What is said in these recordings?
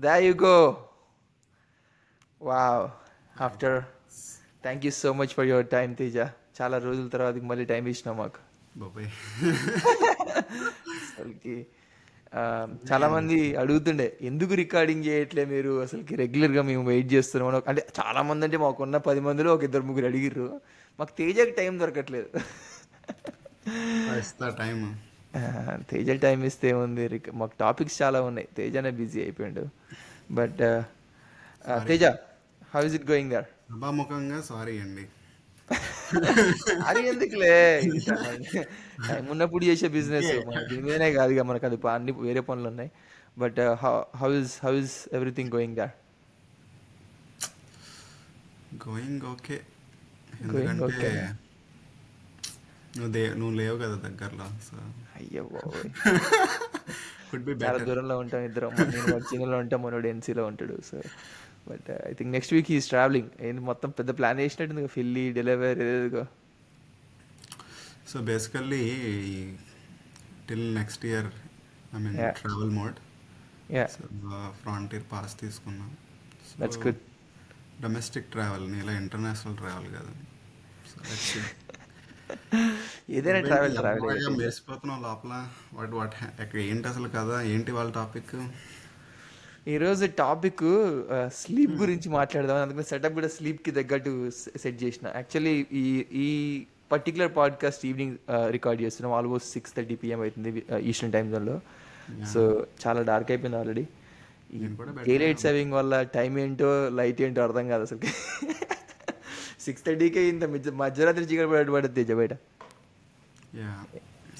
There you go. Wow. After thank you so much for your time Teja. చాలా రోజుల తర్వాత మళ్ళీ టైం ఇచ్చినావు మాకు. బాబాయ్. అసలుకి ఆ, చాలా మంది అడుగుతుండే ఎందుకు రికార్డింగ్ చేయట్లే మీరు అసలుకి రెగ్యులర్గా మేము వెయిట్ చేస్తున్నాం అని. అంటే చాలా మంది అంటే మాకున్న 10 మందిలో ఒక ఇద్దరు ముగ్గురు అడిగిర్రు. మాకు తేజకి టైం దొరకట్లేదు. ఇస్తా టైం. ఆ, తేజ టైం ఇస్తే ఏముంది, మాకు టాపిక్స్ చాలా ఉన్నాయి. తేజనే బిజీ అయిపోయాడు. But sorry. Teja, how is it going there? సభాముఖంగా సారీ అండి. సారీ ఎందుకులే, ఇది టైం ఉన్నప్పుడు చేసే బిజినెస్. ఓకే. మన దీని మీదనే కాదు ఇక, మనకు అది అన్ని వేరే పనులు ఉన్నాయి. But how is everything going there? Going okay. Going ఎందుకంటే ఓకేనా? నువ్వు లేవు కదా దగ్గరలో, సో అయ్యో బాబోయ్, కుడ్ బి చాలా బెటర్. దూరంలో ఉంటాం ఇద్దరం. నేను వర్జీనియాలో ఉంటాం, మనోడు ఎన్సీలో ఉంటాడు. So but I think next week is travelling. ఏంది మొత్తం పెద్ద ప్లాన్ వేసినట్టుంది, ఫిల్లీ డెలివరీ ఏదేదో. So basically till next year I mean yeah, travel mode. Yeah, so frontier pass తీసుకున్నాం. So that's good. Domestic travel, నీలా ఇంటర్నేషనల్ ట్రావెల్ కాదు. So that's good. ఏదైనా నువ్వేంటి ట్రావెల్ ట్రావెల్ ఎంతగా తేజ. మెరిసిపోతున్నావు లోపల? వాట్ అక్కడ ఏంటి అసలు కదా, ఏంటి వాళ్ళ టాపిక్? ఈరోజు టాపిక్ స్లీప్ గురించి మాట్లాడదాం. అందుకని సెటప్ కూడా స్లీప్కి తగ్గట్టు సెట్ చేసిన. యాక్చువల్లీ ఈ ఈ పర్టికులర్ పాడ్కాస్ట్ ఈవినింగ్ రికార్డ్ చేస్తున్నాం. ఆల్మోస్ట్ 6:30 PM అవుతుంది ఈస్టర్న్ టైం జోన్లో. సో చాలా డార్క్ అయిపోయింది ఆల్రెడీ. ఈ నేను కూడా డే బెటరే. లైట్ సేవింగ్ వల్ల టైం ఏంటో లైట్ ఏంటో అర్థం కాదు అసలు. 6:30కే ఇంత మధ్యరాత్రి చీకటి పడుతుంది తేజ బయట. యా,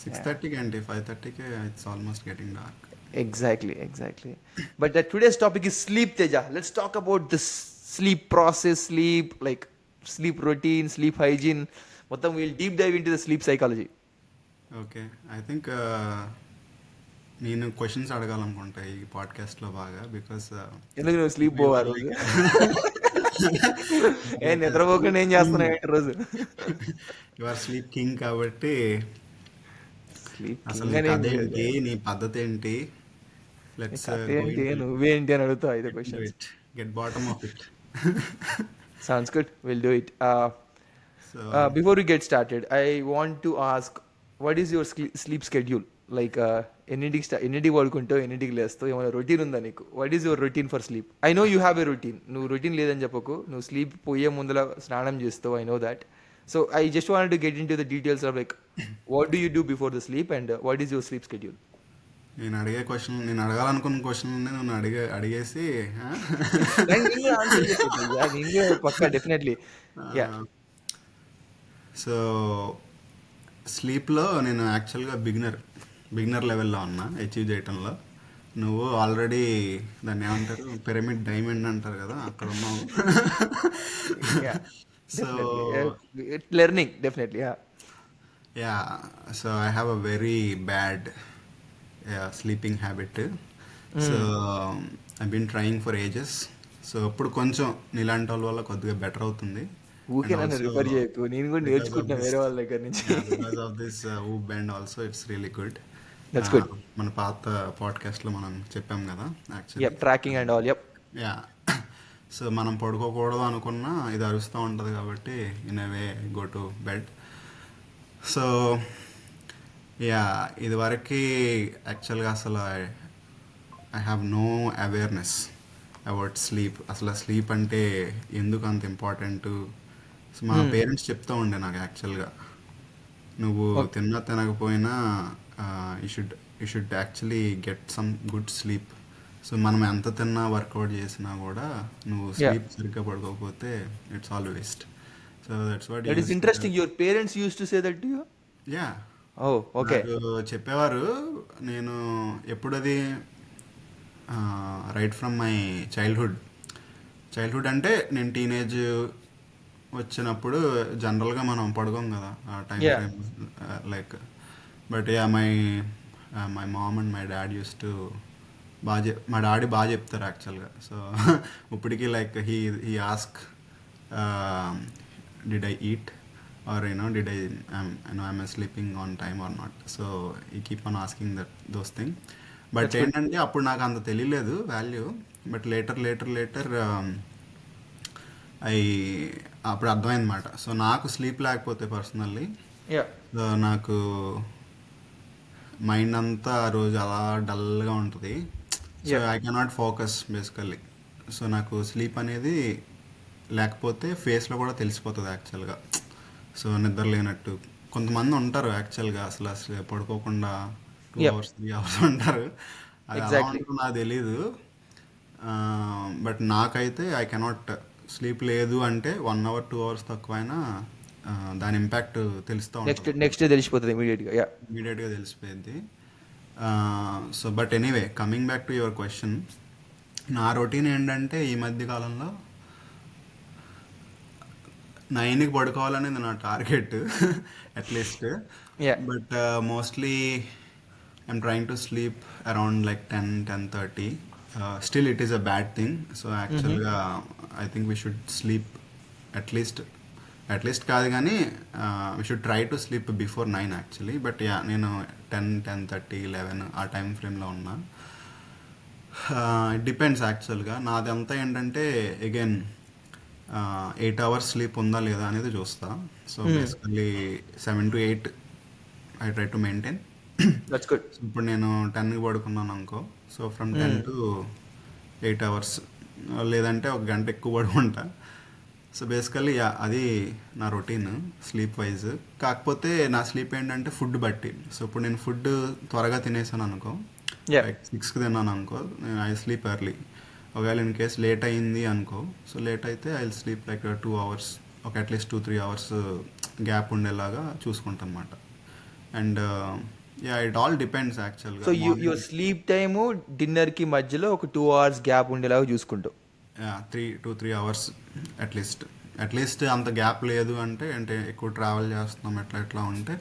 6:30కి ఏంటి, 5:30కే it's almost getting dark. Exactly. But today's topic is sleep, Teja. Let's talk about this sleep process, sleep routine, sleep hygiene. Motham we'll deep dive into the sleep psychology. Okay. I think నేను questions అడగాలనుకుంటా ఈ పాడ్కాస్ట్లో బాగా, because ఎందుకు నువ్వు sleep పోవా రోజు? ఏ better నిద్రపోకుండా sleep ఏం కింగ్. చేస్తున్నావు ఏంటి రోజు? యు ఆర్ స్లీప్ కింగ్ కాబట్టి స్లీప్ అసలు కింగ్ నీ అని ఏం కథ లేదు. ఏంటి, నీ పద్ధతి ఏంటి? నీ లెట్స్ కథ గో ఏంటి, ఇన్ టు నువ్వేంటి అని అడుగుతావు ఐదు questions. It, get bottom of it. Sounds good. We'll do it. So Before we get started, I want to ask, what is your sleep schedule? ఎన్నింటికి పడుకుంటావు, ఎన్నింటికి లేస్తావు, ఏమైనా రొటీన్ ఉందా నీకు? What is your routine for sleep? I know you have a routine. నువ్వు routine లేదని చెప్పకు. నువ్వు sleep పోయే ముందర స్నానం చేస్తావు, I know that. So I just want to get in to the details of what do you do before the sleep and what is your sleep schedule? నేను అడిగే క్వశ్చన్, నేను అడగాలనుకున్న క్వశ్చన్ నువ్వు అడిగేసి ఆ? నేను ఆన్సర్ చెప్పేది నేను పక్కా డెఫినెట్లీ. యా. సో స్లీప్లో నేను యాక్చువల్గా బిగినర్ లెవెల్లో ఉన్నా అచీవ్ చేయటంలో. నువ్వు ఆల్రెడీ దాన్ని ఏమంటారు, పిరమిడ్ డైమండ్ అంటారు కదా, అక్కడ ఉన్నావు. Yeah, so definitely learning, definitely. Yeah. Yeah, so I have a very bad sleeping habit. So I been trying for ages. So ఇప్పుడు కొంచెం నీలాంటి వాళ్ళ వల్ల కొద్దిగా బెటర్ అవుతుంది. ఊకే అండ్ నన్ను ఆల్సో రిఫర్ చేయకు, నేను కూడా బికాస్ ఆఫ్ నేర్చుకుంటున్నా దిస్, వేరే వాళ్ళ దగ్గర నుంచి. Because of this Whoop and also it's really good. That's good. మన పాత పాడ్కాస్ట్లో మనం చెప్పాం కదా actually. Yup, tracking and all. Yup. Yeah. So మనం పడుకోకూడదు అనుకున్నా ఇది అరుస్తూ ఉంటుంది కాబట్టి in a way go to bed. So yeah, ఇదివరకు యాక్చువల్గా అసలు I have no awareness about sleep. అసలు స్లీప్ అంటే ఎందుకు అంత ఇంపార్టెంట్. సో మా పేరెంట్స్ చెప్తూ ఉండే నాకు యాక్చువల్గా, నువ్వు ఓకే. తిన్నా తినకపోయినా you should actually get some good sleep. So మనం ఎంత తిన్నా వర్కౌట్ చేసినా కూడా నువ్వు యా, స్లీప్ సరిగ్గా పడుకోకపోతే it's all waste. So that's what that is use to. Interesting. Your parents use to say that to you? Yeah, oh, okay. నాకు చెప్పేవారు. నేను ఎప్పుడది రైట్ ఫ్రమ్ మై చైల్డ్హుడ్ అంటే నేను టీనేజ్ వచ్చినప్పుడు జనరల్గా మనం పడుకోం కదా ఆ time yeah. Frame, like. But yeah, my mom and my dad use to మా డాడీ బాగా చెప్తారు యాక్చువల్గా. సో ఇప్పటికీ like he ask did I eat or did I sleeping on time or not. So he keep on asking those thing. But that's good. ఏంటంటే అప్పుడు నాకు అంత తెలియలేదు వాల్యూ. బట్ లేటర్ అయి అప్పుడు అర్థమైందన్నమాట. సో నాకు స్లీప్ లేకపోతే పర్సనల్లీ యా నాకు మైండ్ అంతా ఆ రోజు అలా డల్గా ఉంటుంది. So yeah I cannot focus basically. So నాకు స్లీప్ అనేది లేకపోతే ఫేస్లో కూడా తెలిసిపోతుంది యాక్చువల్గా. సో నిద్ర లేనట్టు కొంతమంది ఉంటారు యాక్చువల్గా, అసలు అసలు పడుకోకుండా 2 hours 3 hours ఉంటారు. అది ఎలా ఎగ్జాక్ట్లీ. ఉంటుందో నాకు తెలీదు. బట్ నాకైతే ఐ కెనాట్ స్లీప్ లేదు అంటే 1 hour 2 hours తక్కువైనా దాని ఇంపాక్ట్ తెలుస్తూ నెక్స్ట్ ఉంటుంది, నెక్స్ట్ డే తెలిసిపోతుంది ఇమీడియట్గా. యా ఇమీడియట్గా తెలిసిపోయింది. So but anyway, coming back to your question, నా రొటీన్ ఏంటంటే ఈ మధ్య కాలంలో 9కి పడుకోవాలనేది నా target at least. Yeah but mostly I'm trying to sleep around like 10-10:30. Still it is a bad thing. So యాక్చువల్గా I think we should sleep at least కాదు కానీ we should try to sleep before 9 actually. But yeah నేను 10-10:30-11 ఆ time ఫ్రేమ్లో ఉన్నా. It depends యాక్చువల్గా. నాదంతా ఏంటంటే again 8 hours sleep ఉందా లేదా అనేది చూస్తా. So basically 7 to 8 I try to maintain. That's good. ఇప్పుడు నేను 10కి పడుకున్నాను అనుకో, సో ఫ్రమ్ 10 to 8 hours, లేదంటే 1 గంట ఎక్కువ పడుకుంటా. సో బేసికల్లీ యా అది నా రొటీన్ స్లీప్ వైజ్. కాకపోతే నా స్లీప్ ఏంటంటే ఫుడ్ బట్టి. సో ఇప్పుడు నేను ఫుడ్ త్వరగా తినేసాను అనుకో, యా లైక్ 6కి తిన్నాను అనుకో, నేను ఐ స్లీప్ ఎర్లీ. ఒకవేళ ఇన్ కేస్ లేట్ అయింది అనుకో, సో లేట్ అయితే ఐ స్లీప్ లైక్ 2 hours, ఒక అట్లీస్ట్ 2-3 hours గ్యాప్ ఉండేలాగా చూసుకుంటాను అనమాట. And yeah it all depends యాక్చువల్గా. సో యువర్ స్లీప్ టైము డిన్నర్కి మధ్యలో ఒక 2 hours గ్యాప్ ఉండేలాగా చూసుకుంటావు. 3 hours అట్లీస్ట్ అంత గ్యాప్ లేదు అంటే ఎక్కువ ట్రావెల్ చేస్తున్నాం ఎట్లా ఉంటే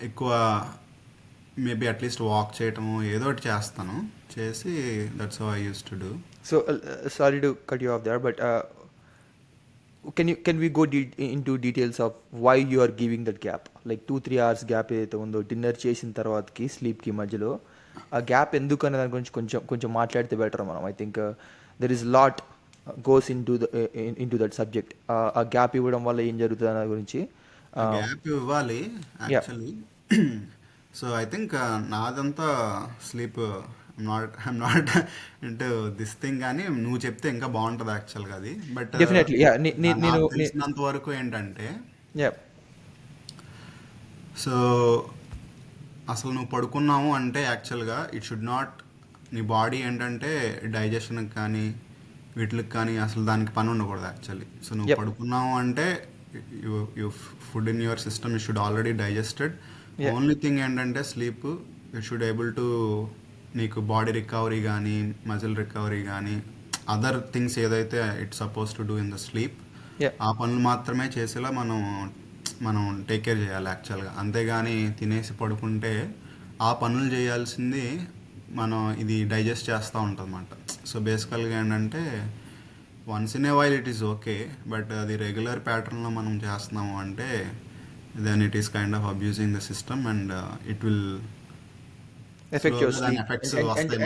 ఎక్కువ మేబీ అట్లీస్ట్ వాక్ చేయటము ఏదో ఒకటి చేస్తాను, చేసి that's how I use to do. So sorry to cut you of their, but can we go into details of why you are giving that gap, like 2-3 hours gap ఏదైతే ఉందో dinner చేసిన తర్వాతకి స్లీప్కి మధ్యలో ఆ గ్యాప్ ఎందుకు అనే దాని గురించి కొంచెం మాట్లాడితే బెటర్ మనం. I think there is lot goes into that subject. ఆ గ్యాప్ ఇవ్వడం వల్ల ఏం జరుగుతుంది అనే గురించి. గ్యాప్ ఇవ్వాలి యాక్చువల్లీ. సో ఐ థింక్ నాదంతా sleep I'm not into this thing, కానీ నువ్వు చెప్తే ఇంకా బాగుంటుంది యాక్చువల్గా అది. బట్ డెఫినెట్లీ యా నేను తెలిసినంత వరకు ఏంటంటే, యా సో అసలు నువ్వు పడుకున్నావు అంటే యాక్చువల్గా ఇట్ షుడ్ నాట్, నీ బాడీ ఏంటంటే డైజెషన్కి కానీ వీటికి కానీ అసలు దానికి పని ఉండకూడదు యాక్చువల్లీ. సో నువ్వు పడుకున్నావు అంటే you food in your system you should already digested. Only thing ఏంటంటే sleep you should able to, నీకు బాడీ రికవరీ కానీ మజిల్ రికవరీ కానీ అదర్ థింగ్స్ ఏదైతే it's suppose to do in the sleep, ఆ పనులు మాత్రమే చేసేలా మనం టేక్ కేర్ చేయాలి యాక్చువల్గా. అంతేగాని తినేసి పడుకుంటే ఆ పనులు చేయాల్సింది మనం ఇది డైజెస్ట్ చేస్తూ ఉంటుంది అన్నమాట. సో బేసికల్గా ఏంటంటే once in a while it is okay, but అది రెగ్యులర్ ప్యాటర్న్లో మనం చేస్తున్నాము అంటే then it is kind of abusing the system and it will affect your sleep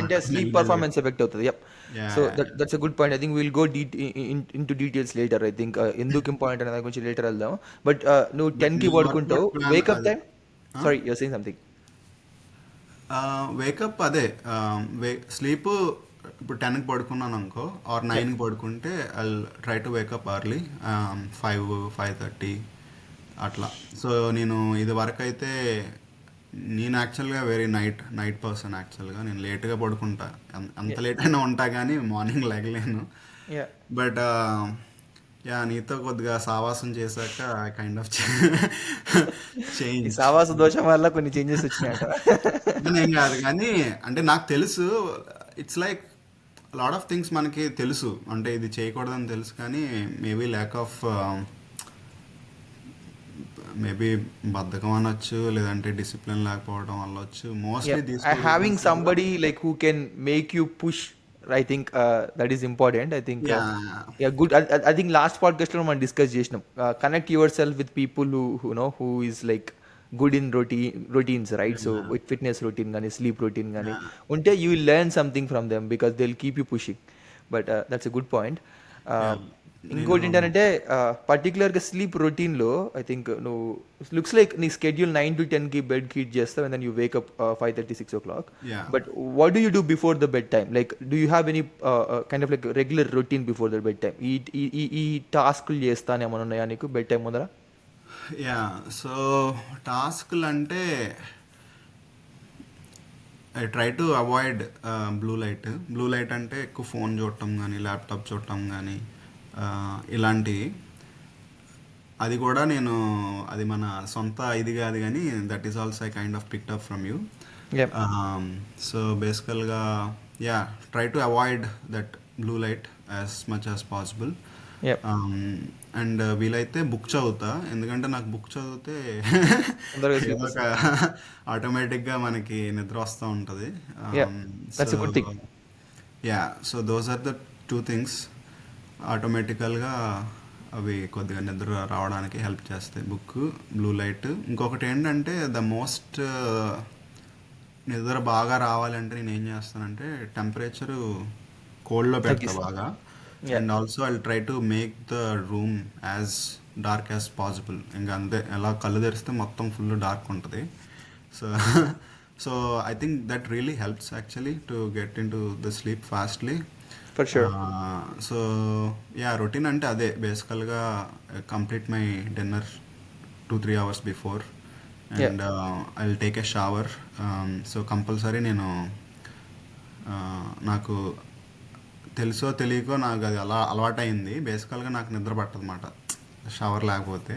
and sleep performance affect అవుతుంది. Yep. So that's a good point. I think we'll go into details later. I think ఎందుకు important అనే దాని గురించి later వెళ్దాం. But నువ్వు 10కి పడుకుంటావు, wake up time, sorry you're saying something. Wake up అదే స్లీప్ ఇప్పుడు 10కి పడుకున్నాను అనుకో ఆర్ 9కి పడుకుంటే I try to wake up early 5-5:30 అట్లా. సో నేను ఇది వరకు అయితే నేను యాక్చువల్గా వెరీ నైట్ పర్సన్ యాక్చువల్గా. నేను లేట్గా పడుకుంటా, అంత లేట్ అయినా ఉంటా కానీ మార్నింగ్ లెగలేను. బట్ యా నీతో కొద్దిగా సావాసం చేశాక కైండ్ ఆఫ్ చేంజ్, సావాస దోషం వల్ల కొన్ని చేంజెస్ వచ్చినాయట. ఏం కాదు కానీ అంటే నాకు తెలుసు, it's like lot of things మనకి తెలుసు, అంటే ఇది చేయకూడదని తెలుసు కానీ మేబీ ల్యాక్ ఆఫ్ మేబీ బద్ధకం అనొచ్చు, లేదంటే డిసిప్లిన్ లేకపోవడం వల్ల వచ్చు. Mostly having somebody like who can make you push, I think that is important. I think good. I think last podcast లో మనం డిస్కస్ చేసినాం, connect your self with people who is like good in routines right. So fitness routine కానీ sleep routine కానీ Yeah. ఉంటే you will learn something from them because they will keep you pushing. But that's a good point. Yeah. ఇంకోటి నేను ఏంటంటే పర్టికులర్గా sleep రొటీన్లో I think నువ్వు looks like నీ స్కెడ్యూల్ 9 to 10కి బెడ్కి హిట్ చేస్తావు and then you wake up 5:30, 6 o'clock. Yeah. But what do you do before the bed time? Like do you have any kind of like regular routine before the bed time? ఈ టాస్క్లు చేస్తాను ఏమైనా ఉన్నాయా నీకు bed time ముందర? Yeah so టాస్క్లు అంటే I try to avoid blue light అంటే ఎక్కువ ఫోన్ చూడటం కానీ ల్యాప్టాప్ చూడటం కానీ ఇలాంటివి. అది కూడా నేను అది మన సొంత ఇది కాదు కానీ that is also I kind of picked up from you. Yeah. So బేసికల్గా yeah try to avoid that blue light as much as possible. Yep. And వీలైతే బుక్ చదువుతా, ఎందుకంటే నాకు బుక్ చదివితే తొందరగా sleep ఏదో ఒక ఆటోమేటిక్గా మనకి నిద్ర వస్తూ ఉంటుంది. Yeah, that's a good thing. Yeah so those are the two things ఆటోమేటికల్గా అవి కొద్దిగా నిద్ర రావడానికి హెల్ప్ చేస్తాయి, బుక్, బ్లూ లైట్. ఇంకొకటి ఏంటంటే ద మోస్ట్ నిద్ర బాగా రావాలంటే నేను ఏం చేస్తానంటే టెంపరేచరు కోల్డ్లో పెడతా బాగా. Yeah. And also I try to make the room as dark as possible. ఇంకా అంతే, ఎలా కళ్ళు తెరిస్తే మొత్తం ఫుల్ డార్క్ ఉంటుంది. So so I think that really helps actually to get in to the sleep fastly. For sure. So yeah routine అంటే అదే బేసికల్గా complete my dinner 2-3 hours before and I will take a shower. So compulsory నేను నాకు తెలుసో తెలియకో నాకు అది అలా అలవాటైంది. బేసికల్గా నాకు నిద్ర పట్టదు అన్నమాట షవర్ లేకపోతే.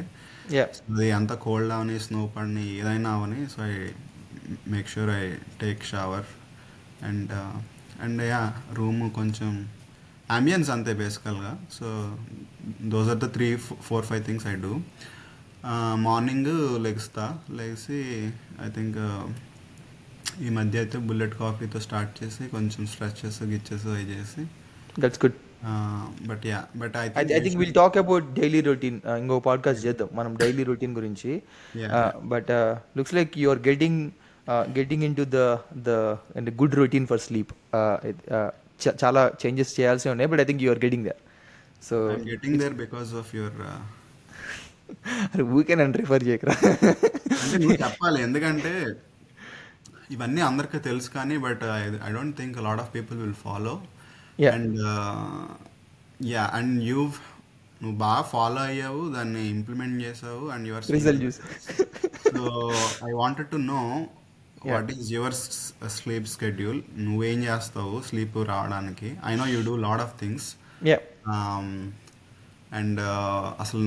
Yeah. అది ఎంత కోల్డ్ అవని స్నో పడిని ఏదైనా అవని, so I make sure I take shower. And yeah room కొంచెం అంబియన్స్ అంతే బేసికల్గా. So those are the 3-4-5 things I do. Morning లెగిసి ఐ థింక్ ఈ మధ్య అయితే బుల్లెట్ కాఫీతో స్టార్ట్ చేసి కొంచెం స్ట్రెచెస్ గిచ్చెస్ అవి చేసి. That's good. But I I think we'll talk about daily routine. ఇంకో పాడ్కాస్ట్ చేద్దాం మనం డైలీ రొటీన్ గురించి. Yeah. But looks like you are getting into the good routine for sleep. చాలా changes చేయాల్సి ఉన్నాయి but I think you are getting there. So I'm getting there because of your ఊకే నన్ను refer చేయకరా. అంటే నువ్వు చెప్పాలి, ఎందుకంటే ఇవన్నీ అందరికీ తెలుసు కానీ but I don't think lot of people will follow. Yeah. And yeah and నువ్వు బాగా ఫాలో అయ్యావు, దాన్ని ఇంప్లిమెంట్ చేసావు అండ్ యువర్ రిజల్ట్ చూసి. So I wanted to know what is your sleep schedule. నువ్వేం చేస్తావు స్లీప్ రావడానికి? I know you do lot of things. Yeah. And అసలు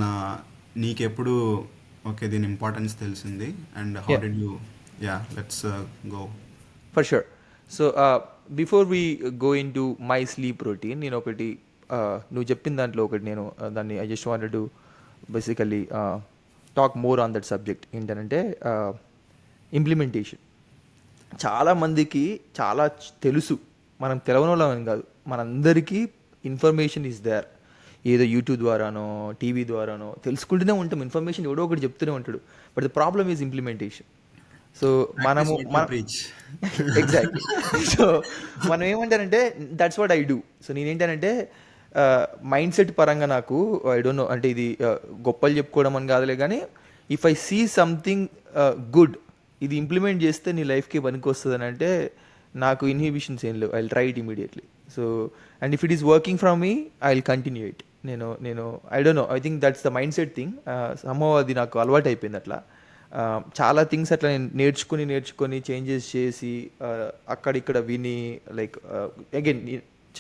నీకెప్పుడు ఓకే దీని ఇంపార్టెన్స్ తెలిసింది and how Yeah. Did you? Yeah let's go. For sure. So, before we go into my sleep routine, నేను ఒకటి నువ్వు చెప్పిన దాంట్లో ఒకటి నేను దాన్ని I just wanted to basically talk more on that subject. ఏంటంటే ఇంప్లిమెంటేషన్. చాలామందికి చాలా తెలుసు, మనం తెలవని వాళ్ళని కాదు, మనందరికీ ఇన్ఫర్మేషన్ ఈజ్ దేర్. ఏదో యూట్యూబ్ ద్వారానో టీవీ ద్వారానో తెలుసుకుంటూనే ఉంటాం, ఇన్ఫర్మేషన్ ఎవడో ఒకటి చెప్తూనే ఉంటాడు. But the problem is implementation. So మనము ఎగ్జాక్ట్లీ. సో మనం ఏమంటారంటే that's what I do. So నేనేంటానంటే మైండ్ సెట్ పరంగా నాకు ఐ డోంట్ నో, అంటే ఇది గొప్పలు చెప్పుకోవడం అని కాదులే కానీ if I see something good, ఇది ఇంప్లిమెంట్ చేస్తే నీ లైఫ్కి పనికి వస్తుంది అని అంటే నాకు ఇన్హిబిషన్స్ ఏం లేవు. I will try it immediately. So and if it is working from me I will continue it. నేను I don't know, I think that's the mindset thing. Somehow అది నాకు అలవాటు అయిపోయింది అట్లా. చాలా థింగ్స్ అట్లా నేను నేర్చుకొని చేంజెస్ చేసి అక్కడిక్కడ విని లైక్ అగైన్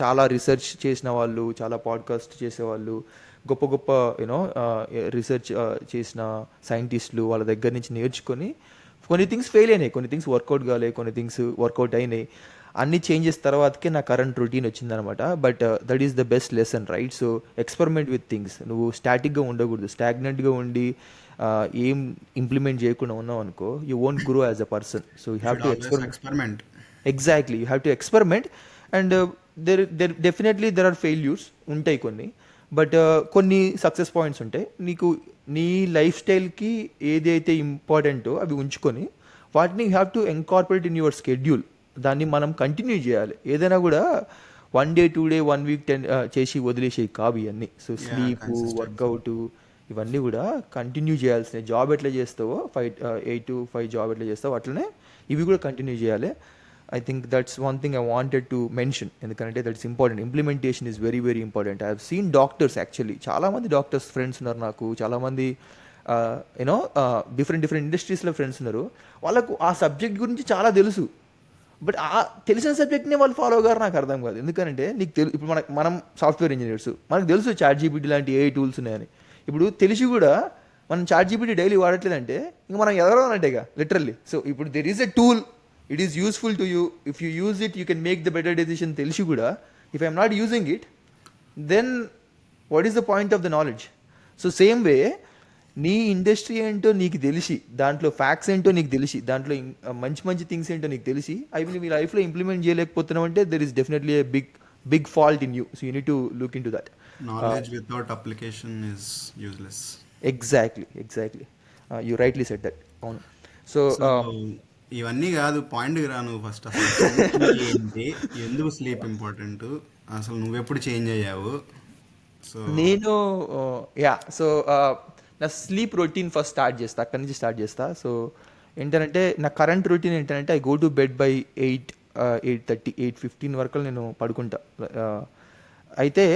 చాలా రీసెర్చ్ చేసిన వాళ్ళు, చాలా పాడ్కాస్ట్ చేసేవాళ్ళు, గొప్ప గొప్ప యూనో రీసెర్చ్ చేసిన సైంటిస్టులు వాళ్ళ దగ్గర నుంచి నేర్చుకొని కొన్ని థింగ్స్ ఫెయిల్ అయినాయి, కొన్ని థింగ్స్ వర్కౌట్ కాలేదు, కొన్ని థింగ్స్ వర్కౌట్ అయినాయి. అన్ని చేంజెస్ తర్వాతకే నా కరెంట్ రొటీన్ వచ్చిందనమాట. But that is the best lesson right. So experiment with things. నువ్వు స్టాటిక్గా ఉండకూడదు, స్టాగ్నెంట్గా ఉండి ఏం ఇంప్లిమెంట్ చేయకుండా ఉన్నావు అనుకో, you won't grow as a person. So you have to experiment. Exactly, you have to experiment. And definitely there are failures ఉంటాయి కొన్ని, but కొన్ని సక్సెస్ పాయింట్స్ ఉంటాయి. నీకు నీ లైఫ్ స్టైల్కి ఏదైతే ఇంపార్టెంటో అవి ఉంచుకొని వాటిని you have to incorporate in your schedule. దాన్ని మనం కంటిన్యూ చేయాలి. ఏదైనా కూడా 1 డే 2 డే 1 వీక్ 10 చేసి వదిలేసేవి కావు ఇవన్నీ. So sleep, consistency. వర్కౌట్ ఇవన్నీ కూడా కంటిన్యూ చేయాల్సినవి. జాబ్ ఎట్లా చేస్తావో 8 to 5 జాబ్ ఎట్లా చేస్తావో అట్లనే ఇవి కూడా కంటిన్యూ చేయాలి. I think that's one thing I wanted to mention, ఎందుకంటే that's important. Implementation is very very important. I have seen doctors, actually చాలామంది డాక్టర్స్ ఫ్రెండ్స్ ఉన్నారు నాకు, చాలామంది యూనో డిఫరెంట్ డిఫరెంట్ ఇండస్ట్రీస్లో ఫ్రెండ్స్ ఉన్నారు. వాళ్ళకు ఆ సబ్జెక్ట్ గురించి చాలా తెలుసు, బట్ ఆ తెలిసిన సబ్జెక్ట్ని వాళ్ళు ఫాలో అవ్వగారు నాకు అర్థం కాదు. ఎందుకంటే నీకు ఇప్పుడు మనం సాఫ్ట్వేర్ ఇంజనీర్స్, మనకు తెలుసు ChatGPT లాంటి AI టూల్స్ ఉన్నాయని. ఇప్పుడు తెలిసి కూడా మనం ChatGPT డైలీ వాడట్లేదంటే ఇంక మనం ఎదగడం అన్నట్టేగా లిటరల్లీ. సో ఇప్పుడు there is a tool, it is useful to you, if you use it you can make the better decision. తెలిసి కూడా if I'm not using it, then what is the point of the knowledge? So same way నీ industry ఏంటో నీకు తెలిసి, దాంట్లో facts ఏంటో నీకు తెలిసి, దాంట్లో మంచి మంచి థింగ్స్ ఏంటో నీకు తెలిసి అవి నీ లైఫ్లో ఇంప్లిమెంట్ చేయలేకపోతున్నావు అంటే there is definitely a big fault in you. So you need to look into that. Knowledge without application is useless. Exactly you rightly said that. అవును. సో ఇవన్నీ కాదు, పాయింట్కి రా. నువ్వు ఫస్ట్ అసలు sleep ఏంటి, ఎందుకు స్లీప్ ఇంపార్టెంట్, అసలు నువ్వెప్పుడు చేంజ్ అయ్యావు? సో నేను సో నా స్లీప్ రొటీన్ ఫస్ట్ స్టార్ట్ చేస్తా, అక్కడి నుంచి స్టార్ట్ చేస్తా. సో ఏంటంటే నా కరెంట్ రొటీన్ ఏంటంటే I go to bed by 8:30 8:15 వరకు నేను పడుకుంటా. అయితే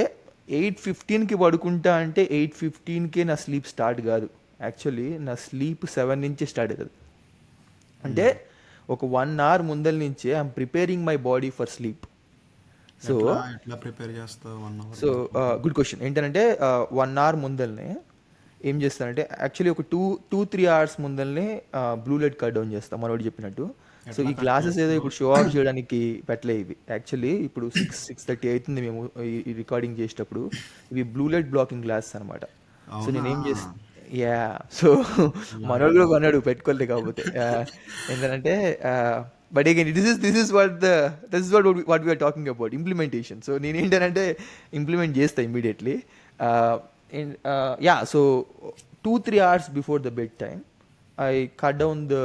8:15కి పడుకుంటా అంటే 8:15కే నా స్లీప్ స్టార్ట్ కాదు. యాక్చువల్లీ నా స్లీప్ 7 నుంచి స్టార్ట్ అవుతుంది. అంటే ఒక 1 hour ముందల నుంచే I'm preparing my body for sleep. So ఎట్లా ప్రిపేర్ చేస్తావు 1 hour? So good question. ఏంటంటే 1 hour ముందలనే ఏం చేస్తానంటే యాక్చువల్లీ ఒక 2-3 hours ముందలనే బ్లూ లైట్ కట్ డౌన్ చేస్తాం మనోడు చెప్పినట్టు. సో ఈ గ్లాసెస్ ఏదో ఇప్పుడు షో ఆఫ్ చేయడానికి పెట్టలే ఇవి. యాక్చువల్లీ ఇప్పుడు 6:30 అవుతుంది మేము ఈ రికార్డింగ్ చేసేటప్పుడు. ఇవి బ్లూ లైట్ బ్లాకింగ్ గ్లాసెస్ అనమాట. సో నేనేం చేస్తాను, సో మనోడు కూడా కొన్నాడు పెట్టుకోలే కాకపోతే. ఏంటంటే but again this is what we're talking about implementation. So నేనేంటంటే ఇంప్లిమెంట్ చేస్తా immediately. So 2-3 hours before the bed time I cut down the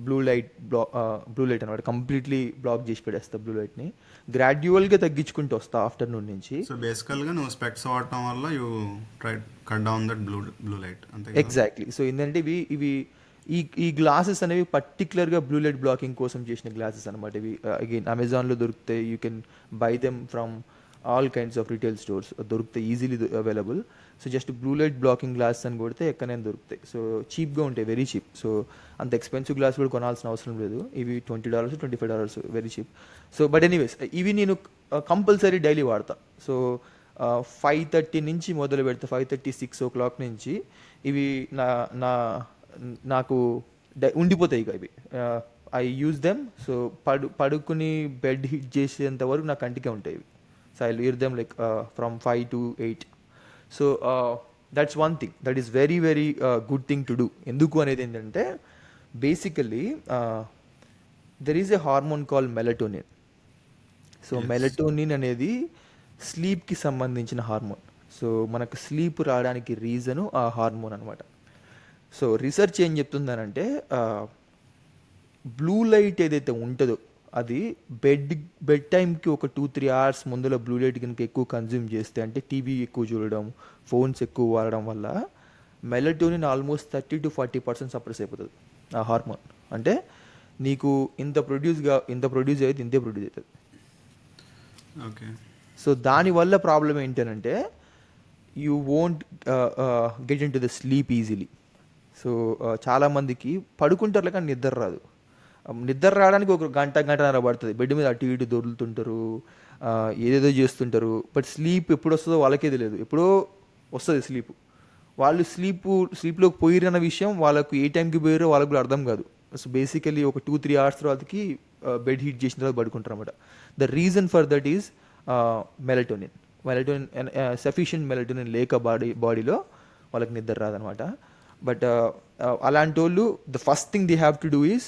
blue light అనమాట. కంప్లీట్లీ బ్లాక్ చేసి పెడేస్తా బ్లూ లైట్ని. గ్రాడ్యువల్గా తగ్గించుకుంటూ వస్తా ఆఫ్టర్నూన్ నుంచి. సో బేసికల్గా నువ్వు స్పెక్ట్స్ వాడటం వల్ల you try cut down that blue light, అంతే. ఎగ్జాక్ట్లీ. సో ఏంటంటే ఇవి ఈ గ్లాసెస్ అనేవి పర్టికులర్గా బ్లూ లైట్ బ్లాకింగ్ కోసం చేసిన గ్లాసెస్ అనమాట. ఇవి అగైన్ అమెజాన్లో దొరుకుతాయి. You can buy them from all kinds of retail stores, దొరుకుతాయి, easily available. So just blue light blocking glass అని కొడితే ఎక్కడైనా దొరుకుతాయి. సో చీప్గా ఉంటాయి, వెరీ చీప్. సో అంత ఎక్స్పెన్సివ్ గ్లాస్ కూడా కొనాల్సిన అవసరం లేదు. ఇవి $20 $25, very cheap. So but anyways ఇవి నేను కంపల్సరీ డైలీ వాడతా. సో 5:30 నుంచి మొదలు పెడతా, 5:30 6 o'clock నుంచి ఇవి నాకు ఉండిపోతాయి ఇక ఇవి. I use them. సో పడుకుని బెడ్ హిట్ చేసేంత వరకు నా కంటికే ఉంటాయి ఇవి. So I use them like from 5 to 8. So that's one thing that is very very good thing to do. ఎందుకు అనేది ఏంటంటే basically there is a hormone call melatonin. So melatonin అనేది స్లీప్కి సంబంధించిన హార్మోన్. సో మనకు స్లీప్ రావడానికి reason ఆ hormone అనమాట. So research ఏం చెప్తుందనంటే బ్లూ లైట్ ఏదైతే ఉంటుందో అది బెడ్ టైంకి ఒక 2-3 hours ముందులో బ్లూ లైట్ కనుక ఎక్కువ కన్జ్యూమ్ చేస్తే, అంటే టీవీ ఎక్కువ చూడడం, ఫోన్స్ ఎక్కువ వాడడం వల్ల మెలటోనిన్ ఆల్మోస్ట్ 30-40% సప్రెస్ అయిపోతుంది ఆ హార్మోన్. అంటే నీకు ఇంత ప్రొడ్యూస్ అయితే ఇంతే ప్రొడ్యూస్ అవుతుంది. ఓకే. సో దానివల్ల ప్రాబ్లం ఏంటంటే you won't get in to the sleep easily. So చాలామందికి పడుకుంటారు కానీ నిద్ర రాదు. నిద్ర రావడానికి ఒక గంటన్నర పడుతుంది. బెడ్ మీద అటు ఇటు దొరుకుతుంటారు, ఏదేదో చేస్తుంటారు. బట్ స్లీప్ ఎప్పుడు వస్తుందో వాళ్ళకే తెలియదు. ఎప్పుడో వస్తుంది స్లీప్. వాళ్ళు స్లీప్లోకి పోయిరన్న విషయం వాళ్ళకు ఏ టైంకి పోయారో వాళ్ళకు కూడా అర్థం కాదు. సో బేసికలీ ఒక 2-3 hours తర్వాతకి బెడ్ హీట్ చేసిన తర్వాత పడుకుంటారు అనమాట. The reason for that is melatonin. Sufficient melatonin లేక బాడీలో వాళ్ళకి నిద్ర రాదనమాట. బట్ అలాంటి వాళ్ళు the first thing they have to do is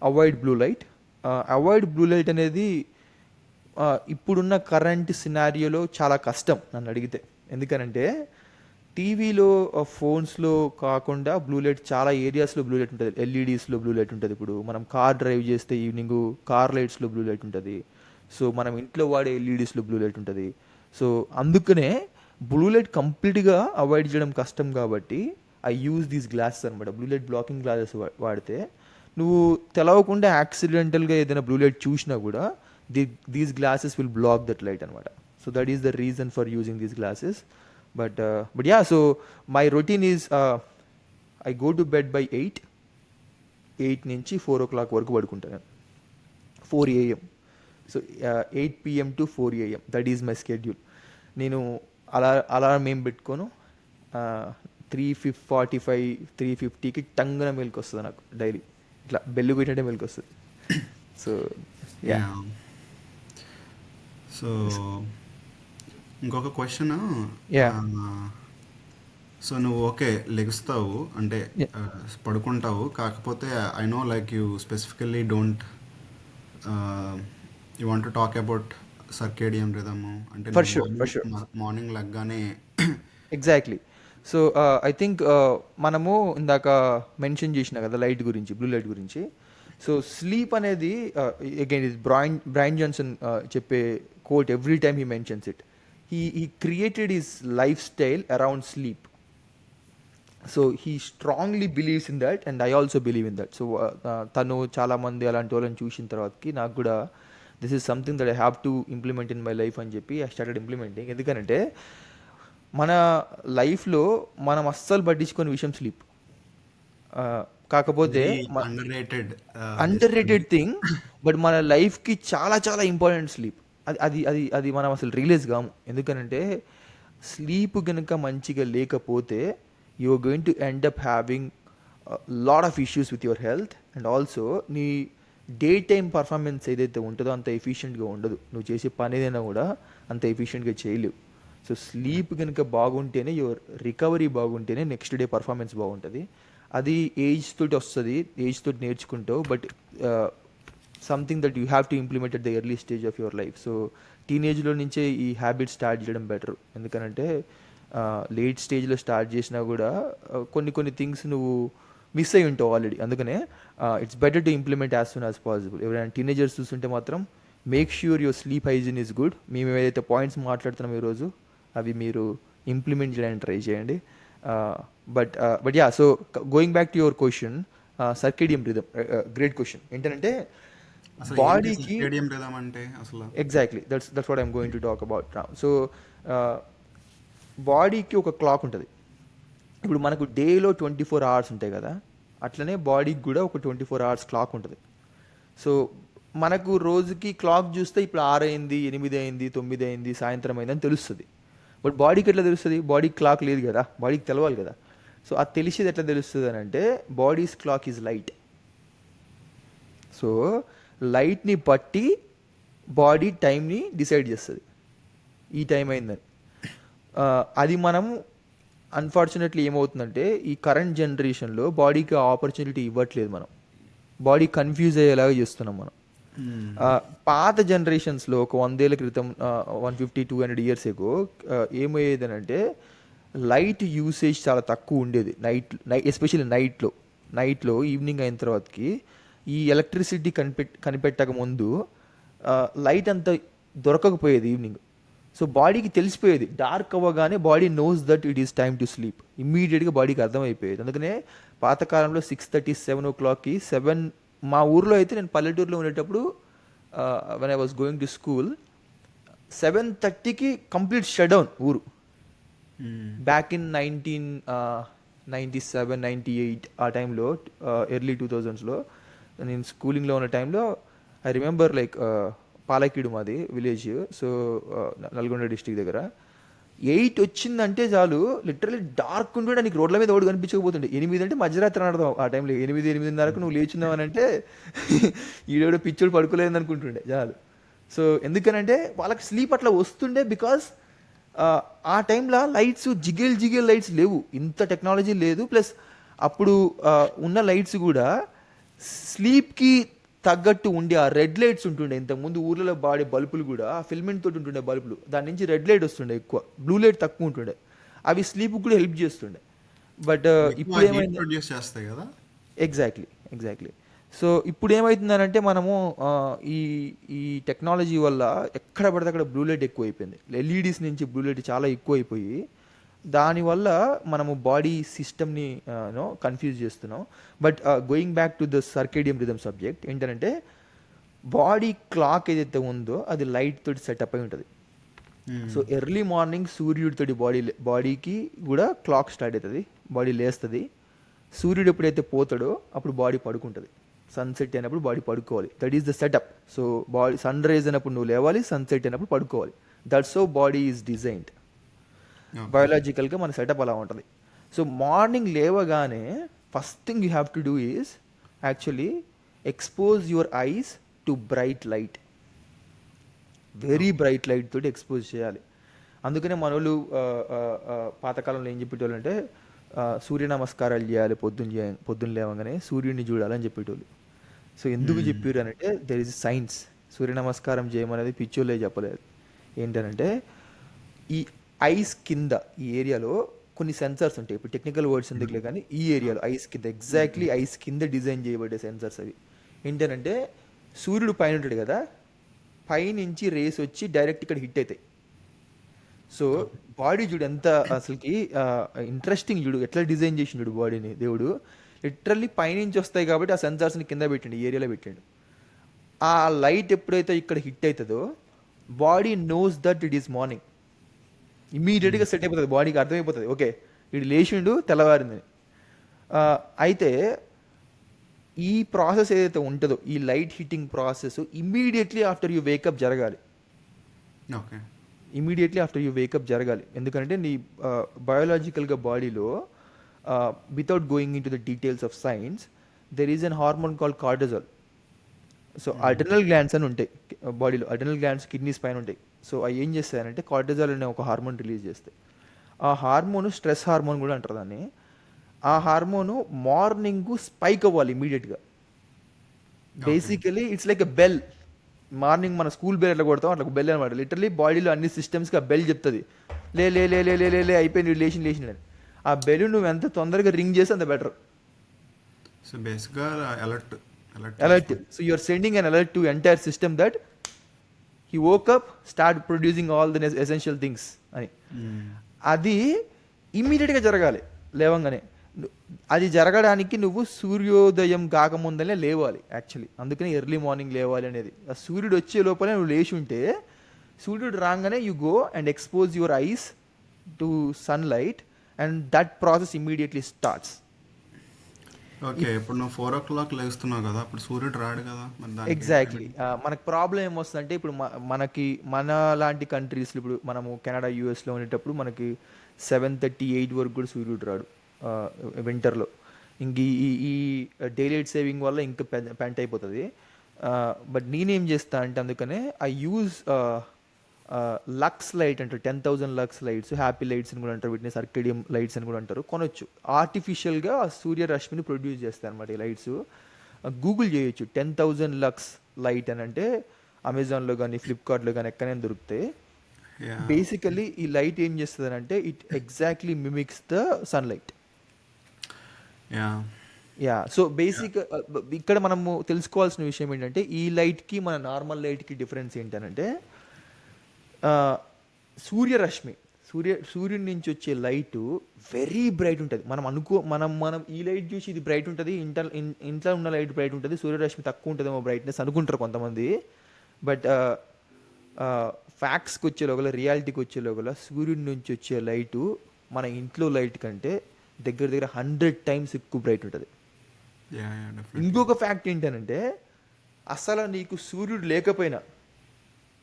avoid blue light. Avoid blue light అనేది ఇప్పుడున్న కరెంట్ సినారియోలో చాలా కష్టం నన్ను అడిగితే. ఎందుకనంటే టీవీలో ఫోన్స్లో కాకుండా బ్లూ లైట్ చాలా ఏరియాస్లో బ్లూ లైట్ ఉంటుంది. ఎల్ఈడీస్లో బ్లూ లైట్ ఉంటుంది. ఇప్పుడు మనం కార్ డ్రైవ్ చేస్తే ఈవినింగ్ కార్ లైట్స్లో బ్లూ లైట్ ఉంటుంది. సో మనం ఇంట్లో వాడే ఎల్ఈడీస్లో బ్లూ లైట్ ఉంటుంది. సో అందుకనే బ్లూ లైట్ కంప్లీట్గా అవాయిడ్ చేయడం కష్టం కాబట్టి ఐ యూజ్ దీస్ గ్లాసెస్ అనమాట. బ్లూ లైట్ బ్లాకింగ్ గ్లాసెస్ వాడితే నువ్వు తెలవకుండా యాక్సిడెంటల్గా ఏదైనా బ్లూ లైట్ చూసినా కూడా these glasses will block that light అనమాట. So that is the reason for using these glasses. But yeah, so my routine is I go to bed by 8 నుంచి 4 o'clock వరకు పడుకుంటాను. 4 AM. So 8 PM to 4 AM. That is my schedule. నేను alarm ఏం పెట్టుకోను. 3:45 3:50కి టంగున మెలకు వస్తుంది నాకు daily. ఇట్లా బెల్లు పెట్టినట్టే మెలకు వస్తుంది. So yeah. సో ఇంకొక క్వశ్చన్. Yeah. సో నువ్వు ఓకే లెగుస్తావు అంటే పడుకుంటావు, కాకపోతే I know like you specifically don't you want to talk about circadian rhythm అంటే For sure. మార్నింగ్ లెగ్గానే ఎగ్జాక్ట్లీ. సో ఐ థింక్ మనము ఇందాక మెన్షన్ చేసిన కదా లైట్ గురించి, బ్లూ లైట్ గురించి. సో స్లీప్ అనేది అగైన్ ఇస్ బ్రైన్ జాన్సన్ చెప్పే quote every time he mentions it. He created his lifestyle around sleep. So he strongly believes in that and I also believe in that. So తను చాలా మంది అలాంటి వాళ్ళని చూసిన తర్వాతకి నాకు కూడా this is something that I have to implement in my life అని చెప్పి ఐ స్టార్టెడ్ ఇంప్లిమెంటింగ్. ఎందుకంటే మన లైఫ్లో మనం అస్సలు పట్టించుకునే విషయం స్లీప్. కాకపోతే అండర్ రేటెడ్ థింగ్, బట్ మన లైఫ్కి చాలా చాలా ఇంపార్టెంట్ స్లీప్. అది అది అది మనం అసలు రియలైజ్ కాము. ఎందుకనంటే స్లీప్ కనుక మంచిగా లేకపోతే you are going to end up having lot of issues with your health. And also నీ డే టైమ్ పర్ఫార్మెన్స్ ఏదైతే ఉంటుందో అంత ఎఫిషియెంట్గా ఉండదు. నువ్వు చేసే పని ఏదైనా కూడా అంత ఎఫిషియెంట్గా చేయలేవు. సో స్లీప్ కనుక బాగుంటేనే యువర్ రికవరీ బాగుంటేనే నెక్స్ట్ డే పర్ఫార్మెన్స్ బాగుంటుంది. అది ఏజ్ తోటి వస్తుంది, ఏజ్ తోటి నేర్చుకుంటావు. But something that you have to implement at the early stage of your life. So టీనేజ్లో నుంచే ఈ హ్యాబిట్ స్టార్ట్ చేయడం బెటర్. ఎందుకంటే లేట్ స్టేజ్లో స్టార్ట్ చేసినా కూడా కొన్ని థింగ్స్ నువ్వు మిస్ అయి ఉంటావు ఆల్రెడీ. అందుకనే it's better to implement as soon as possible. ఎవరైనా టీనేజర్స్ చూస్తుంటే మాత్రం make sure your sleep hygiene is good. మేము ఏదైతే పాయింట్స్ మాట్లాడుతున్నాం ఈరోజు అవి మీరు ఇంప్లిమెంట్ చేయడానికి ట్రై చేయండి. But yeah, so going back to your question, circadian rhythm, great question. ఏంటంటే బాడీకి exactly that's what I'm going to talk about now. So బాడీకి ఒక క్లాక్ ఉంటుంది. ఇప్పుడు మనకు డేలో 24 hours ఉంటాయి కదా, అట్లనే బాడీకి కూడా ఒక 24 hours క్లాక్ ఉంటుంది. సో మనకు రోజుకి క్లాక్ చూస్తే ఇప్పుడు 6 అయింది, 8 అయింది, 9 అయింది, సాయంత్రం అయింది అని తెలుస్తుంది. బట్ బాడీకి ఎట్లా తెలుస్తుంది? బాడీకి క్లాక్ లేదు కదా, బాడీకి తెలవాలి కదా. సో అది తెలిసేది ఎట్లా తెలుస్తుంది అని అంటే body's clock is light. So లైట్ని బట్టి బాడీ టైంని డిసైడ్ చేస్తుంది, ఈ టైం అయిందని. అది మనం అన్ఫార్చునేట్లీ ఏమవుతుందంటే ఈ కరెంట్ జనరేషన్లో బాడీకి ఆపర్చునిటీ ఇవ్వట్లేదు. మనం బాడీ కన్ఫ్యూజ్ అయ్యేలాగా చేస్తున్నాం మనం. పాత జనరేషన్స్లో ఒక 100 ఏళ్ల క్రితం 150-200 years ఎగో ఏమయ్యేదనంటే లైట్ యూసేజ్ చాలా తక్కువ ఉండేది. ఎస్పెషల్లీ నైట్లో ఈవినింగ్ అయిన తర్వాతకి ఈ ఎలక్ట్రిసిటీ కనిపెట్టక ముందు లైట్ అంత దొరకకపోయేది ఈవినింగ్. సో బాడీకి తెలిసిపోయేది, డార్క్ అవ్వగానే body knows that it is time to sleep. ఇమ్మీడియట్గా బాడీకి అర్థమైపోయేది. అందుకనే పాతకాలంలో 6:30 7 o'clockకి మా ఊర్లో అయితే, నేను పల్లెటూరులో ఉండేటప్పుడు when I was going to school 7:30కి కంప్లీట్ షట్ డౌన్ ఊరు. బ్యాక్ ఇన్ 1997 98 ఆ టైంలో, ఎర్లీ 2000sలో నేను స్కూలింగ్లో ఉన్న టైంలో ఐ రిమెంబర్ లైక్ పాలకీడు మాది విలేజ్. సో నల్గొండ డిస్ట్రిక్ట్ దగ్గర 8 వచ్చిందంటే చాలు లిటరలీ డార్క్ ఉంటుండే, నీకు రోడ్ల మీద ఓడి కనిపించకపోతుండే. 8 అంటే మధ్యరాత్రి అర్థం ఆ టైంలో. 8-8:30 నువ్వు లేచున్నావు అంటే ఈడోడో పిచ్చోడు పడుకోలేదని అనుకుంటుండే చాలు. సో ఎందుకనంటే వాళ్ళకి స్లీప్ అట్లా వస్తుండే, బికాస్ ఆ టైంలో లైట్స్ జిగేల్ లైట్స్ లేవు, ఇంత టెక్నాలజీ లేదు. ప్లస్ అప్పుడు ఉన్న లైట్స్ కూడా స్లీప్కి తగ్గట్టు ఉండే ఆ రెడ్ లైట్స్ ఉంటుండే. ఇంతకుముందు ఊర్లలో వాడే బల్బులు కూడా ఆ ఫిల్మెంట్ తోటి ఉంటుండే బల్బులు, దాని నుంచి రెడ్ లైట్ వస్తుండే ఎక్కువ, బ్లూ లైట్ తక్కువ ఉంటుండే. అవి స్లీప్ కూడా హెల్ప్ చేస్తుండే. బట్ ఎక్కువ ఇప్పుడు హీట్ ఏమైంది, ప్రొడ్యూస్ చేస్తాయి కదా. ఎగ్జాక్ట్లీ. సో ఇప్పుడు ఏమవుతుందనంటే మనము ఈ ఈ టెక్నాలజీ వల్ల ఎక్కడ పడితే అక్కడ బ్లూ లైట్ ఎక్కువైపోయింది. ఎల్ఈడీస్ నుంచి బ్లూ లైట్ చాలా ఎక్కువైపోయి దానివల్ల మనము బాడీ సిస్టమ్ని కన్ఫ్యూజ్ చేస్తున్నాం. But going back to the circadian rhythm subject ఏంటంటే, బాడీ క్లాక్ ఏదైతే ఉందో అది లైట్ తోటి సెటప్ అయి ఉంటుంది. సో ఎర్లీ మార్నింగ్ సూర్యుడితోటి బాడీకి కూడా క్లాక్ స్టార్ట్ అవుతుంది, బాడీ లేస్తుంది. సూర్యుడు ఎప్పుడైతే పోతాడో అప్పుడు బాడీ పడుకుంటుంది. సన్సెట్ అయినప్పుడు బాడీ పడుకోవాలి. That is the setup. So body sunrise అయినప్పుడు నువ్వు లేవాలి, సన్సెట్ అయినప్పుడు పడుకోవాలి. That's how body is designed. బయోలాజికల్గా మన సెటప్ అలా ఉంటుంది. సో మార్నింగ్ లేవగానే first thing you have to do is actually expose your eyes to bright light. Very bright light తోటి ఎక్స్పోజ్ చేయాలి. అందుకనే మన వాళ్ళు పాతకాలంలో ఏం చెప్పేటోళ్ళు అంటే సూర్య నమస్కారాలు చేయాలి, పొద్దున్న లేవగానే సూర్యుడిని చూడాలని చెప్పేటోళ్ళు. సో ఎందుకు చెప్పారు అని అంటే దెర్ ఇస్ సైన్స్. సూర్య నమస్కారం చేయమనేది పిచ్చోళ్ళే చెప్పలేదు. ఏంటనంటే ఈ ఐస్ కింద ఈ ఏరియాలో కొన్ని సెన్సర్స్ ఉంటాయి. ఇప్పుడు టెక్నికల్ వర్డ్స్ ఎందుకులే కానీ ఈ ఏరియాలో ఐస్ కింద ఎగ్జాక్ట్లీ ఐస్ కింద డిజైన్ చేయబడే సెన్సర్స్ అవి. ఏంటంటే సూర్యుడు పైన ఉంటాడు కదా, పైనుంచి రేస్ వచ్చి డైరెక్ట్ ఇక్కడ హిట్ అవుతాయి. సో బాడీ చూడు ఎంత అసలుకి ఇంట్రెస్టింగ్, చూడు ఎట్లా డిజైన్ చేసి చూడు బాడీని దేవుడు. లిటరల్లీ పైనుంచి వస్తాయి కాబట్టి ఆ సెన్సార్స్ని కింద పెట్టండి, ఈ ఏరియాలో పెట్టండు. ఆ లైట్ ఎప్పుడైతే ఇక్కడ హిట్ అవుతుందో body knows that it is morning. ఇమీడియట్గా సెట్ అయిపోతుంది, బాడీకి అర్థమైపోతుంది ఓకే వీడు లేచిండు తెల్లవారిందని. అయితే ఈ ప్రాసెస్ ఏదైతే ఉంటుందో ఈ light hitting process immediately after you wake up జరగాలి. Okay, immediately after you wake up జరగాలి. ఎందుకంటే నీ బయోలాజికల్గా బాడీలో without going into the details of science there is an hormone called cortisol. So adrenal glands అని ఉంటాయి బాడీలో, అడ్రినల్ గ్లాండ్స్ కిడ్నీస్ పైన ఉంటాయి. సో అవి ఏం చేస్తాయంటే కార్టిజాల్ అనే ఒక హార్మోన్ రిలీజ్ చేస్తాయి. ఆ హార్మోన్ స్ట్రెస్ హార్మోన్ కూడా అంటారు దాన్ని. ఆ హార్మోను మార్నింగ్ స్పైక్ అవ్వాలి ఇమీడియట్గా. Basically it's like a bell. Morning మన స్కూల్ బెల్ ఎట్లా కొడతాం అట్లా బెల్ అనమాట. లిటరలీ బాడీలో అన్ని సిస్టమ్స్కి ఆ బెల్ చెప్తుంది లే లే లే లే లే లే లే అయిపోయింది లేచిన అని. ఆ బెల్ నువ్వు ఎంత తొందరగా రింగ్ చేస్తే అంత బెటర్. సో బేసిక్గా alert so you are sending an alert to entire system that he woke up, start producing all the essential things అని. అది ఇమ్మీడియట్గా జరగాలి లేవంగానే. అది జరగడానికి నువ్వు సూర్యోదయం కాకముందనే లేవాలి యాక్చువల్లీ. అందుకని ఎర్లీ మార్నింగ్ లేవాలి అనేది. ఆ సూర్యుడు వచ్చే లోపలే నువ్వు లేచి ఉంటే సూర్యుడు రాగానే you go and expose your eyes to sunlight and that process immediately starts. Okay, ఇప్పుడు నువ్వు 4 o'clock లేస్తున్నావు కదా, అప్పుడు సూర్యుడు రాడు కదా. ఎగ్జాక్ట్లీ. మనకు ప్రాబ్లం ఏమొస్తుందంటే ఇప్పుడు మనకి మన లాంటి కంట్రీస్లో ఇప్పుడు మనము కెనడా యూఎస్లో ఉండేటప్పుడు మనకి 7:30, 8 వరకు కూడా సూర్యుడు రాడు వింటర్లో. ఇంక ఈ డే లైట్ సేవింగ్ వల్ల ఇంకా పెంట్ అయిపోతుంది. బట్ నేనేం చేస్తా అంటే అందుకనే ఐ యూజ్ లక్స్ లైట్ అంటారు, 10,000 లక్స్ లైట్స్, హ్యాపీ లైట్స్ అని కూడా అంటారు, వీటిని సర్కేడియం లైట్స్ అని కూడా అంటారు. కొనొచ్చు ఆర్టిఫిషియల్గా సూర్యరశ్మిని ప్రొడ్యూస్ చేస్తాయి అనమాట ఈ లైట్స్. గూగుల్ చేయొచ్చు 10,000 లక్స్ లైట్ అని అంటే అమెజాన్లో కానీ ఫ్లిప్కార్ట్లో కానీ ఎక్కడైనా దొరుకుతాయి. బేసికలీ ఈ లైట్ ఏం చేస్తుంది అంటే it exactly mimics the sunlight. So basic ఇక్కడ మనము తెలుసుకోవాల్సిన విషయం ఏంటంటే ఈ లైట్కి మన నార్మల్ లైట్కి డిఫరెన్స్ ఏంటంటే సూర్యరశ్మి సూర్యుడి నుంచి వచ్చే లైట్ వెరీ బ్రైట్ ఉంటుంది. మనం ఈ లైట్ చూసి ఇది బ్రైట్ ఉంటుంది, ఇంట్లో ఉన్న లైట్ బ్రైట్ ఉంటుంది, సూర్యరశ్మి తక్కువ ఉంటుందేమో బ్రైట్నెస్ అనుకుంటారు కొంతమంది. బట్ ఫ్యాక్ట్స్కి వచ్చే లోగల, రియాలిటీకి వచ్చే లోగల సూర్యుడి నుంచి వచ్చే లైటు మన ఇంట్లో లైట్ కంటే దగ్గర 100 times ఎక్కువ బ్రైట్ ఉంటుంది. ఇంకొక ఫ్యాక్ట్ ఏంటంటే అసలు నీకు సూర్యుడు లేకపోయినా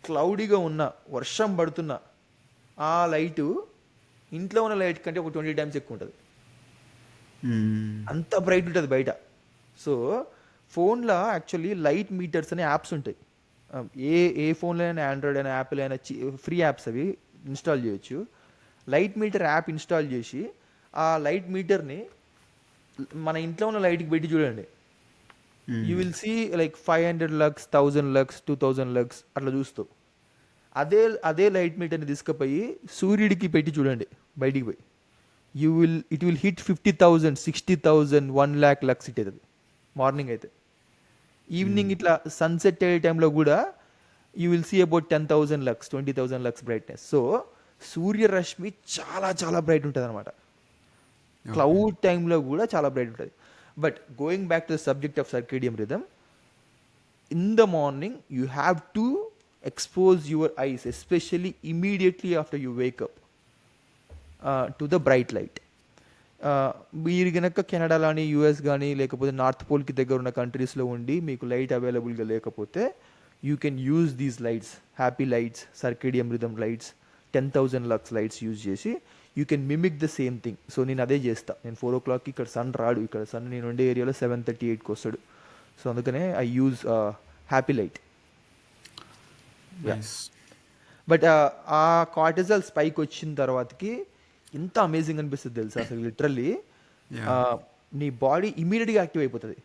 క్లౌడీగా ఉన్న వర్షం పడుతున్నా ఆ లైటు ఇంట్లో ఉన్న లైట్ కంటే ఒక 20 times ఎక్కువ ఉంటుంది. అంత బ్రైట్ ఉంటుంది బయట. సో ఫోన్లో యాక్చువల్లీ లైట్ మీటర్స్ అనే యాప్స్ ఉంటాయి. ఏ ఫోన్లో అయినా, ఆండ్రాయిడ్ అయినా, యాపిల్ అయినా ఫ్రీ యాప్స్ అవి ఇన్స్టాల్ చేయొచ్చు. లైట్ మీటర్ యాప్ ఇన్స్టాల్ చేసి ఆ లైట్ మీటర్ని మన ఇంట్లో ఉన్న లైట్కి పెట్టి చూడండి. You will see like 500 lux, 1000 lux, 2000 lux అట్లా చూస్తావు. అదే లైట్ మీటర్ని తీసుకుపోయి సూర్యుడికి పెట్టి చూడండి బయటికి పోయి. It will hit 50,000 60,000 1 lakh lux hit అవుతుంది మార్నింగ్ అయితే. ఈవినింగ్ ఇట్లా సన్సెట్ అయ్యే టైంలో కూడా you will see about 10,000 lux 20,000 lux brightness. So సూర్యరశ్మి చాలా చాలా బ్రైట్ ఉంటుంది అనమాట. క్లౌడ్ టైంలో కూడా చాలా బ్రైట్ ఉంటుంది. But going back to the subject of circadian rhythm, in the morning you have to expose your eyes, especially immediately after you wake up, to the bright light. మీరు కనుక Canada కానీ US కానీ లేకపోతే north పోల్కి దగ్గర ఉన్న కంట్రీస్లో ఉండి మీకు లైట్ అవైలబుల్గా లేకపోతే you can use these lights, happy lights, circadian rhythm lights, 10,000 lux lights use చేసి you can mimic the same thing. So నేను అదే చేస్తా. నేను 4 o'clockకి ఇక్కడ సన్ రాడు, ఇక్కడ సన్ నేను ఉండే ఏరియాలో 7:38కి వస్తాడు. సో అందుకనే I use happy light. But ఆ కార్టిజాల్ స్పైక్ వచ్చిన తర్వాతకి ఎంత అమేజింగ్ అనిపిస్తుంది తెలుసా అసలు. లిటరల్లీ నీ బాడీ ఇమీడియట్గా యాక్టివ్ అయిపోతుంది.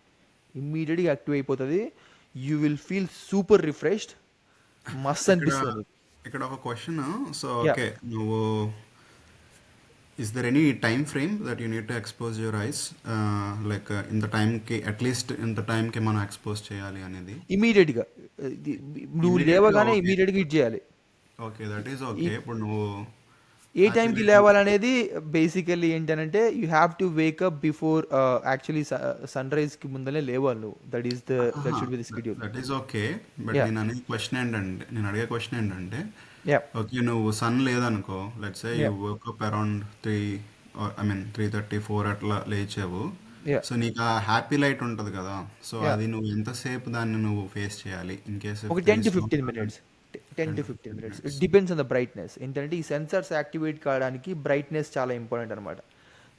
You will feel super refreshed, మస్త్ అనిపిస్తుంది. ఇక్కడ ఒక క్వశ్చన్. సో ఓకే, నువ్వు is there any time frame that you need to expose your eyes, like ఇంత టైంకి అట్లీస్ట్ ఇంత టైంకి మనం ఎక్స్పోజ్ చేయాలి అనేది? ఇమీడియట్గా నువ్వు లేవగానే ఇమీడియట్గా ఇట్ చేయాలి. Okay, that is okay. ఇప్పుడు నువ్వు ఏ టైంకి లేవాలనేది బేసికల్లీ ఏంటంటే you have to wake up before actually sun రైజ్కి ముందరే లేవాలి నువ్వు. That should be the schedule. That is okay. But నేను అడిగే క్వశ్చన్ ఏంటంటే ఓకే, నువ్వు సన్ లేదనుకో, let's say you work up around 3:30 4 అట్లా లేచావు. సో నీకు ఆ హ్యాపీ లైట్ ఉంటుంది కదా, సో అది నువ్వు ఎంతసేపు దాన్ని నువ్వు ఫేస్ చేయాలి? ఇన్ కేస్ ఒక 10 to 15 minutes. It depends on the brightness. ఏంటంటే ఈ సెన్సార్స్ యాక్టివేట్ కావడానికి బ్రైట్నెస్ చాలా ఇంపార్టెంట్ అనమాట.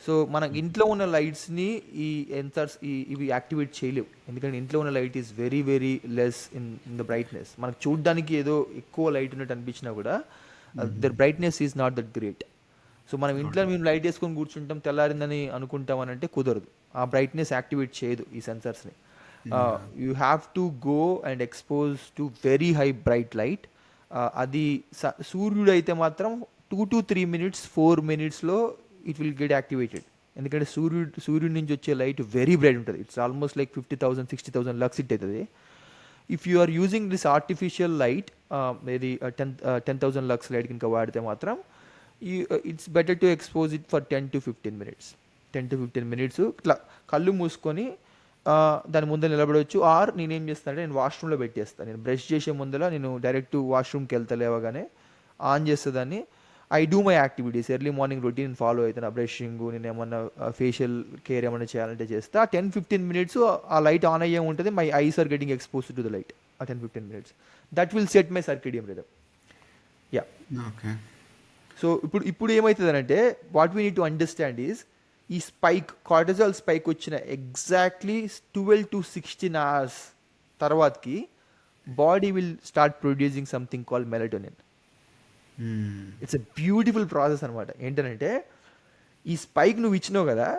సో మనకు ఇంట్లో ఉన్న లైట్స్ని ఈ సెన్సార్స్ ఇవి యాక్టివేట్ చేయలేవు. ఎందుకంటే ఇంట్లో ఉన్న light is very very less in the brightness. మనకు చూడడానికి ఏదో ఎక్కువ లైట్ ఉన్నట్టు అనిపించినా కూడా there brightness is not that great. So మనం ఇంట్లో మేము లైట్ వేసుకొని కూర్చుంటాం, తెల్లారిందని అనుకుంటాం అని అంటే కుదరదు. ఆ బ్రైట్నెస్ యాక్టివేట్ చేయదు ఈ సెన్సార్స్ని. You have to go and expose to very high bright light. అది సూర్యుడు అయితే మాత్రం 2 to 3 minutes 4 minutesలో ఇట్ విల్ గెట్ యాక్టివేటెడ్. ఎందుకంటే సూర్యుడి నుంచి వచ్చే లైట్ వెరీ బ్రైట్ ఉంటుంది. It's almost like 50,000 60,000 lux hit అవుతుంది. If you are using this artificial light, ఇది 10,000 లక్స్ లైట్ కనుక వాడితే మాత్రం it's better to expose it for 10 to 15 minutes. 10 to 15 minutes ఇట్లా కళ్ళు మూసుకొని దాని ముందర నిలబడవచ్చు. ఆర్ నేనేం చేస్తానంటే నేను వాష్రూమ్లో పెట్టేస్తాను. నేను బ్రష్ చేసే ముందర నేను డైరెక్ట్ వాష్రూమ్కి వెళ్తా, లేవగానే ఆన్ చేస్తుందని I do my activities. Early morning routine follow అవుతాను. బ్రషింగ్, నేను ఏమన్నా ఫేషియల్ కేర్ ఏమైనా చేయాలంటే చేస్తా. 10-15 minutes ఆ లైట్ ఆన్ అయ్యే ఉంటుంది. My eyes are getting expose to the light. ఆ 10-15 minutes that will set my circadian rhythm. Yeah, okay. So ఇప్పుడు ఏమవుతుందంటే what we need to understand is ఈ స్పైక్, కార్టిజాల్ స్పైక్ వచ్చిన ఎగ్జాక్ట్లీ 12 to 16 hours తర్వాతకి body will start producing something called melatonin. It's a beautiful process అనమాట. ఏంటంటే ఈ spike నువ్వు ఇచ్చినావు కదా,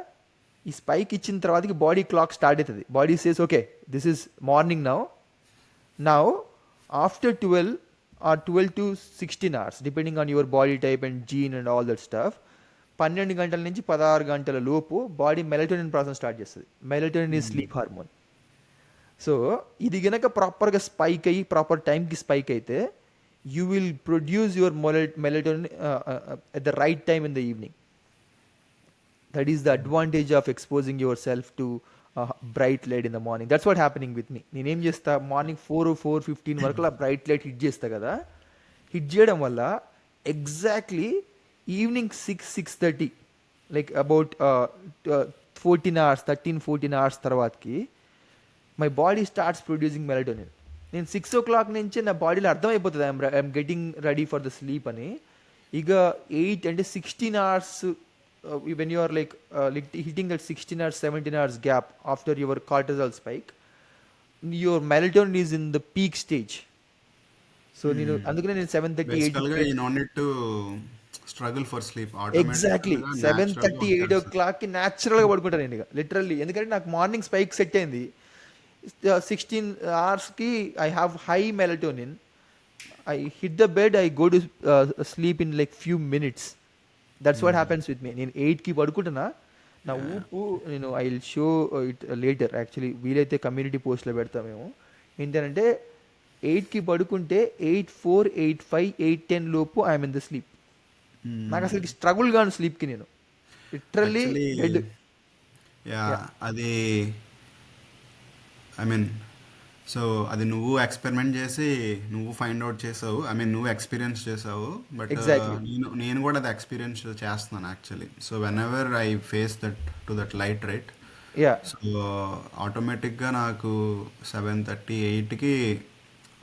ఈ స్పైక్ ఇచ్చిన తర్వాతకి బాడీ క్లాక్ స్టార్ట్ అవుతుంది. Body says okay this is morning now after 12 to 16 hours depending on your body type and gene and all that stuff, 12 గంటల నుంచి 16 గంటల లోపు బాడీ మెలటోనిన్ ప్రాసెస్ స్టార్ట్ చేస్తుంది. Melatonin is sleep hormone. So ఇది గనక ప్రాపర్గా స్పైక్ అయ్యి ప్రాపర్ టైంకి స్పైక్ అయితే you will produce your melatonin at the right time in the evening. That is the advantage of exposing yourself to bright light in the morning. That's what happening with me. నేనేం చేస్తా, morning 4:15 వరకు ఆ bright light hit చేస్తా కదా. Hit చేయడం వల్ల exactly evening 6-6:30 like about 13-14 hours తర్వాతకి my body starts producing melatonin. నేను 6 o'clock నుంచి నా బాడీలో అర్థమైపోతుంది I'm getting ready for the sleep అని. ఇక 8 అంటే 16 hours when you are like hitting that 16 hours 17 hours gap after your cortisol spike, your melatonin is in the peak stage. So అందుకనే నేను 7:30 8 you don't need to struggle for sleep. Exactly 7:30 8 o'clock కి న్యాచురల్గా పడుకుంటాను నేను ఇక literally. ఎందుకంటే నాకు morning spike set అయింది. 16 hours-కి I have high melatonin. I hit the bed, I go to sleep in like few minutes. That's what happens with me. నేను 8కి పడుకుంటున్నా, నా ఊపు నేను I will show it later. Actually వీలైతే కమ్యూనిటీ పోస్ట్లో పెడతాం మేము. ఏంటంటే 8కి పడుకుంటే 8:04, 8:05, 8:10 లోపు ఐఎమ్ ఇన్ ద స్లీప్. నాకు అసలు స్ట్రగుల్ గాను స్లీప్కి, నేను లిటరల్లీ యాక్చువల్లీ డెడ్. యా అది ఐ మీన్ సో అది నువ్వు ఎక్స్పెరిమెంట్ చేసి నువ్వు ఫైండ్ అవుట్ చేసావు, ఐ మీన్ నువ్వు ఎక్స్పీరియన్స్ చేసావు. But exactly. నేను కూడా అది ఎక్స్పీరియన్స్ చేస్తున్నాను actually. So when ever I face that light right, yeah so ఆటోమేటిక్గా నాకు 7:30, 8కి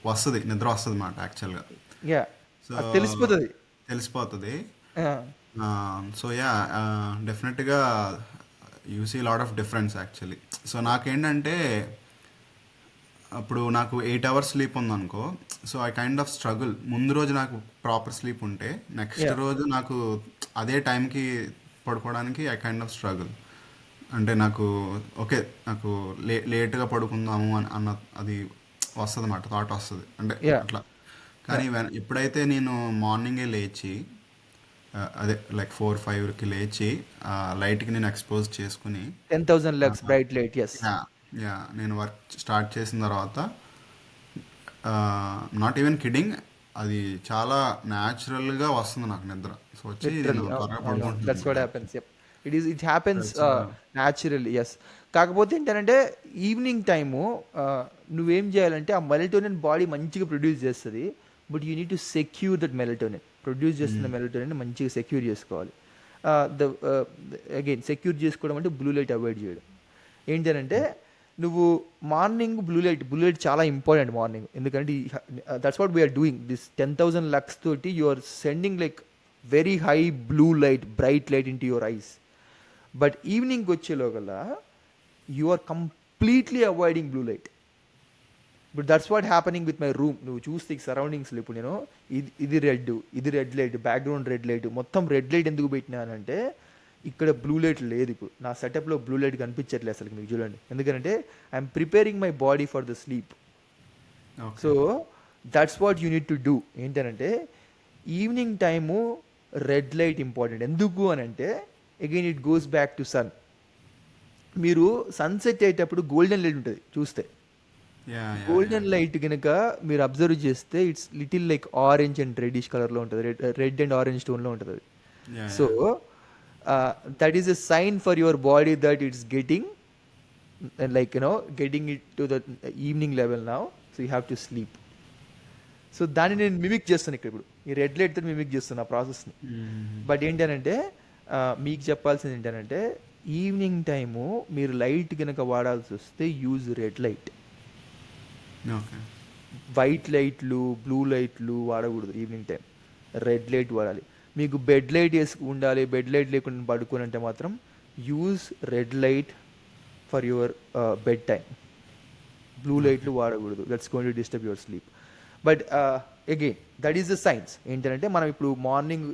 వస్తుంది, నిద్ర వస్తుంది అన్నమాట యాక్చువల్గా. యా సో అది తెలిసిపోతుంది. తెలిసిపోతుంది. సో యా డెఫినెట్గా you see lot of difference actually. So నాకేంటంటే అప్పుడు నాకు 8 hours స్లీప్ ఉందనుకో, so I kind of struggle. ముందు రోజు నాకు ప్రాపర్ స్లీప్ ఉంటే నెక్స్ట్ యా రోజు నాకు అదే టైంకి పడుకోవడానికి ఐ కైండ్ ఆఫ్ స్ట్రగుల్. అంటే నాకు ఓకే, నాకు లేట్గా పడుకుందాము అన్న అది వస్తుంది అన్నమాట, థాట్ వస్తుంది అంటే యా అట్లా. కానీ ఎప్పుడైతే నేను మార్నింగే లేచి అదే లైక్ 4, 5కి లేచి లైట్కి నేను ఎక్స్పోజ్ చేసుకుని 10,000 lux bright light, yes. Yeah yeah నేను వర్క్ స్టార్ట్ చేసిన తర్వాత నాట్ ఈవెన్ కిడింగ్, అది చాలా న్యాచురల్గా వస్తుంది నాకు నిద్ర. సో వచ్చి నేను లిటరల్లీ త్వరగా అవును, పడుకుంటున్నాను దట్స్ వాట్ అనమాట. Happens. It happens so naturally, yes. కాకపోతే ఏంటంటే ఈవినింగ్ టైము నువ్వేం చేయాలంటే ఆ మెలటోనిన్ బాడీ మంచిగా ప్రొడ్యూస్ చేస్తుంది, but you need to secure that melatonin. Produce చేస్తున్న మెలటోనిన్ మంచిగా సెక్యూర్ చేసుకోవాలి. ద అగైన్ సెక్యూర్ చేసుకోవడం అంటే బ్లూ లైట్ అవాయిడ్ చేయడం. ఏంటంటే నువ్వు మార్నింగ్ బ్లూ లైట్ చాలా ఇంపార్టెంట్ మార్నింగ్. ఎందుకంటే that's what we are doing this 10,000 lux తోటి you are sending like very high blue light, bright light into your eyes. But ఈవినింగ్కి వచ్చేలోగల you are completely avoiding blue light. But that's what happening with my room. నువ్వు చూస్తే సరౌండింగ్స్లో ఇప్పుడు నేను ఇది red light, background red light, మొత్తం red light ఎందుకు పెట్టినానంటే ఇక్కడ బ్లూ లైట్ లేదు. ఇప్పుడు నా సెటప్లో బ్లూ లైట్ కనిపించట్లేదు అసలు, మీకు చూడండి. ఎందుకంటే I'm preparing my body for the sleep. Okay. So that's what you need to do. ఏంటంటే evening time red light important. ఎందుకు అని అంటే again it goes back to sun. మీరు సన్సెట్ అయ్యేటప్పుడు గోల్డెన్ లైట్ ఉంటుంది చూస్తే. Yeah yeah yeah golden light కనుక మీరు అబ్జర్వ్ చేస్తే it's little like orange and reddish కలర్లో ఉంటుంది, రెడ్ అండ్ ఆరెంజ్ టోన్లో ఉంటుంది అది. Yeah so that is a sign for your body that it's getting like getting it to the evening level now. So you have to sleep. So దాన్ని నేను mimic చేస్తాను ఇక్కడ. ఇప్పుడు ఈ రెడ్ లైట్తో మిమిక్ చేస్తాను ఆ ప్రాసెస్ని. బట్ ఏంటంటే మీకు చెప్పాల్సింది ఏంటంటే ఈవినింగ్ టైము మీరు లైట్ కనుక వాడాల్సి వస్తే use red light. Okay. White లైట్లు, బ్లూ లైట్లు వాడకూడదు ఈవినింగ్ టైం. రెడ్ లైట్ వాడాలి. మీకు బెడ్ లైట్ ఉండాలి, బెడ్ లైట్ లేకుండా పడుకుని అంటే మాత్రం use red light for your bed time. Blue okay. లైట్లు వాడకూడదు, that's going to disturb your sleep. But again that is the science. ఏంటంటే మనం ఇప్పుడు మార్నింగ్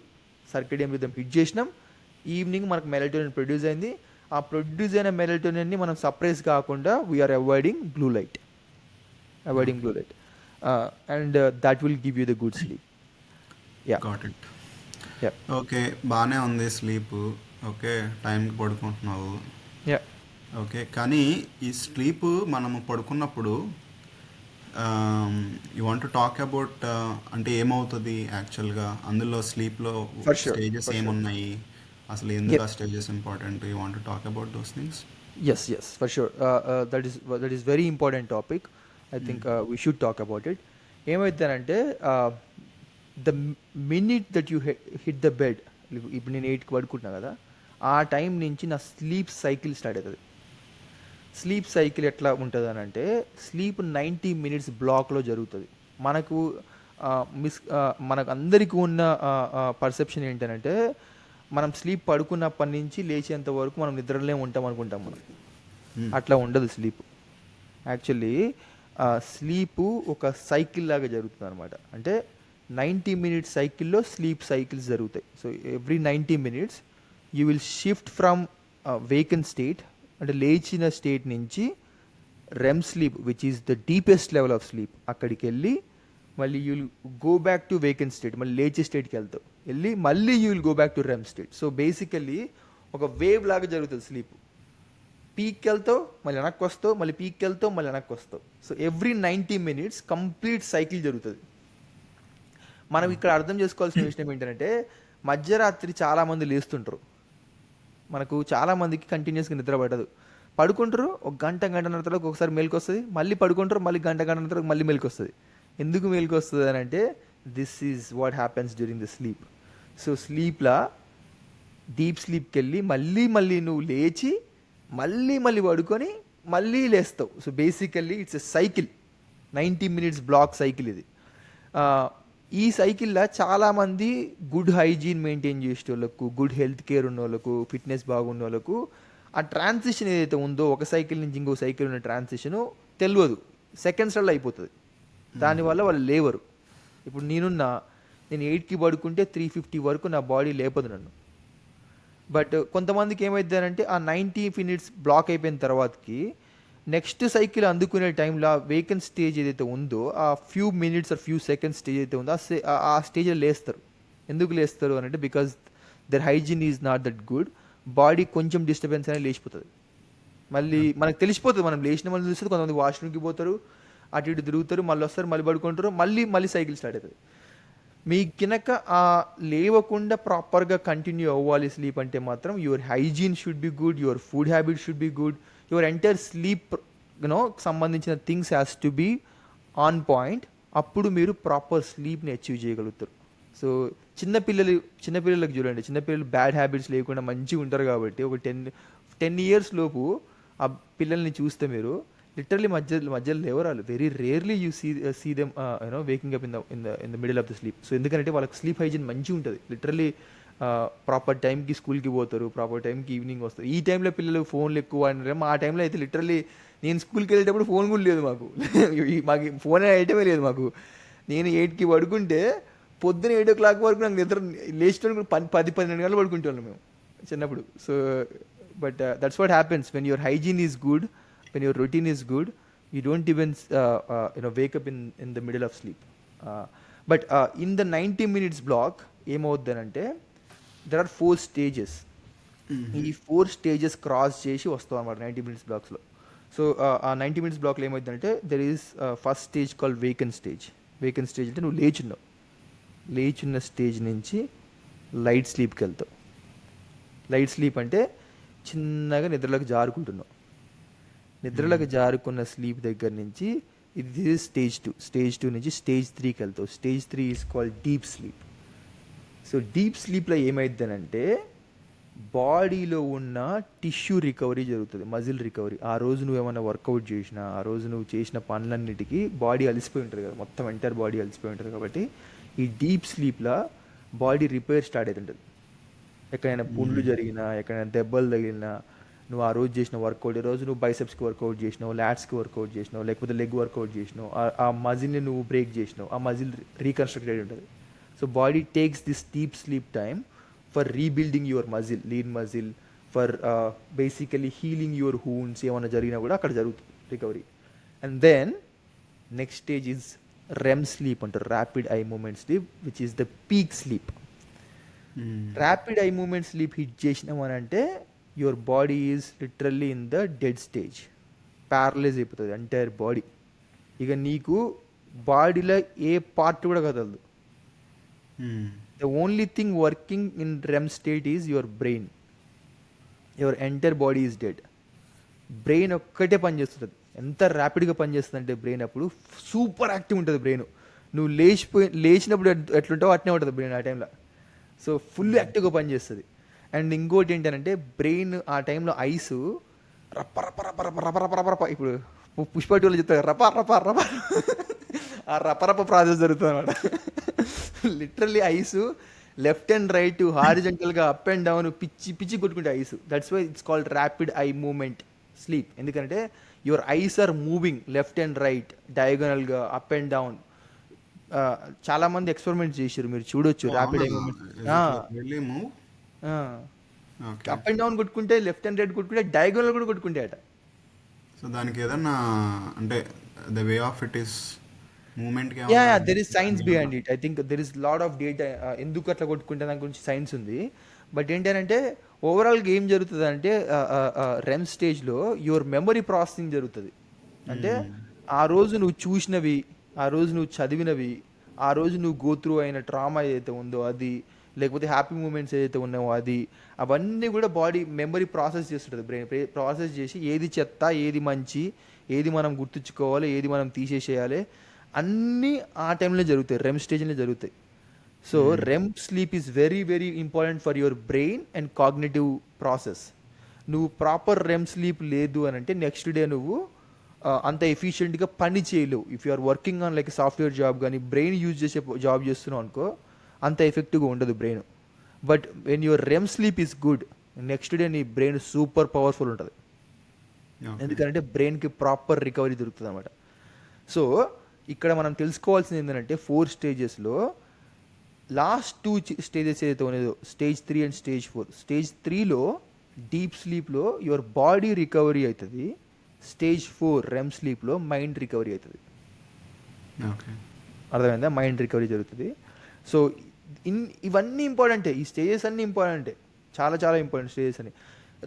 సర్కేడియన్ రిథమ్ హిట్ చేసినాం, ఈవినింగ్ మనకు మెలటోనిన్ ప్రొడ్యూస్ అయింది. ఆ ప్రొడ్యూస్ అయిన మెలటోనిన్ని మనం సప్రెస్ కాకుండా we're avoiding blue light. And that will give you the good sleep. Yeah. Got it. Yeah. Okay, బాగానే ఉంది స్లీప్. ఓకే, టైంకి పడుకుంటున్నావు. Yeah. ఓకే, కానీ ఈ స్లీప్ మనము పడుకున్నప్పుడు you want to talk about అంటే ఏమవుతుంది యాక్చువల్గా అందులో స్లీప్లో For sure. Stages For sure. ఏమున్నాయి, అసలు ఎందుకు Yep. ఆ stages important, you want to talk about those things. Yes, for sure. That is very important topic. I think we should talk about it. ఏమైందంటే the minute that you hit the bed, ఇప్పుడు నేను 8కి పడుకుంటున్నా కదా, ఆ time నుంచి నా sleep cycle start అవుతుంది. Sleep cycle ఎట్లా ఉంటుంది అని అంటే స్లీప్ 90 minutes బ్లాక్లో జరుగుతుంది. మనకు మనకు అందరికీ ఉన్న పర్సెప్షన్ ఏంటంటే మనం స్లీప్ పడుకున్నప్పటి నుంచి లేచేంత వరకు మనం నిద్రలే ఉంటాం అనుకుంటాం మనం. అట్లా ఉండదు స్లీప్. యాక్చువల్లీ స్లీపు ఒక సైకిల్ లాగా జరుగుతుంది అనమాట. అంటే 90 minutes సైకిల్లో స్లీప్ సైకిల్స్ జరుగుతాయి. So every 90 minutes you will shift from vacant state, అంటే లేచిన స్టేట్ నుంచి REM sleep which is the deepest level of sleep, అక్కడికి వెళ్ళి మళ్ళీ you will go back to vacant state, మళ్ళీ లేచే స్టేట్కి వెళ్తావు. వెళ్ళి మళ్ళీ you will go back to REM state. So basically ఒక వేవ్ లాగా జరుగుతుంది స్లీప్. పీక్కి వెళ్తావు మళ్ళీ వెనక్కి వస్తావు, మళ్ళీ పీక్కి వెళ్తావు మళ్ళీ వెనక్కి వస్తావు. So every 90 minutes complete cycle జరుగుతుంది. మనం ఇక్కడ అర్థం చేసుకోవాల్సిన విషయం ఏంటంటే మధ్యరాత్రి చాలామంది లేస్తుంటారు. మనకు చాలామందికి కంటిన్యూస్గా నిద్ర పడదు. పడుకుంటారు, ఒక గంటన్నర తర్వాత ఒకసారి మెలకు వస్తుంది, మళ్ళీ పడుకుంటారు, మళ్ళీ గంటన్నర తర్వాత మళ్ళీ మెలకు వస్తుంది. ఎందుకు మెలకు వస్తుంది అని అంటే this is what happens during the sleep. So స్లీప్లా డీప్ స్లీప్కి వెళ్ళి మళ్ళీ నువ్వు లేచి మళ్ళీ పడుకొని మళ్ళీ లేస్తావు. So basically it's a cycle, 90 minutes block cycle ఇది. ఈ సైకిల్లో చాలామంది గుడ్ హైజీన్ మెయింటైన్ చేసే వాళ్ళకు, గుడ్ హెల్త్ కేర్ ఉన్న వాళ్ళకు, ఫిట్నెస్ బాగున్న వాళ్ళకు ఆ ట్రాన్సిషన్ ఏదైతే ఉందో ఒక సైకిల్ నుంచి ఇంకో సైకిల్ ఉన్న ట్రాన్సిషను తెలియదు, సెకండ్స్లలో అయిపోతుంది. దానివల్ల వాళ్ళు లేవరు. ఇప్పుడు నేను 8కి పడుకుంటే 3:50 వరకు నా బాడీ లేపదు నన్ను. బట్ కొంతమందికి ఏమైంది అంటే ఆ 90 minutes బ్లాక్ అయిపోయిన తర్వాతకి నెక్స్ట్ సైకిల్ అందుకునే టైంలో వేకెంట్ స్టేజ్ ఏదైతే ఉందో ఆ few minutes or few seconds stage అయితే ఉందో ఆ స్టేజ్లో లేస్తారు. ఎందుకు లేస్తారు అని అంటే because there hygiene is not that good. Body కొంచెం డిస్టర్బెన్స్ అనేది లేచిపోతుంది. మళ్ళీ మనకు తెలిసిపోతుంది, మనం లేచిన మళ్ళీ చూస్తుంది. కొంతమంది వాష్రూమ్కి పోతారు, అటు ఇటు తిరుగుతారు, మళ్ళీ వస్తారు, మళ్ళీ పడుకుంటారు, మళ్ళీ సైకిల్ స్టార్ట్ అవుతుంది. మీ కినక ఆ లేవకుండా ప్రాపర్గా కంటిన్యూ అవ్వాలి స్లీప్ అంటే మాత్రం your hygiene should be good, your food habit should be good, your entire sleep సంబంధించిన things has to be on point. అప్పుడు మీరు ప్రాపర్ స్లీప్ని అచీవ్ చేయగలుగుతారు. సో చిన్నపిల్లలకు చూడండి, చిన్నపిల్లలు బ్యాడ్ హ్యాబిట్స్ లేకుండా మంచిగా ఉంటారు కాబట్టి ఒక 10 years లోపు ఆ పిల్లల్ని చూస్తే మీరు లిటరలీ మధ్యలో లేవరాలు. Very rarely you see them waking up in the middle of the sleep. So ఎందుకంటే వాళ్ళకి స్లీప్ హైజీన్ మంచిగా ఉంటుంది. లిటరలీ ప్రాపర్ టైంకి స్కూల్కి పోతారు, ప్రాపర్ టైంకి ఈవినింగ్ వస్తారు. ఈ టైంలో పిల్లలు ఫోన్లు ఎక్కువ అనరేమో, ఆ టైంలో అయితే లిటరలీ నేను స్కూల్కి వెళ్ళేటప్పుడు ఫోన్ కూడా లేదు మాకు. ఫోన్ ఐటమే లేదు మాకు. నేను 8కి పడుకుంటే పొద్దున 8 o'clock వరకు నాకు నిద్ర లేచినప్పుడు 10-12 గంటలు పడుకుంటాను మేము చిన్నప్పుడు. So but that's what happens when your hygiene is good, when your routine is good, you don't even wake up in the middle of sleep. But in the 90 minutes block ఏమవుద్దనంటే there are 4 stages. ఈ 4 stages cross చేసి వస్తాం అనమాట 90 minutes బ్లాక్స్లో. So ఆ 90 minutes బ్లాక్లో ఏమవుతుందంటే there is first stage call vacant stage. Vacant stage అంటే నువ్వు లేచున్న stage నుంచి లైట్ స్లీప్కి వెళ్తావు. లైట్ స్లీప్ అంటే చిన్నగా నిద్రలోకి జారుకుంటున్నావు. నిద్రలకు జారుకున్న స్లీప్ దగ్గర నుంచి ఇది స్టేజ్ 2. స్టేజ్ 2 నుంచి స్టేజ్ 3కి వెళ్తావు. Stage 3 is called deep sleep. So deep స్లీప్లో ఏమైందనంటే బాడీలో ఉన్న టిష్యూ రికవరీ జరుగుతుంది, మజిల్ రికవరీ. ఆ రోజు నువ్వు ఏమైనా వర్కౌట్ చేసినా, ఆ రోజు నువ్వు చేసిన పనులన్నిటికీ బాడీ అలసిపోయి ఉంటుంది కదా, మొత్తం ఎంటైర్ బాడీ అలసిపోయి ఉంటుంది. కాబట్టి ఈ డీప్ స్లీప్లో బాడీ రిపేర్ స్టార్ట్ అవుతుంటుంది. ఎక్కడైనా పుండ్లు జరిగినా, ఎక్కడైనా దెబ్బలు తగిలినా, నువ్వు ఆ రోజు చేసిన వర్కౌట్, ఈ రోజు నువ్వు బైసెప్స్కి వర్కౌట్ చేసినావు, ల్యాట్స్కి వర్కౌట్ చేసినావు, లేకపోతే లెగ్ వర్కౌట్ చేసినావు, ఆ మజిల్ని నువ్వు బ్రేక్ చేసినావు, ఆ మజిల్ రీకన్స్ట్రక్ట్ అయి ఉంటుంది. So body takes this deep sleep time for rebuilding your muscle, lean muscle, for basically healing your wounds. ఏమైనా జరిగినా కూడా అక్కడ జరుగుతుంది recovery. And then next stage is REM sleep అంటారు, rapid eye movement sleep, which is the peak sleep. Rapid eye movement sleep hit చేసినామని అంటే your body is literally in the dead stage, paralyse అయిపోతుంది entire body. ఇక నీకు బాడీలో ఏ part కూడా కదలదు. The only thing working in REM state is your brain. Your entire body is dead. Brain ఒక్కటే పనిచేస్తుంది. ఎంత ర్యాపిడ్గా పనిచేస్తుంది అంటే బ్రెయిన్ అప్పుడు సూపర్ యాక్టివ్ ఉంటుంది బ్రెయిన్. నువ్వు లేచినప్పుడు ఎట్లుంటావో అట్నే ఉంటుంది బ్రెయిన్ ఆ టైంలో. సో ఫుల్ యాక్టివ్గా పనిచేస్తుంది. అండ్ ఇంకోటి ఏంటంటే బ్రెయిన్ ఆ టైంలో ఐస్ రప్ప రప్ప రప్ప రప్ప రప్ప రప్ప రప్ప రప్ప, ఇప్పుడు పుష్ప టూలో చెప్తారు రప్ప రప్ప రప్ప, ఆ రప్ప రప్ప ప్రాసెస్ జరుగుతుంది అనమాట. Literally eyes left and right హారిజెంటల్గా అప్ అండ్ డౌన్ పిచ్చి కొట్టుకుంటే eyes. That's why it's called rapid eye movement sleep. ఎందుకంటే your eyes are moving left and right డయాగనల్గా అప్ అండ్ డౌన్. చాలా మంది ఎక్స్పెరిమెంట్ చేశారు, మీరు చూడొచ్చు. Rapid eye movement up and down కొట్టుకుంటే, లెఫ్ట్ అండ్ రైట్ కొట్టుకుంటే, డయాగనల్ కూడా కొట్టుకుంటే అట. సో దానికి ఏదన్నా అంటే the way of it is మూమెంట్కి యా ఏమన్నా దెర్ ఇస్ సైన్స్ దాని behind it. I think there is lot of data ఎందుకు అట్లా కొట్టుకుంటే దాని గురించి సైన్స్ ఉంది. బట్ ఏంటంటే ఓవరాల్గా ఏం జరుగుతుంది అంటే రెమ్ స్టేజ్లో యువర్ మెమరీ ప్రాసెసింగ్ జరుగుతుంది. అంటే ఆ రోజు నువ్వు చూసినవి, ఆ రోజు నువ్వు చదివినవి, ఆ రోజు నువ్వు గోత్రూ అయిన ట్రామా ఏదైతే ఉందో అది, లేకపోతే హ్యాపీ మూమెంట్స్ ఏదైతే ఉన్నావో అది, అవన్నీ కూడా బాడీ మెమరీ ప్రాసెస్ చేస్తుంటుంది. బ్రెయిన్ ప్రాసెస్ చేసి ఏది చెత్త, ఏది మంచి, ఏది మనం గుర్తుంచుకోవాలి, ఏది మనం తీసేసేయాలి, అన్నీ ఆ టైంలో జరుగుతాయి, రెమ్ స్టేజ్లో జరుగుతాయి. So REM sleep is very very important for your brain and cognitive process. నువ్వు ప్రాపర్ రెమ్ స్లీప్ లేదు అని అంటే నెక్స్ట్ డే నువ్వు అంత ఎఫిషియెంట్గా పని చేయలేవు. If you are working on like software job కానీ బ్రెయిన్ యూజ్ చేసే జాబ్ చేస్తున్నావు అనుకో, అంత ఎఫెక్టివ్గా ఉండదు brain. But when your REM sleep is good, next day నీ బ్రెయిన్ సూపర్ పవర్ఫుల్ ఉంటుంది. ఎందుకంటే బ్రెయిన్కి ప్రాపర్ రికవరీ దొరుకుతుంది అనమాట. సో ఇక్కడ మనం తెలుసుకోవాల్సింది ఏంటంటే 4 స్టేజెస్లో లాస్ట్ 2 స్టేజెస్ ఏదైతే ఉన్నదో, స్టేజ్ 3 అండ్ స్టేజ్ 4. స్టేజ్ 3లో డీప్ స్లీప్లో యువర్ బాడీ రికవరీ అవుతుంది. స్టేజ్ 4 రెమ్ స్లీప్లో మైండ్ రికవరీ అవుతుంది. అర్థమైందా? మైండ్ రికవరీ జరుగుతుంది. సో ఇవన్నీ ఇంపార్టెంటే, ఈ స్టేజెస్ అన్నీ ఇంపార్టెంటే, చాలా చాలా ఇంపార్టెంట్ స్టేజెస్ అని.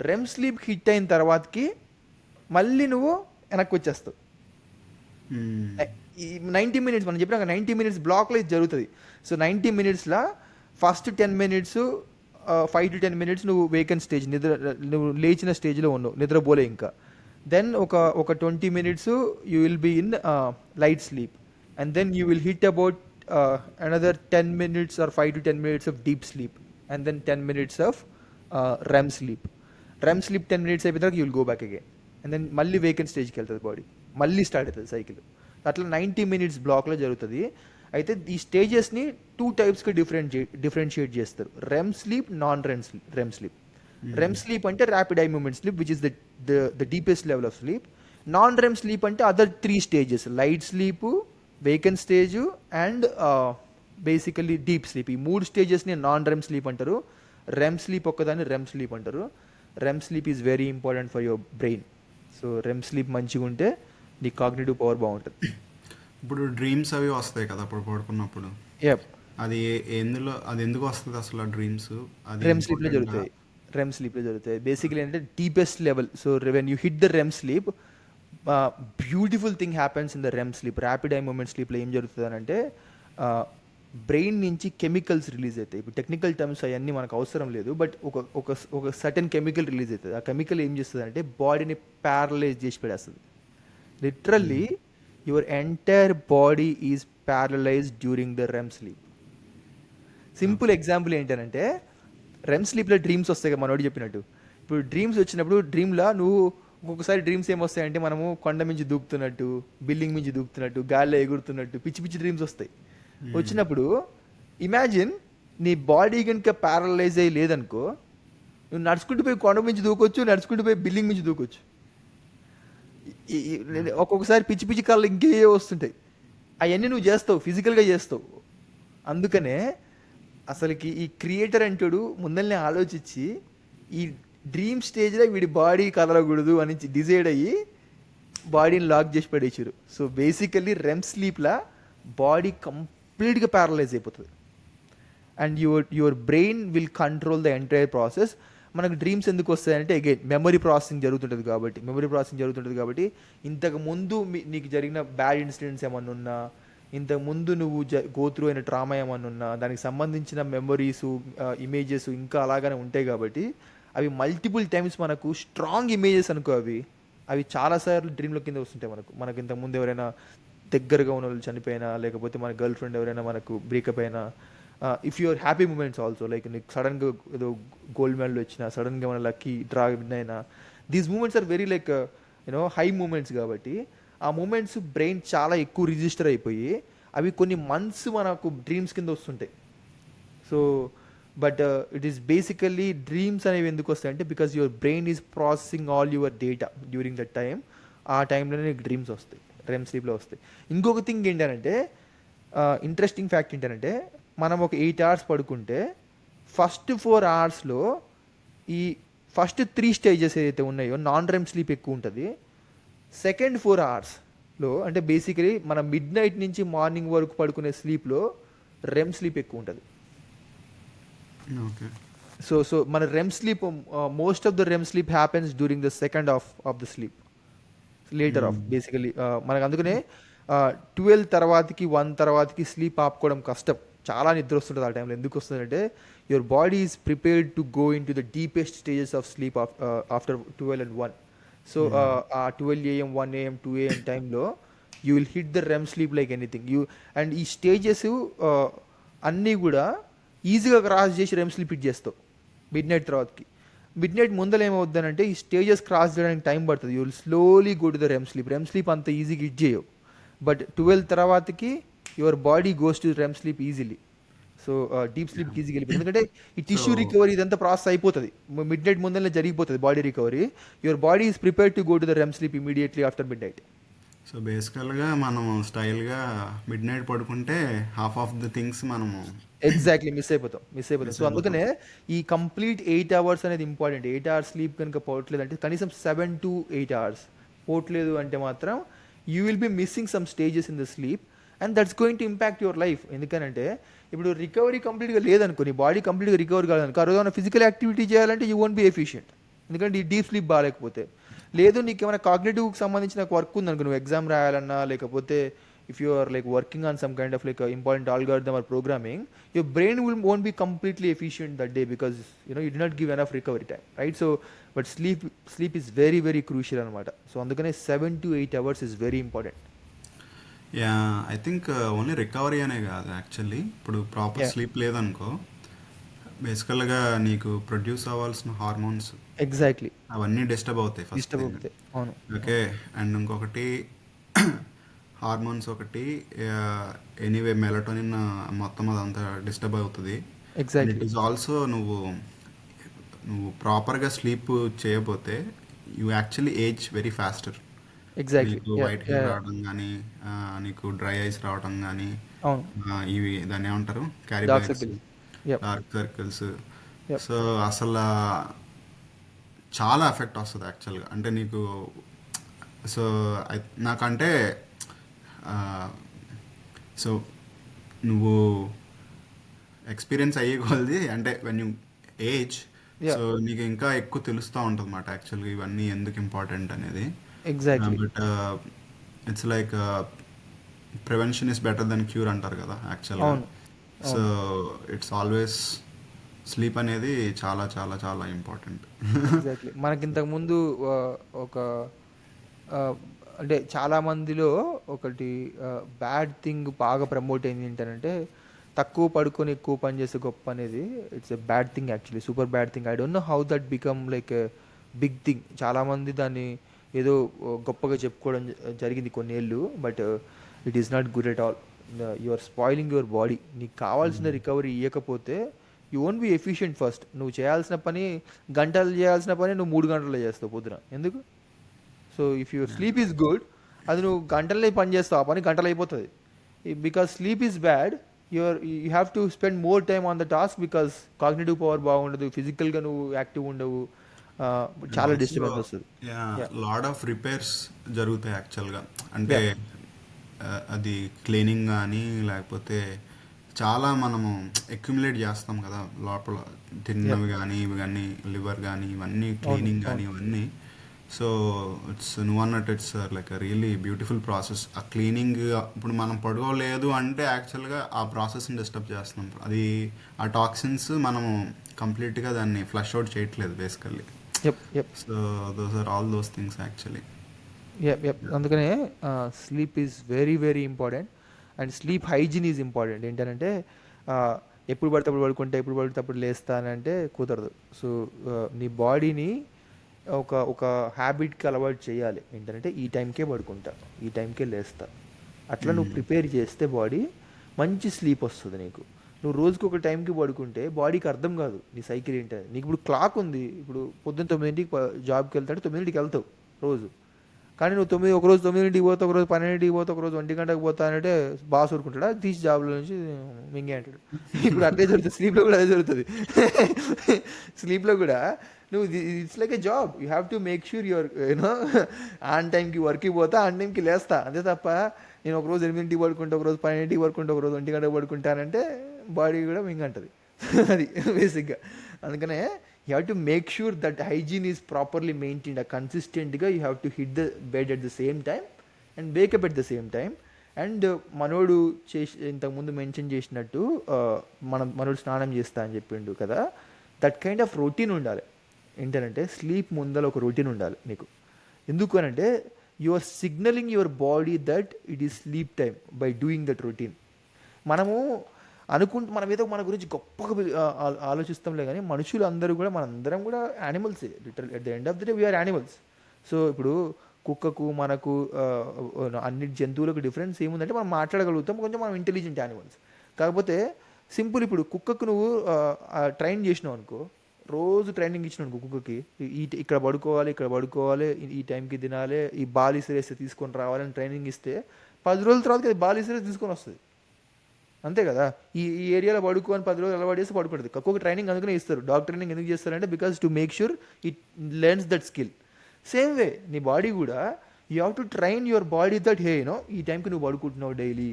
రెమ్ స్లీప్ హిట్ అయిన తర్వాతకి మళ్ళీ నువ్వు వెనక్కి వచ్చేస్తావు. ఈ 90 మినిట్స్ మనం చెప్పినాక 90 మినిట్స్ బ్లాక్లో ఇది జరుగుతుంది. సో 90 మినిట్స్లో ఫస్ట్ 10 మినిట్స్ 5 to 10 మినిట్స్ నువ్వు వేకెంట్ స్టేజ్, నువ్వు లేచిన స్టేజ్లో ఉన్నావు, నిద్రపోలే ఇంకా. దెన్ ఒక 20 minutes you will be in light sleep, and then you will hit about another 10 minutes or 5 to 10 minutes of deep sleep, and then 10 minutes of REM sleep. REM sleep 10 minutes అయిపోయిన తర్వాత you will go back again, and then మళ్ళీ vacant స్టేజ్కి వెళ్తుంది body, మళ్ళీ start అవుతుంది cycle. అట్లా 90 minutes బ్లాక్లో జరుగుతుంది. అయితే ఈ స్టేజెస్ని 2 టైప్స్గా డిఫరెన్షియేట్ చేస్తారు: REM sleep, non REM sleep. REM sleep అంటే rapid eye movement sleep, which is the deepest level of sleep. Non REM sleep అంటే other 3 stages: light sleep, vacant stage and basically deep sleep. ఈ 3 స్టేజెస్ని non REM sleep అంటారు. REM sleep ఒక్కదాన్ని REM sleep అంటారు. REM sleep is very important for your brain. So REM sleep మంచిగా ఉంటే నీ cognitive power బాగుంటుంది. ఇప్పుడు డ్రీమ్స్ అవి వస్తాయి కదా అప్పుడు పడుకున్నప్పుడు, అది ఎందుకు వస్తుంది అసలు డ్రీమ్స్? అది రెమ్ స్లీప్లో జరుగుతాయి. రెమ్ స్లీప్లో జరుగుతాయి బేసికలీ అంటే deepest level. So when you hit the REM sleep, beautiful thing happens in the REM sleep. Rapid eye movement స్లీప్లో ఏం జరుగుతుంది అని అంటే బ్రెయిన్ నుంచి కెమికల్స్ రిలీజ్ అవుతాయి. ఇప్పుడు టెక్నికల్ టర్మ్స్ అవన్నీ మనకు అవసరం లేదు, బట్ ఒక సర్టన్ కెమికల్ రిలీజ్ అవుతుంది. ఆ కెమికల్ ఏం చేస్తుంది అంటే బాడీని ప్యారలైజ్ చేసి పెడేస్తుంది. Literally your entire body is paralysed during the REM sleep. Simple example ఏంటంటే రెమ్ స్లీప్లో డ్రీమ్స్ వస్తాయి కదా మనోడు చెప్పినట్టు. ఇప్పుడు డ్రీమ్స్ వచ్చినప్పుడు డ్రీమ్లో నువ్వు ఒక్కొక్కసారి డ్రీమ్స్ ఏమొస్తాయంటే మనము కొండ మించి దూకుతున్నట్టు, బిల్డింగ్ మించి దూకుతున్నట్టు, గాల్లో ఎగురుతున్నట్టు పిచ్చి పిచ్చి డ్రీమ్స్ వస్తాయి. వచ్చినప్పుడు ఇమాజిన్ నీ బాడీ కనుక ప్యారలైజ్ అయ్యి లేదనుకో, నువ్వు నడుచుకుంటూ పోయి కొండ మించి దూకొచ్చు, నడుచుకుంటూ పోయి బిల్డింగ్ మించి దూకొచ్చు. ఒక్కొక్కసారి పిచ్చి పిచ్చి కళ్ళు ఇంకే వస్తుంటాయి. అవన్నీ నువ్వు చేస్తావు, ఫిజికల్గా చేస్తావు. అందుకనే అసలుకి ఈ క్రియేటర్ అంటాడు ముందల్ని ఆలోచించి ఈ డ్రీమ్ స్టేజ్లో వీడి బాడీ కదలకూడదు అని డిసైడ్ అయ్యి బాడీని లాక్ చేసి పడేసారు. సో బేసికల్లీ రెమ్ స్లీప్లా బాడీ కంప్లీట్గా ప్యారలైజ్ అయిపోతుంది and your brain will control the entire process. మనకు డ్రీమ్స్ ఎందుకు వస్తాయంటే అగైన్ మెమరీ ప్రాసెసింగ్ జరుగుతుంటుంది కాబట్టి ఇంతకుముందు నీకు జరిగిన బ్యాడ్ ఇన్సిడెంట్స్ ఏమన్నా ఉన్నా, ఇంతకుముందు నువ్వు గోత్రూ అయిన ట్రామా ఏమన్నా ఉన్నా, దానికి సంబంధించిన మెమరీసు, ఇమేజెస్ ఇంకా అలాగానే ఉంటాయి. కాబట్టి అవి మల్టిపుల్ టైమ్స్ మనకు స్ట్రాంగ్ ఇమేజెస్ అనుకో, అవి చాలాసార్లు డ్రీమ్ల కింద వస్తుంటాయి. మనకు ఇంతకుముందు ఎవరైనా దగ్గరగా ఉన్న వాళ్ళు చనిపోయినా, లేకపోతే మన గర్ల్ ఫ్రెండ్ ఎవరైనా మనకు బ్రేకప్ అయినా, if your happy moments also, like నీకు సడన్గా ఏదో గోల్డ్ మెడల్ వచ్చినా, సడన్గా మన లక్కీ డ్రా విన్ అయినా, these moments are very like high moments. కాబట్టి ఆ మూమెంట్స్ బ్రెయిన్ చాలా ఎక్కువ రిజిస్టర్ అయిపోయి అవి కొన్ని మంత్స్ మనకు డ్రీమ్స్ కింద వస్తుంటాయి. So but it is basically dreams అనేవి ఎందుకు వస్తాయంటే because your brain is processing all your data during that time. ఆ టైంలోనే నీకు డ్రీమ్స్ వస్తాయి, రెమ్ స్లీప్లో వస్తాయి. ఇంకొక థింగ్ ఏంటంటే, ఇంట్రెస్టింగ్ ఫ్యాక్ట్ ఏంటంటే, మనం ఒక 8 hours పడుకుంటే ఫస్ట్ 4 hours ఈ ఫస్ట్ 3 స్టేజెస్ ఏదైతే ఉన్నాయో నాన్ రెమ్ స్లీప్ ఎక్కువ ఉంటుంది. సెకండ్ 4 hours అంటే బేసికలీ మన మిడ్ నైట్ నుంచి మార్నింగ్ వరకు పడుకునే స్లీప్లో రెమ్ స్లీప్ ఎక్కువ ఉంటుంది. ఓకే. సో మన REM sleep, most of the REM sleep happens during the second half of the sleep, later of basically. మనకు అందుకనే 12 తర్వాతకి 1 తర్వాతకి స్లీప్ ఆపుకోవడం కష్టం. చాలా నిద్ర వస్తుంటుంది ఆ టైంలో. ఎందుకు వస్తుందంటే your body is prepared to go in to the deepest stages of sleep after 12 and 1. So ఆ 12 AM 1 AM 2 AM టైంలో you will hit the REM sleep like anything. And ఈ స్టేజెస్ అన్నీ కూడా ఈజీగా క్రాస్ చేసి రెమ్ స్లీప్ హిట్ చేస్తావు mid night తర్వాతకి. Mid night ముందర ఏమవుద్దానంటే ఈ స్టేజెస్ క్రాస్ చేయడానికి టైం పడుతుంది. You will slowly go to the REM sleep. REM sleep అంత ఈజీగా హిట్ చేయవు. బట్ 12 తర్వాతకి your body goes to REM sleep easily. So deep స్లీప్కి ఈజీగా వెళ్ళిపోతుంది. ఎందుకంటే ఈ టిష్యూ రికవరీ ఇదంతా ప్రాసెస్ అయిపోతుంది మిడ్ నైట్ ముందరనే జరిగిపోతుంది body recovery. Your body is prepared to go to the REM sleep immediately after midnight. So బేసికల్గా మనం స్టైల్గా మిడ్ నైట్ పడుకుంటే హాఫ్ ఆఫ్ ద థింగ్స్ మనము ఎగ్జాక్ట్లీ మిస్ అయిపోతాం. సో అందుకనే ఈ కంప్లీట్ 8 hours అనేది ఇంపార్టెంట్. 8 hours స్లీప్ కనుక పోవట్లేదు అంటే కనీసం 7 to 8 hours పోవట్లేదు అంటే మాత్రం you will be missing some stages in the sleep and that's going to impact your life. ఎందుకనంటే ఇప్పుడు రికవరీ కంప్లీట్గా లేదనుకో, నీ బాడీ కంప్లీట్గా రికవర్ కాలేదనుకో, ఆ రోజు ఏమైనా ఫిజికల్ యాక్టివిటీ చేయాలంటే యూ వోంట్ బి ఎఫిషియెంట్. ఎందుకంటే ఈ డీప్ స్లీప్ బాగాలేకపోతే. లేదు నీకు ఏమైనా కాగ్నిటివ్కి సంబంధించిన వర్క్ ఉందనుకో, నువ్వు ఎగ్జామ్ రాయాలన్నా లేకపోతే if you are like working on some kind of like a important algorithm or programming, your brain won't be completely efficient that day because you did not give enough recovery time, right? So but sleep is very very crucial anamata. So andukane 7 to 8 hours is very important. Yeah I think only recovery అనే కాదు actually. ఇప్పుడు proper sleep లేదనుకో బేసికల్గా నీకు produce అవ్వాల్సిన hormones exactly అవన్నీ disturb అవుతాయి first. Disturb అవుతాయి. అవును. ఓకే. అండ్ ఇంకొకటి హార్మోన్స్ ఒకటి ఎనీవే మెలటోనిన్ మొత్తం అదంతా డిస్టర్బ్ అవుతుంది. ఎగ్జాక్ట్లీ. ఇట్ ఈస్ ఆల్సో నువ్వు ప్రాపర్గా స్లీప్ చేయకపోతే you actually age very faster. Exactly. నీకు వైట్ హెయిర్ రావడం కానీ నీకు డ్రై ఐస్ రావడం కానీ అవును. ఇవి దాన్ని ఏమంటారు డార్క్ క్యారిబాక్స్, circle. Yup. Dark circles. Yup. So అసలు చాలా ఎఫెక్ట్ వస్తుంది యాక్చువల్గా. అంటే నీకు సో నాకంటే సో నువ్వు ఎక్స్పీరియన్స్ అయ్యే కొలది అంటే వెన్ యూ ఏజ్ సో నీకు ఇంకా ఎక్కువ తెలుస్తూ ఉంటుంది అన్నమాట యాక్చువల్గా ఇవన్నీ ఎందుకు ఇంపార్టెంట్ అనేది. Exactly. But it's like prevention is better than cure అంటారు కదా యాక్చువల్గా. అవును. సో ఇట్స్ ఆల్వేస్ స్లీప్ అనేది చాలా చాలా చాలా ఇంపార్టెంట్. ఎగ్జాక్ట్లీ. మనకి ఇంతకుముందు ఒక అంటే చాలామందిలో ఒకటి బ్యాడ్ థింగ్ బాగా ప్రమోట్ అయింది ఏంటంటే తక్కువ పడుకొని ఎక్కువ పని చేసే గొప్ప అనేది. It's a bad thing actually, super bad thing. I don't know how that become like a big thing. చాలామంది దాన్ని ఏదో గొప్పగా చెప్పుకోవడం జరిగింది కొన్నేళ్ళు. But it is not good at all. You are spoiling your body. నీకు కావాల్సిన రికవరీ ఇవ్వకపోతే you won't be efficient. First నువ్వు చేయాల్సిన పని గంటలు చేయాల్సిన పని నువ్వు 3 గంటల్లో చేస్తావు పొద్దున. ఎందుకు? So if your sleep is good, అది నువ్వు గంటల్లో పని చేస్తావు, ఆ పని గంటలు అయిపోతుంది. Because sleep is bad, you have to spend more time on the task because cognitive power బాగుండదు, ఫిజికల్గా నువ్వు యాక్టివ్ ఉండవు, చాలా డిస్టర్బెన్స్ వస్తుంది. లాడ్ ఆఫ్ రిపేర్స్ జరుగుతాయి యాక్చువల్గా. అంటే అది క్లీనింగ్ కానీ లేకపోతే చాలా మనము అక్యుములేట్ చేస్తాం కదా లోపల తిన్నవి కానీ ఇవి కానీ లివర్ కానీ ఇవన్నీ క్లీనింగ్ కానీ ఇవన్నీ. సో ఇట్స్ నువ్వు అన్నట్టు it's like really beautiful process. ఆ క్లీనింగ్ ఇప్పుడు మనం పడుకోలేదు అంటే యాక్చువల్గా ఆ ప్రాసెస్ని డిస్టర్బ్ చేస్తున్నాం. అది ఆ టాక్సిన్స్ మనము కంప్లీట్గా దాన్ని ఫ్లష్ అవుట్ చేయట్లేదు basically. So those are all those things actually. అందుకనే sleep is very very important. And sleep hygiene is important. ఏంటంటే ఎప్పుడు పడితే అప్పుడు పడుకుంటే ఎప్పుడు పడితే అప్పుడు లేస్తానంటే కుదరదు. సో నీ బాడీని ఒక హ్యాబిట్కి అలవాటు చేయాలి. ఏంటంటే ఈ టైంకే పడుకుంటా, ఈ టైంకే లేస్తా, అట్లా నువ్వు ప్రిపేర్ చేస్తే బాడీ మంచి స్లీప్ వస్తుంది నీకు. నువ్వు రోజుకి ఒక టైంకి పడుకుంటే బాడీకి అర్థం కాదు నీ సైకిల్ ఏంటని. నీకు ఇప్పుడు క్లాక్ ఉంది, ఇప్పుడు పొద్దున్న 9ంటికి జాబ్కి వెళ్తాడు, 9ంటికి వెళ్తావు రోజు. కానీ నువ్వు ఒకరోజు 9ంటికి పోతా, ఒకరోజు 12ంటికి పోతా, ఒకరోజు 1 గంటకు పోతా అంటే బాస్ ఊరుకుంటాడా, తీసి జాబ్లో నుంచి మింగే అంటాడు. ఇప్పుడు అదే జరుగుతుంది, స్లీప్లో కూడా అదే జరుగుతుంది. స్లీప్లో కూడా నువ్వు it's like A job, you have to make sure your you know on టైంకి వర్క్కి పోతా, ఆన్ టైంకి లేస్తా. అంతే తప్ప నేను ఒకరోజు 8ంటికి పడుకుంటా, ఒకరోజు 12ంటికి పడుకుంటా, ఒకరోజు 1 గంటకు పడుకుంటానంటే బాడీ కూడా మింగంటది. అది బేసిక్గా. అందుకనే you have to make sure that hygiene is properly maintained. కన్సిస్టెంట్గా you have to hit the bed at the same time and wake up at the same time. And మనోడు ఇంతకుముందు మెన్షన్ చేసినట్టు మనోడు స్నానం చేస్తా అని చెప్పిండు కదా, దట్ కైండ్ ఆఫ్ రొటీన్ ఉండాలి. ఏంటంటే స్లీప్ ముందర ఒక రొటీన్ ఉండాలి నీకు. ఎందుకు అనంటే you are signalling your body that it is sleep time by doing that routine. మనము మనం ఏదో మన గురించి గొప్పగా ఆలోచిస్తాంలే, కానీ మనుషులు అందరూ కూడా, మనందరం కూడా యానిమల్సే. Literal at the end of the day we are animals. So ఇప్పుడు కుక్కకు మనకు అన్ని జంతువులకు డిఫరెన్స్ ఏముందంటే మనం మాట్లాడగలుగుతాం, కొంచెం మనం ఇంటెలిజెంట్ యానిమల్స్. కాకపోతే సింపుల్, ఇప్పుడు కుక్కకు నువ్వు ట్రైన్ చేసినావు అనుకో, రోజు ట్రైనింగ్ ఇచ్చినావు అనుకో కుక్కకి, ఇక్కడ పడుకోవాలి, ఈ టైంకి తినాలి, ఈ బాల్ ఇసిరేస్తే తీసుకొని రావాలని ట్రైనింగ్ ఇస్తే 10 రోజుల తర్వాత అది బాల్ ఇసిరేసి తీసుకొని వస్తుంది. అంతే కదా. ఈ ఏరియాలో పడుకో అని 10 రోజులు అలవాటు చేస్తే పడుకుంటుంది. ఒక్కొక్క ట్రైనింగ్ అందుకనే ఇస్తారు. డాగ్ ట్రైనింగ్ ఎందుకు చేస్తారంటే because to make sure it learns that skill. Same way నీ బాడీ కూడా you have to train your body that hey you know ఈ టైంకి నువ్వు పడుకుంటున్నావు daily,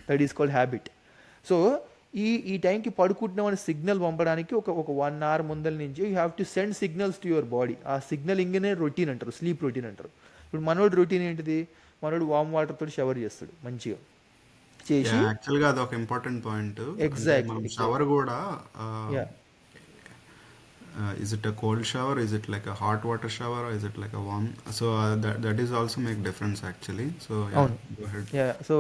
that is called habit. So ఈ టైంకి పడుకుంటున్నావు అని సిగ్నల్ పంపడానికి ఒక 1 hour ముందల నుంచి you have to send signals to your body. ఆ సిగ్నలింగ్నే రొటీన్ అంటారు, స్లీప్ రొటీన్ అంటారు. ఇప్పుడు మనోడు రొటీన్ ఏంటిది, మనోడు వామ్ వాటర్తో షవర్ చేస్తాడు మంచిగా చేసి. యాక్చువల్గా అది ఒక ఇంపార్టెంట్ పాయింట్. ఎగ్జాక్ట్లీ. షవర్ కూడా yeah, is it a cold shower, is it like a hot water shower, or is it like a warm? So that is also make difference actually. So yeah, అవును. go ahead. Yeah, so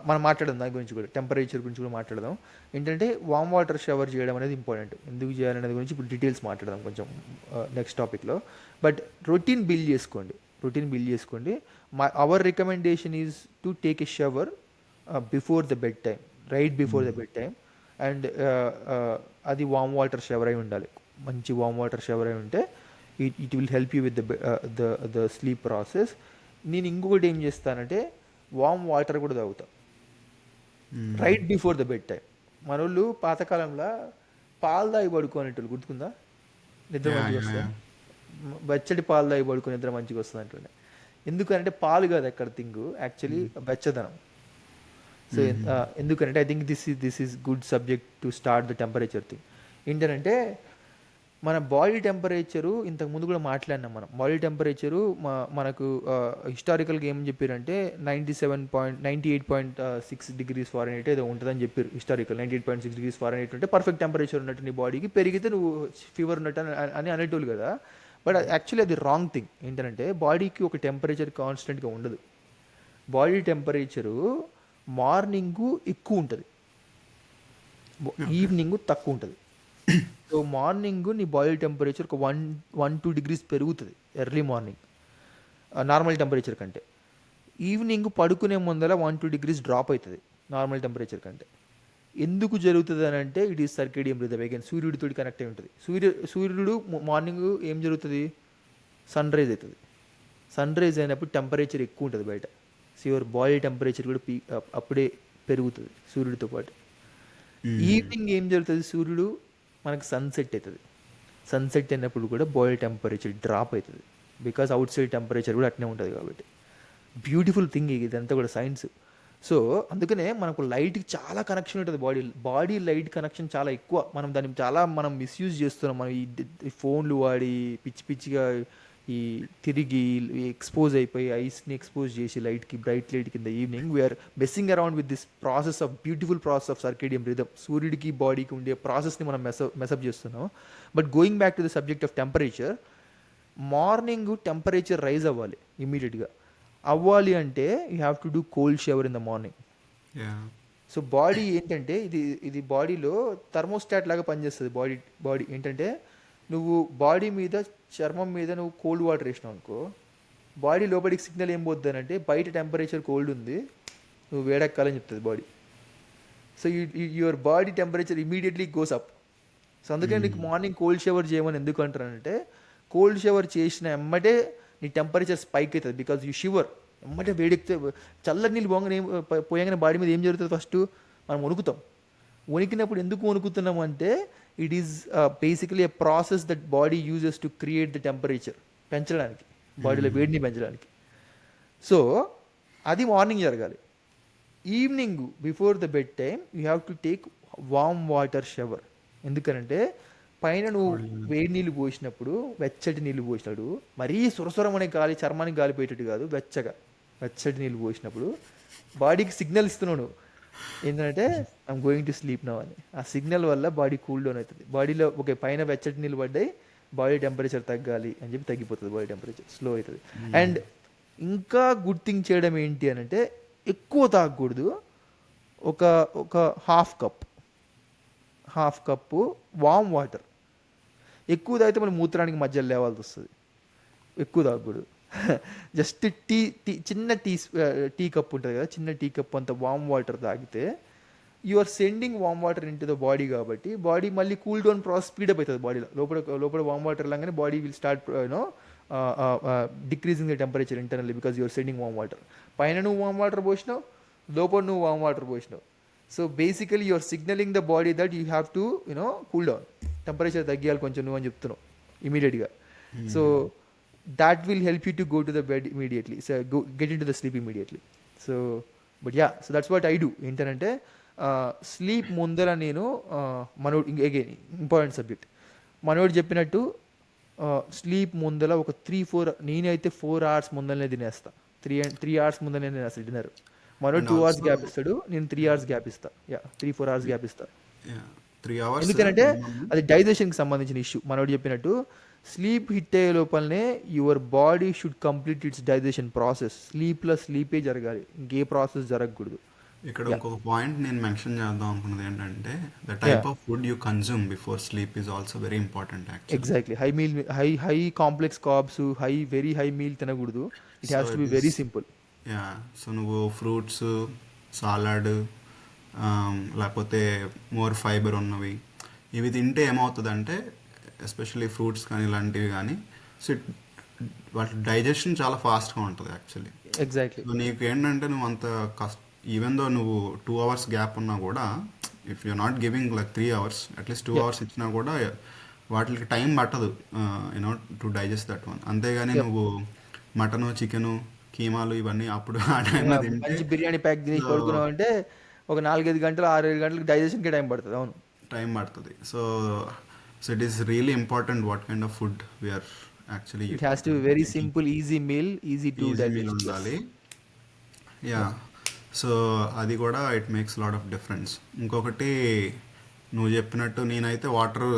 మనం మాట్లాడదాం దాని గురించి కూడా, temperature గురించి కూడా మాట్లాడదాం. ఏంటంటే వామ్ వాటర్ షవర్ చేయడం అనేది ఇంపార్టెంట్. ఎందుకు చేయాలనేది గురించి ఇప్పుడు డీటెయిల్స్ మాట్లాడదాం కొంచెం నెక్స్ట్ టాపిక్లో. బట్ రొటీన్ బిల్డ్ చేసుకోండి. Our recommendation is to take a shower before the bed time, right before the bed time. And అది వామ్ వాటర్ షవర్ అయి ఉండాలి, మంచి వామ్ వాటర్ షవర్ అయి ఉంటే it will help you with the sleep process. నేను ఇంకొకటి ఏం చేస్తానంటే వామ్ వాటర్ కూడా తాగుతా right before the bed time. మనోళ్ళు పాతకాలంలో పాలు తాగి పడుకోనేటోళ్ళు, గుర్తుకుందా? నిద్ర మంచిగా వస్తుంది, వెచ్చటి పాలు తాగి పడుకుని నిద్ర మంచిగా వస్తుంది అంటుండే. ఎందుకంటే పాలు కాదు ఎక్కడ థింగ్, యాక్చువల్లీ వెచ్చదనం. సో ఎందుకంటే I think this is good subject to start the temperature thing. ఏంటంటే మన బాడీ టెంపరేచరు ఇంతకుముందు కూడా మాట్లాడినాం. మనం బాడీ టెంపరేచరు మనకు హిస్టారికల్గా ఏం చెప్పారంటే 98.6 degrees Fahrenheit ఏదో ఉంటుందని చెప్పారు హిస్టారికల్. 98.6 degrees Fahrenheit ఉంటే పర్ఫెక్ట్ టెంపరేచర్ ఉన్నట్టు నీ బాడీకి, పెరిగితే నువ్వు ఫీవర్ ఉన్నట్టు అని అనేటోళ్ళు కదా. బట్ యాక్చువల్లీ అది రాంగ్ థింగ్. ఏంటంటే బాడీకి ఒక టెంపరేచర్ కాన్స్టెంట్గా ఉండదు. బాడీ టెంపరేచరు మార్నింగు ఎక్కువ ఉంటుంది, ఈవినింగ్ తక్కువ ఉంటుంది. సో మార్నింగ్ నీ బాడీ టెంపరేచర్ ఒక 1-2 degrees పెరుగుతుంది ఎర్లీ మార్నింగ్ నార్మల్ టెంపరేచర్ కంటే. ఈవినింగ్ పడుకునే ముందర 1-2 degrees డ్రాప్ అవుతుంది నార్మల్ టెంపరేచర్ కంటే. ఎందుకు జరుగుతుంది అని అంటే it is circadian rhythm. Again సూర్యుడితో కనెక్ట్ అయి ఉంటుంది. సూర్యుడు మార్నింగ్ ఏం జరుగుతుంది, సన్ రైజ్ అవుతుంది. సన్ రైజ్ అయినప్పుడు టెంపరేచర్ ఎక్కువ ఉంటుంది బయట. సో యువర్ బాడీ టెంపరేచర్ కూడా అప్పుడే పెరుగుతుంది సూర్యుడితో పాటు. ఈవినింగ్ ఏం జరుగుతుంది, సూర్యుడు మనకు సన్సెట్ అవుతుంది. సన్సెట్ అయినప్పుడు కూడా బాడీ టెంపరేచర్ డ్రాప్ అవుతుంది, బికాస్ అవుట్ సైడ్ టెంపరేచర్ కూడా అట్నే ఉంటుంది కాబట్టి. బ్యూటిఫుల్ థింగ్ ఇదంతా కూడా సైన్స్. సో అందుకనే మనకు లైట్కి చాలా కనెక్షన్ ఉంటుంది. బాడీ లైట్ కనెక్షన్ చాలా ఎక్కువ. దాన్ని మనం మిస్యూజ్ చేస్తున్నాం. మనం ఈ ఫోన్లు వాడి పిచ్చిగా ఈ తిరిగి ఎక్స్పోజ్ అయిపోయి ఐస్ని ఎక్స్పోజ్ చేసి లైట్కి, బ్రైట్ లైట్ కింద evening we are messing around with this process of beautiful process of circadian rhythm. సూర్యుడికి బాడీకి ఉండే ప్రాసెస్ని మనం మెసప్ చేస్తున్నాం. But going back to the subject of temperature, morning temperature rise అవ్వాలి ఇమీడియట్గా. అవ్వాలి అంటే you have to do cold shower in the morning. So body ఏంటంటే ఇది బాడీలో థర్మోస్టాట్ లాగా పనిచేస్తుంది. బాడీ ఏంటంటే నువ్వు బాడీ మీద, చర్మం మీద నువ్వు కోల్డ్ వాటర్ వేసినావు అనుకో, బాడీ లోపలికి సిగ్నల్ ఏం పోద్దానంటే బయట టెంపరేచర్ కోల్డ్ ఉంది, నువ్వు వేడెక్కాలని చెప్తుంది body. So your body temperature immediately goes up. So అందుకని నీకు మార్నింగ్ కోల్డ్ షవర్ చేయమని ఎందుకు అంటారంటే కోల్డ్ షవర్ చేసిన ఎమ్మటే నీ టెంపరేచర్ స్పైక్ అవుతుంది బికాజ్ యూ షివర్. ఎమ్మటే వేడెక్కితే చల్లటి నీళ్ళు పోగానే పోయాగానే బాడీ మీద ఏం జరుగుతుంది? ఫస్ట్ మనం వణుకుతాం. వణికినప్పుడు ఎందుకు వణుకుతున్నాం అంటే it is basically a process that body uses to create the temperature, పెంచడానికి, బాడీలో వేడిని పెంచడానికి. సో అది మార్నింగ్ జరగాలి. Evening before the bed time you have to take warm water shower. ఎందుకనంటే పైన నువ్వు వేడి నీళ్ళు పోసినప్పుడు, వెచ్చటి నీళ్ళు పోసినప్పుడు, మరీ సురసురం అనే గాలి, చర్మానికి గాలి పోయేటట్టు కాదు, వెచ్చటి నీళ్ళు పోసినప్పుడు బాడీకి సిగ్నల్ ఇస్తున్నావు నువ్వు ఏంటంటే I'm going to sleep now అని. ఆ సిగ్నల్ వల్ల బాడీ కూల్ డౌన్ అవుతుంది. బాడీలో ఒక పైన వెచ్చటి నీళ్ళు పడ్డాయి, బాడీ టెంపరేచర్ తగ్గాలి అని చెప్పి తగ్గిపోతుంది, బాడీ టెంపరేచర్ స్లో అవుతుంది. అండ్ ఇంకా గుడ్ థింగ్ చేయడం ఏంటి అని అంటే ఎక్కువ తాగకూడదు. ఒక ఒక హాఫ్ కప్పు వామ్ వాటర్. ఎక్కువ తాగితే మళ్ళీ మూత్రానికి మధ్యలో లేవాల్సి వస్తుంది. ఎక్కువ తాగకూడదు. జస్ట్ చిన్న టీ కప్ ఉంటుంది కదా, చిన్న టీ కప్ అంత వామ్ వాటర్ తాగితే you are sending warm water into the body. కాబట్టి బాడీ మళ్ళీ కూల్ డౌన్ ప్రాసెస్ స్పీడప్ అవుతుంది బాడీలో. లోపల వామ్ వాటర్ లాగానే body will start decreasing the temperature internally because you're sending warm water. పైన నువ్వు వామ్ వాటర్ పోసినావు, లోపల నువ్వు వామ్ వాటర్ పోసినావు. So basically you're signalling the body that you have to cool down, temperature తగ్గియాలి కొంచెం నువ్వు అని చెప్తున్నావు ఇమీడియట్గా. So that will help you to go to the bed immediately, so get into the sleep immediately. So but yeah, so that's what I do ఏంటంటే sleep ముందర నేను మనోడు అగైన్ ఇంపార్టెంట్ సబ్జెక్ట్, మనోడు చెప్పినట్టు స్లీప్ ముందర ఒక 3-4, నేనైతే 4 hours ముందరనే తినేస్తా. 3 hours ముందరనే తినేస్తా డిన్నర్. మనోడు 2 hours గ్యాప్ ఇస్తాడు, నేను 3 hours గ్యాప్ ఇస్తా. 3-4 hours గ్యాప్ ఇస్తా. 3 hours ఎందుకంటే అది డైజెషన్కి సంబంధించిన ఇష్యూ. మనోడు చెప్పినట్టు స్లీప్ హిట్ అయ్యే లోపలనే your body should complete its digestion process. స్లీపే జరగాలి, ఇంకే ప్రాసెస్ జరగకూడదు. ఇక్కడ ఇంకొక పాయింట్ నేను మెన్షన్ చేద్దాం అనుకున్నది ఏంటంటే the type of food you consume before sleep is also very important actually. Exactly. High complex carbs, very high meal తినకూడదు. It has to be very simple. So నువ్వు ఫ్రూట్స్, సాలడ్, లేకపోతే more fibre ఉన్నవి ఇవి తింటే ఏమవుతుందంటే especially fruits కానీ ఇలాంటివి కానీ, సో వాటి డైజెషన్ చాలా ఫాస్ట్గా ఉంటుంది యాక్చువల్లీ. ఎగ్జాక్ట్లీ. సో నీకు ఏంటంటే నువ్వు అంత ఈవెన్ దో నువ్వు 2 hours గ్యాప్ ఉన్నా కూడా, if you not giving like 3 hours, at least 2 hours ఇచ్చినా కూడా వాటికి టైం పట్టదు టు డైజెస్ట్ దట్ వన్. అంతేగాని నువ్వు మటను, చికెను, కీమాలు ఇవన్నీ అప్పుడు ఆ టైంలో తింటే మంచి బిర్యానీ ప్యాక్ తిని పడుకున్నావు అంటే ఒక 4-5 గంటలు 6-7 గంటలకు డైజెషన్కి టైం పడుతుంది. అవును, టైం పడుతుంది. So it is really important what kind of food we are actually. It has to be very simple, easy meal, easy to digest ఉండాలి. సో అది కూడా it makes lot of difference. ఇంకొకటి నువ్వు చెప్పినట్టు నేనైతే వాటర్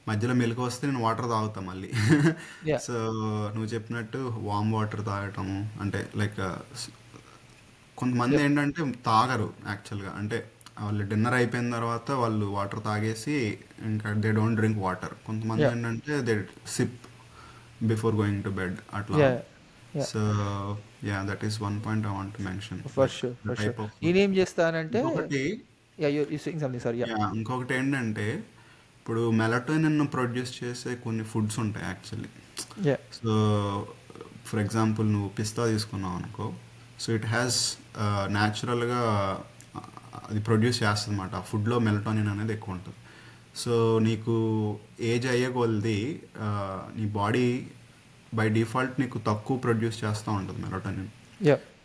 మధ్యలో మెలకు వస్తే నేను వాటర్ తాగుతా మళ్ళీ. సో నువ్వు చెప్పినట్టు వామ్ వాటర్ తాగటము అంటే లైక్ కొంతమంది ఏంటంటే తాగరు యాక్చువల్గా, అంటే వాళ్ళు డిన్నర్ అయిపోయిన తర్వాత వాళ్ళు వాటర్ తాగేసి ఇంకా దే డోంట్ డ్రింక్ వాటర్. కొంతమంది ఏంటంటే they sip before going to bed అట్లా. So that is one point I want to mention. For sure. నేనేం చేస్తానంటే ఇంకొకటి ఏంటంటే ఇప్పుడు మెలటోనిన్ ప్రొడ్యూస్ చేసే కొన్ని ఫుడ్స్ ఉంటాయి యాక్చువల్లీ. సో ఫర్ ఎగ్జాంపుల్ నువ్వు పిస్తా తీసుకున్నావు అనుకో, సో ఇట్ హ్యాస్ న్యాచురల్గా అది ప్రొడ్యూస్ చేస్తుంది అన్నమాట. ఆ ఫుడ్లో మెలటోనిన్ అనేది ఎక్కువ ఉంటుంది. సో నీకు ఏజ్ అయ్యే కొలది నీ బాడీ బై డిఫాల్ట్ నీకు తక్కువ ప్రొడ్యూస్ చేస్తూ ఉంటుంది మెలటోనిన్.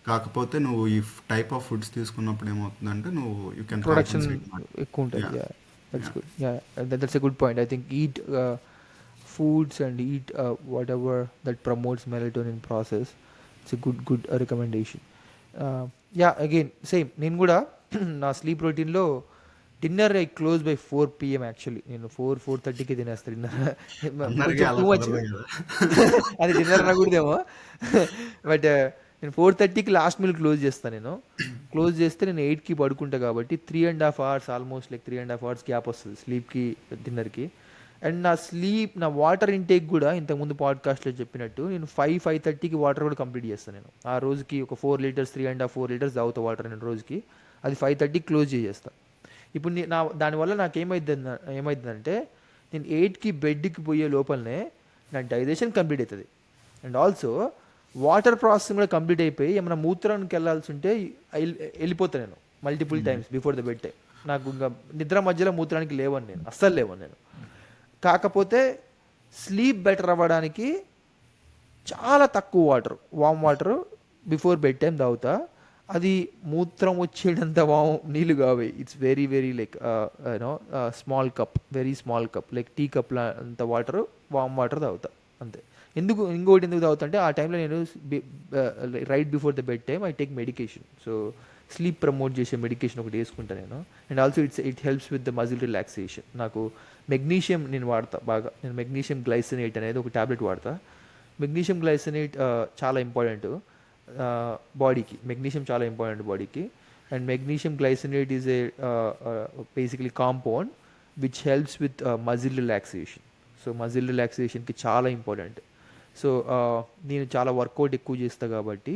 కాకపోతే నువ్వు ఈ టైప్ ఆఫ్ ఫుడ్స్ తీసుకున్నప్పుడు ఏమవుతుందంటే నువ్వు యూ కెన్ ప్రొడక్షన్ ఎక్కువ ఉంటుంది. That's a good point. I think eat foods and eat whatever that promotes melatonin process. It's a good recommendation. Again same, నేను కూడా నా స్లీప్ రొటీన్లో dinner I close by 4 PM actually. నేను 4-4:30కి తినేస్తాను dinner. Too much అది dinner అనకూడదేమో, but నేను 4:30కి last meal close చేస్తాను. నేను క్లోజ్ చేస్తే నేను 8కి పడుకుంటా కాబట్టి 3.5 hours almost like 3.5 hours gap వస్తుంది స్లీప్కి డిన్నర్కి. అండ్ నా వాటర్ ఇంటేక్ కూడా ఇంతకుముందు పాడ్కాస్ట్లో చెప్పినట్టు నేను 5-5:30కి వాటర్ కూడా కంప్లీట్ చేస్తాను. నేను ఆ రోజుకి ఒక 4 liters 3.5-4 liters తాగుతా వాటర్ నేను రోజుకి. అది 5:30కి క్లోజ్ చేసేస్తాను. ఇప్పుడు దానివల్ల నాకు ఏమైందంటే నేను 8కి బెడ్కి పోయే లోపలనే నా డైజెషన్ కంప్లీట్ అవుతుంది. అండ్ ఆల్సో వాటర్ ప్రాసెసింగ్ కూడా కంప్లీట్ అయిపోయి ఏమైనా మూత్రానికి వెళ్ళాల్సి ఉంటే వెళ్ళిపోతాను నేను multiple times before the bed time. నాకు ఇంకా నిద్ర మధ్యలో మూత్రానికి లేవని నేను అస్సలు లేవని నేను. కాకపోతే స్లీప్ బెటర్ అవ్వడానికి చాలా తక్కువ warm water before bedtime తాగుతా. అది మూత్రం వచ్చేటంత నీళ్ళు కావే. It's very very like you know small cup, very small cup, like tea cup అంత వాటర్ వామ్ వాటర్ తాగుతా అంతే. ఇంకోటి ఎందుకు తాగుతా అంటే ఆ టైంలో నేను right before the bed time I take medication. So sleep promote చేసే మెడికేషన్ ఒకటి వేసుకుంటాను నేను. And also it helps with the muscle relaxation. నాకు మెగ్నీషియం నేను వాడతా బాగా. నేను మెగ్నీషియం గ్లైసినేట్ అనేది ఒక ట్యాబ్లెట్ వాడతా. మెగ్నీషియం గ్లైసినేట్ చాలా ఇంపార్టెంట్ బాడీకి. మెగ్నీషియం చాలా ఇంపార్టెంట్ బాడీకి. And magnesium glycinate is a basically compound which helps with muscle relaxation. So muscle రిలాక్సేషన్కి చాలా ఇంపార్టెంట్. సో నేను చాలా వర్కౌట్ ఎక్కువ చేస్తా కాబట్టి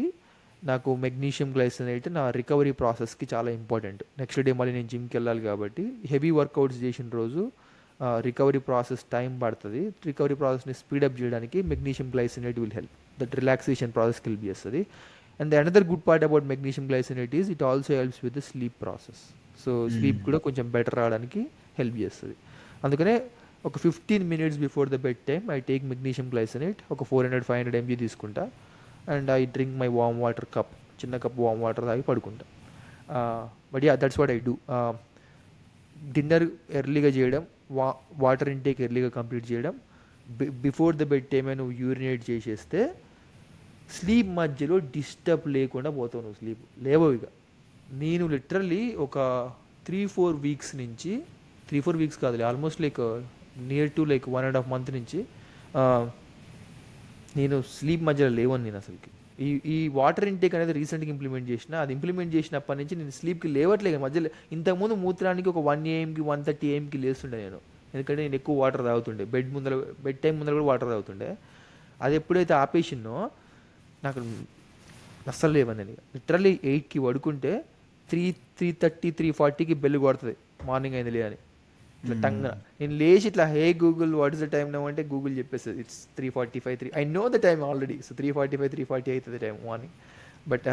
నాకు మెగ్నీషియం గ్లైసినేట్ నా రికవరీ ప్రాసెస్కి చాలా ఇంపార్టెంట్. నెక్స్ట్ డే మళ్ళీ నేను జిమ్కి వెళ్ళాలి కాబట్టి హెవీ వర్కౌట్స్ చేసిన రోజు రికవరీ ప్రాసెస్ టైం పడుతుంది. రికవరీ ప్రాసెస్ని స్పీడప్ చేయడానికి magnesium glycinate will help. That relaxation ప్రాసెస్కి హెల్ప్ చేస్తుంది. And the another good part about magnesium glycinate is it also helps with the sleep process. So sleep కూడా కొంచెం better రావడానికి help చేస్తుంది. అందుకనే ఒక 15 minutes before the bed time I take magnesium glycinate. ఒక 400-500 mg తీసుకుంటా. And I drink my warm water cup, చిన్న cup warm water తాగి పడుకుంటా. But yeah that's what I do. Dinner ఎర్లీగా చేయడం, వాటర్ ఇంటేక్ ఎర్లీగా కంప్లీట్ చేయడం. బిఫోర్ ద బెడ్ టైమ్ నువ్వు యూరినేట్ చేసేస్తే స్లీప్ మధ్యలో డిస్టర్బ్ లేకుండా పోతావు. నువ్వు స్లీప్ లేవవు ఇక. నేను లిటరల్లీ ఒక 3-4 weeks నుంచి, 3-4 weeks కాదులే, almost like near to like 1.5 month నుంచి నేను స్లీప్ మధ్యలో లేవను నేను అసలుకి. ఈ వాటర్ ఇంటేక్ అనేది రీసెంట్గా ఇంప్లిమెంట్ చేసిన. అది ఇంప్లిమెంట్ చేసినప్పటి నుంచి నేను స్లీప్కి లేవట్లేదు మధ్యలో. ఇంతకుముందు మూత్రానికి ఒక 1 AM-కి 1:30 AM-కి లేస్తుండే నేను. ఎందుకంటే నేను ఎక్కువ వాటర్ తాగుతుండే. బెడ్ టైం ముందర కూడా వాటర్ తాగుతుండే. అది ఎప్పుడైతే ఆపేసినో నాకు అస్సలు లేవని నేను. లిటరల్లీ 8కి పడుకుంటే 3:30, 3:40కి బెల్ కొడుతుంది మార్నింగ్ అయింది లేదని. ఇట్లా టంగ నేను లేచి ఇట్లా హే Google what is the time now అంటే గూగుల్ చెప్పేస్తుంది it's 3:45. I know the time already. So 3:45, 3:40 అవుతుంది time morning. But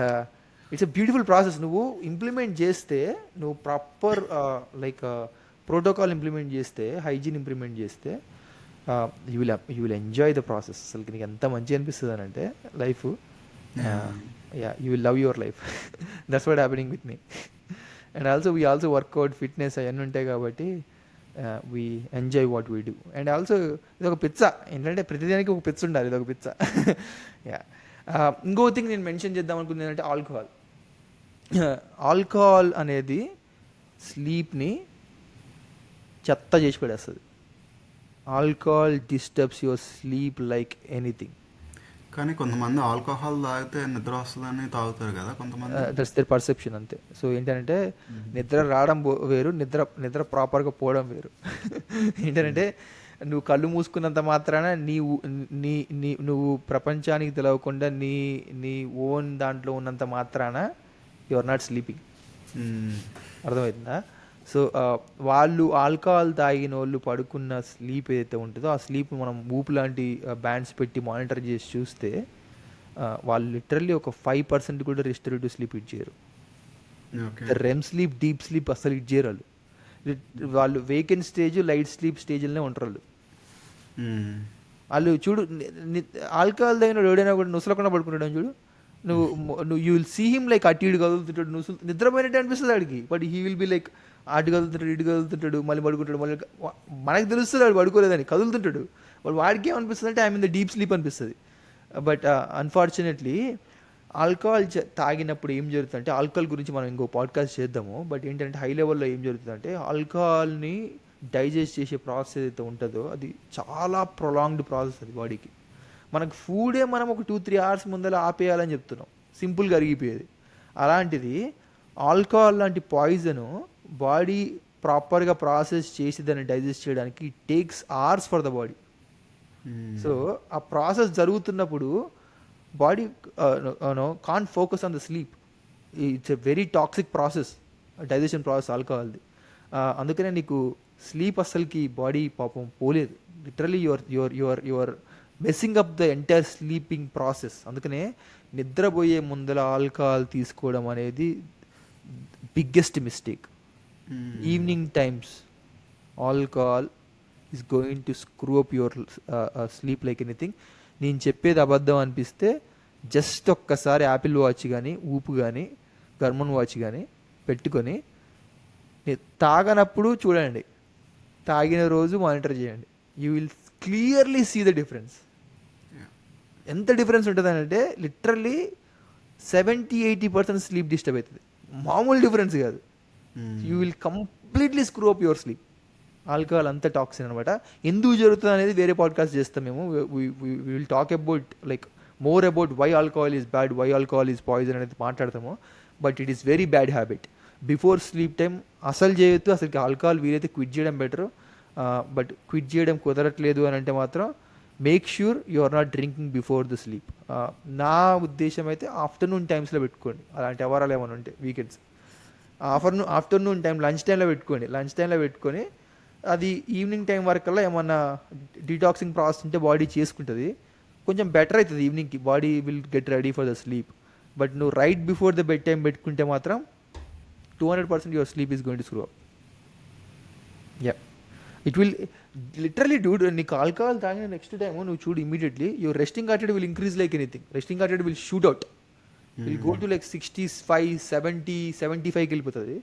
it's a beautiful process. నువ్వు ఇంప్లిమెంట్ చేస్తే, నువ్వు ప్రాపర్ లైక్ ప్రోటోకాల్ ఇంప్లిమెంట్ చేస్తే, హైజీన్ ఇంప్లిమెంట్ చేస్తే you will enjoy the process. అసలు నీకు ఎంత మంచిగా అనిపిస్తుంది అని అంటే life. You will love your life. That's what happening with me. And also we also work out, fitness అవన్నీ ఉంటాయి కాబట్టి we enjoy what we do. And also ఇది ఒక పిచ్చ. ఏంటంటే ప్రతిదానికి ఒక పిచ్చ ఉండాలి. ఇది ఒక పిచ్చ. యా ఇంకో థింగ్ నేను మెన్షన్ చేద్దాం అనుకుంది ఏంటంటే ఆల్కహాల్. ఆల్కహాల్ అనేది స్లీప్ని చెత్త చేసి పడేస్తుంది. Alcohol disturbs your sleep like anything. కానీ కొంతమంది ఆల్కహాల్ తాగితే నిద్ర వస్తుందని తాగుతారు కదా కొంతమంది. దట్స్ దేర్ పర్సెప్షన్ అంతే. సో ఏంటంటే నిద్ర రావడం వేరు, నిద్ర ప్రాపర్గా పోవడం వేరు. ఏంటంటే నువ్వు కళ్ళు మూసుకున్నంత మాత్రాన నువ్వు ప్రపంచానికి తెలియకుండా నీ ఓన్ దాంట్లో ఉన్నంత మాత్రాన యు ఆర్ నాట్ స్లీపింగ్. అర్థమవుతుందా? సో వాళ్ళు ఆల్కహాల్ తాగిన వాళ్ళు పడుకున్న స్లీప్ ఏదైతే ఉంటుందో ఆ స్లీప్ మనం ఊపు లాంటి బ్యాండ్స్ పెట్టి మానిటర్ చేసి చూస్తే వాళ్ళు లిటరల్లీ ఒక 5% కూడా రెస్టరేటివ్ స్లీప్ ఇచ్చేయరు. రెమ్ స్లీప్, డీప్ స్లీప్ అసలు ఇచ్చేయరు వాళ్ళు. వేకెంట్ స్టేజ్, లైట్ స్లీప్ స్టేజ్లోనే ఉంటారు వాళ్ళు. వాళ్ళు చూడు, ఆల్కహాల్ తాగిన ఎవడైనా కూడా నుసలకుండా పడుకుంటాడు చూడు. నువ్వు you will see him like అటు ఇటు కదులుతుంటాడు, నిద్రపోయినట్టు అనిపిస్తుంది ఆడికి. But he will be like అటు కదులుతుంటాడు, ఇటు కదులుతుంటాడు, మళ్ళీ పడుకుంటాడు. మళ్ళీ మనకు తెలుస్తుంది వాడు పడుకోలేదని, కదులుతుంటాడు. వాడికి ఏమనిపిస్తుంది అంటే I mean the deep sleep అనిపిస్తుంది. బట్ అన్ఫార్చునేట్లీ ఆల్కహాల్ తాగినప్పుడు ఏం జరుగుతుందంటే, ఆల్కహాల్ గురించి మనం ఇంకో పాడ్కాస్ట్ చేద్దాము. బట్ ఏంటంటే హై లెవెల్లో ఏం జరుగుతుందంటే ఆల్కహాల్ని డైజెస్ట్ చేసే ప్రాసెస్ ఏదైతే ఉంటుందో అది చాలా ప్రొలాంగ్డ్ ప్రాసెస్. అది బాడీకి మనకు ఫుడే మనం ఒక 2-3 hours ముందర ఆపేయాలని చెప్తున్నాం, సింపుల్గా అరిగిపోయేది. అలాంటిది ఆల్కహాల్ లాంటి పాయిజను బాడీ ప్రాపర్గా ప్రాసెస్ చేసి దాన్ని డైజెస్ట్ చేయడానికి it takes hours for the body. So ఆ ప్రాసెస్ జరుగుతున్నప్పుడు body can't focus on the sleep. It's a very toxic process, digestion process ఆల్కహాల్ది. అందుకనే నీకు స్లీప్ అస్సలకి బాడీ పాపం పోలేదు. Literally your messing up the entire sleeping process. అందుకనే నిద్రపోయే ముందల ఆల్కహాల్ తీసుకోవడం అనేది biggest mistake. Evening times alcohol is going to screw up your sleep like anything. నేను చెప్పేది అబద్ధం అనిపిస్తే జస్ట్ ఒక్కసారి యాపిల్ వాచ్ కానీ ఊపు కానీ గర్మన్ వాచ్ కానీ పెట్టుకొని తాగనప్పుడు చూడండి, తాగిన రోజు మానిటర్ చేయండి. You will clearly see the difference. ఎంత డిఫరెన్స్ ఉంటుంది అంటే లిటరల్లీ 70-80% స్లీప్ డిస్టర్బ్ అవుతుంది. మామూలు డిఫరెన్స్ కాదు. You will completely screw up your sleep. Alcohol అంత టాక్సిన్ అనమాట. ఎందుకు జరుగుతుంది అనేది వేరే పాడ్కాస్ట్ చేస్తాం మేము. Will talk about like more about why alcohol is bad, why alcohol is poison అనేది మాట్లాడతాము. But it is very bad habit. Before sleep time అసలు చేయొద్దు. అసలుకి ఆల్కహాల్ వీలైతే క్విట్ చేయడం బెటర్. బట్ క్విట్ చేయడం కుదరట్లేదు అని అంటే మాత్రం make sure you are not drinking before the sleep. నా ఉద్దేశం అయితే ఆఫ్టర్నూన్ టైమ్స్లో పెట్టుకోండి. అలాంటి అవరాలు ఏమైనా ఉంటే వీకెండ్స్ ఆఫ్టర్నూన్ టైం లంచ్ టైంలో పెట్టుకోండి. లంచ్ టైంలో పెట్టుకొని అది ఈవినింగ్ టైం వరకల్లా ఏమన్నా డీటాక్సింగ్ ప్రాసెస్ ఉంటే బాడీ చేసుకుంటుంది. కొంచెం బెటర్ అవుతుంది ఈవినింగ్కి. Body will get ready for the sleep. But నువ్వు right before the bedtime పెట్టుకుంటే మాత్రం 200% your sleep is going to screw up. Yeah, it will literally do. నీకు ఆల్కహాల్ తాగిన నెక్స్ట్ టైం నువ్వు చూడు immediately your resting heart rate will increase like anything. Resting heart rate will shoot out. Will go to like 65, 70, 75కి వెళ్ళిపోతుంది.